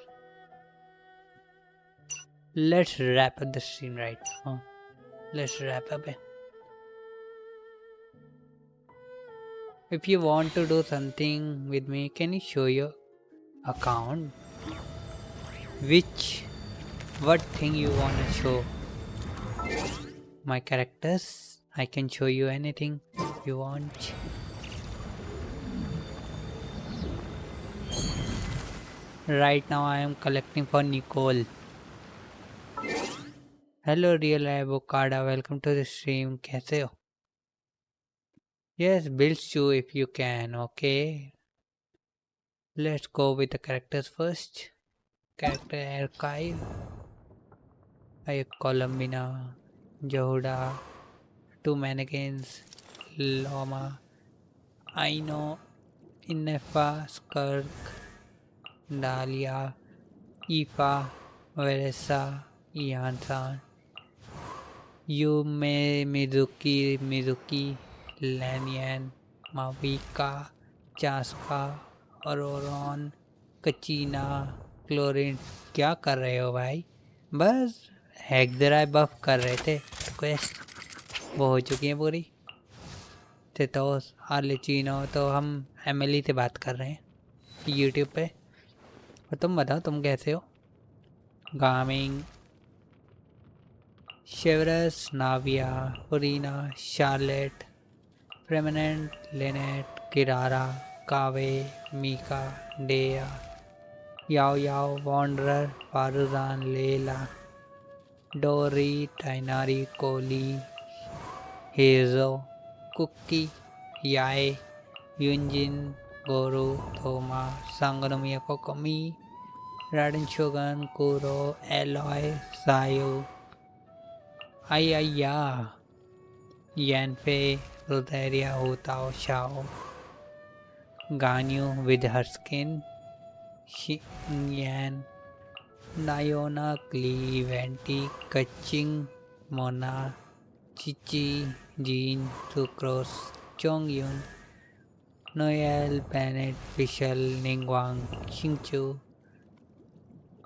let's wrap up the stream right now let's wrap up it if you want to do something with me can you show your account what thing you want to show my characters I can show you anything you want right now I am collecting for Nicole hello real avocado welcome to the stream कैसे हो yes build shoe if you can okay let's go with the characters first character archive I columbina Jehuda 2 mannequins Loma Aino Inefa Skirk Dahlia Ifa Veresa Iansan Yume Mizuki Lanian Mavika Chaska Auroron Kachina chlorine क्या कर रहे हो भाई बस हेक्सेराई बफ कर रहे थे quest वो हो चुकी है पूरी थिथोस आर्लेचिनो तो हम एमिली से बात कर रहे हैं यूट्यूब पे और तुम बताओ तुम कैसे हो गामिंग शेवरस नाविया पुरीना शार्लेट प्रेमनेंट लेनेट किरारा कावे मीका डेया याओ याओ वॉन्डरर फारूजान लेला डोरी टाइनारी कोली हेजो कुक्की याए युंजिन गोरू थोमा सांगनोमिया कोकोमी राडन शोगन कुरो एलॉय सायो आया यानफे रोदेरिया Hu Tao Xiao Ganyu with her skin Yan Nayona Klee Venti Kaching Mona Chichi Jean Sucrose Chongyun Noel Bennett Fischl Ningwang Xingchu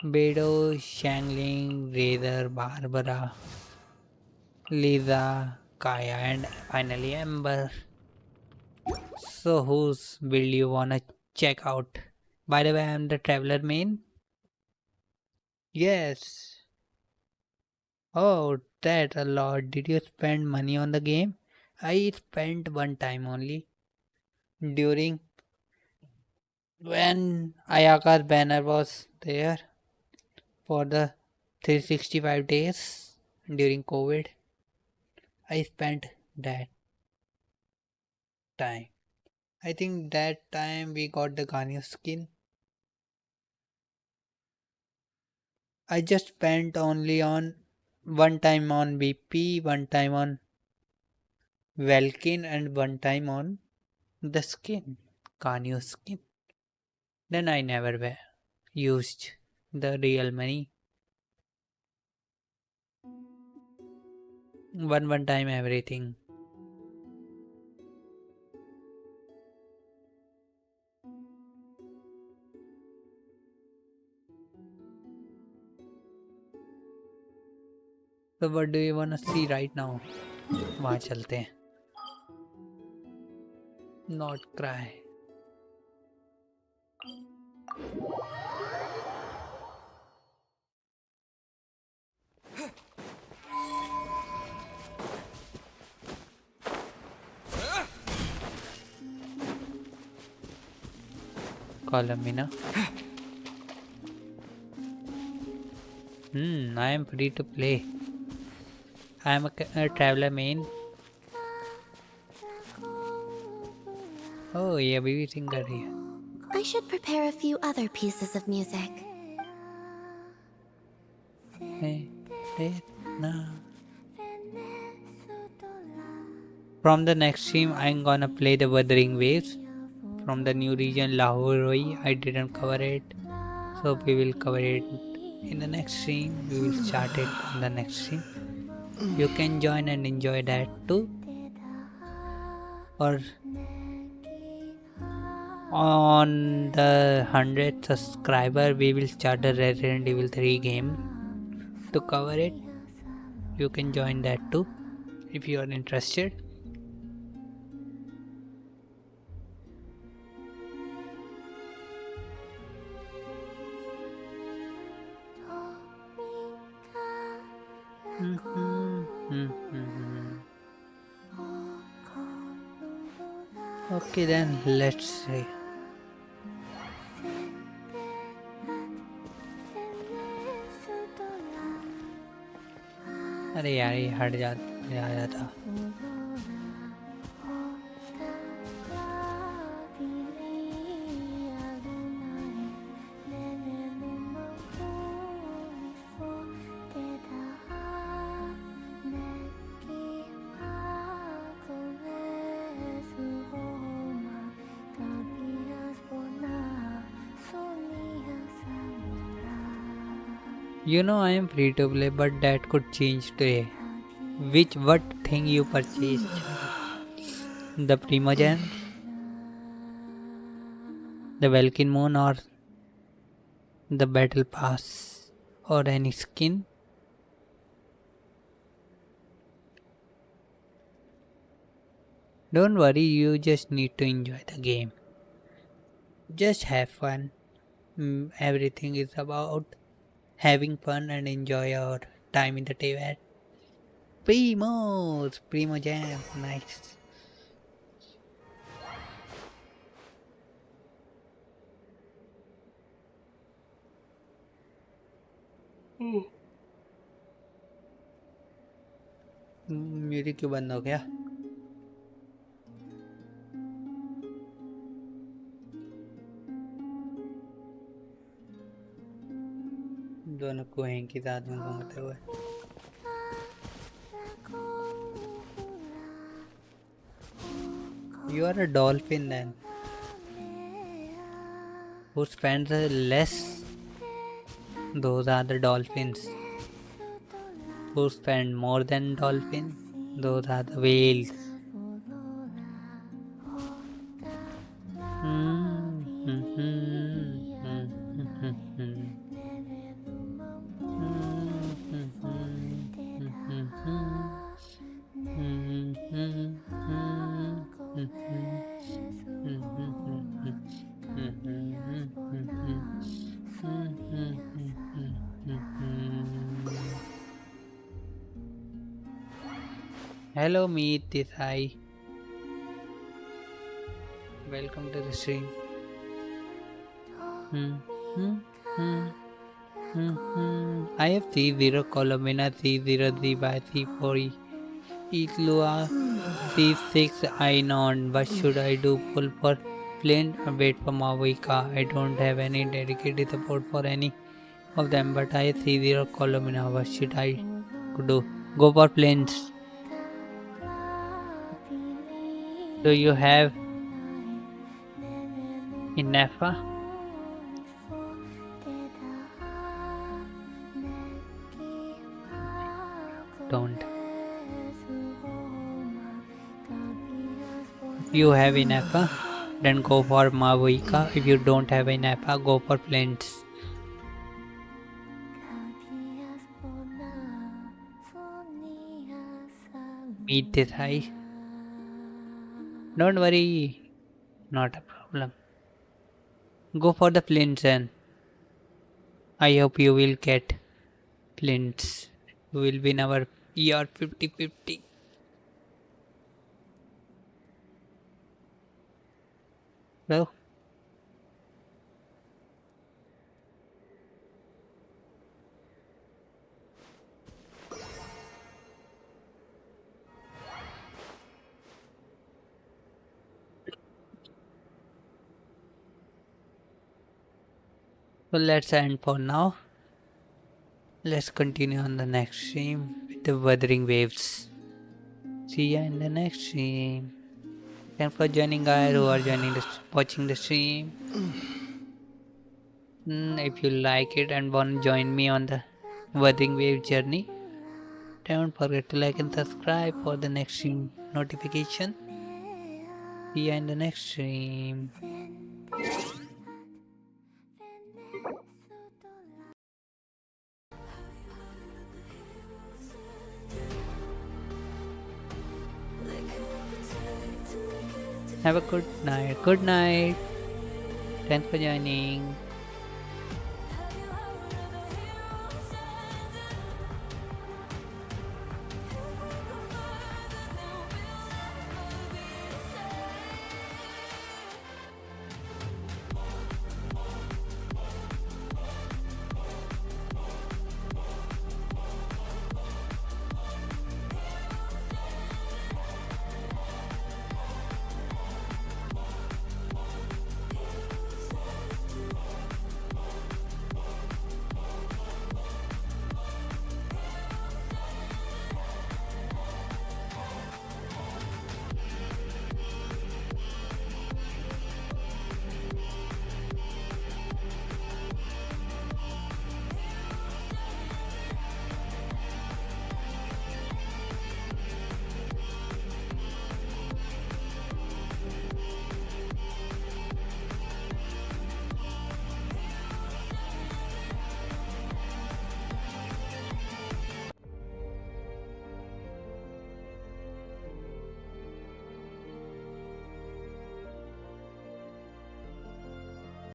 Bedo Shangling Rather Barbara Lisa Kaya and finally Amber so whose build you wanna check out by the way, I am the traveler main. Yes. Oh, that a lot. Did you spend money on the game? I spent one time only. During when Ayaka's banner was there for the 365 days during COVID. I spent that time. I think that time we got the Ganyu skin. I just spent only on one time on BP, one time on Velkin and one time on the skin, Ganyu skin. Then I never used the real money. One time everything. So what do you wanna see right now? वहाँ चलते हैं. Not cry. Columbina. I am free to play. I am a traveler main. Oh, ये अभी भी sing कर रही है. I should prepare a few other pieces of music. From the next stream, I'm gonna play the Wuthering Waves from the new region Lahore. I didn't cover it, so we will cover it in the next stream. We will start it on the next stream. You can join and enjoy that too. Or on the 100th subscriber, we will start the Resident Evil 3 game to cover it. You can join that too if you are interested. Okay, then let's see. अरे यार ये हट जाता. You know I am free to play, but that could change today. What thing you purchased? The Primogen? The Welkin Moon or the Battle Pass? Or any skin? Don't worry, you just need to enjoy the game. Just have fun. Everything is about having fun and enjoy your time in the Tibet. Primo Jam, nice. Music क्यों बंद हो गया? दोनों को के साथ में घूमते हुए. You are a dolphin then. Who spends less? Those are the dolphins. Who spend more than dolphins? Those are the whales. Hello, meet this eye. Welcome to the stream. I have C0 columbina, C03 by C4 Itlua, C6 Inon. What should I do? Pull for Flint or wait for Mavika? I don't have any dedicated support for any of them, but I have C0 columbina. What should I do? Go for Flints. Do you have enough? Don't. If you have enough, then go for Mavuika. If you don't have enough, go for Flints. Meet this high. Don't worry, not a problem. Go for the flints then. I hope you will get flints. You will win our year 50-50. Well, So let's end for now. Let's continue on the next stream with the Wuthering Waves. See ya in the next stream. Thanks for joining, guys who are watching the stream. If you like it and want to join me on the Wuthering Wave journey, don't forget to like and subscribe for the next stream notification. See ya in the next stream. Have a good night. Good night. Thanks for joining.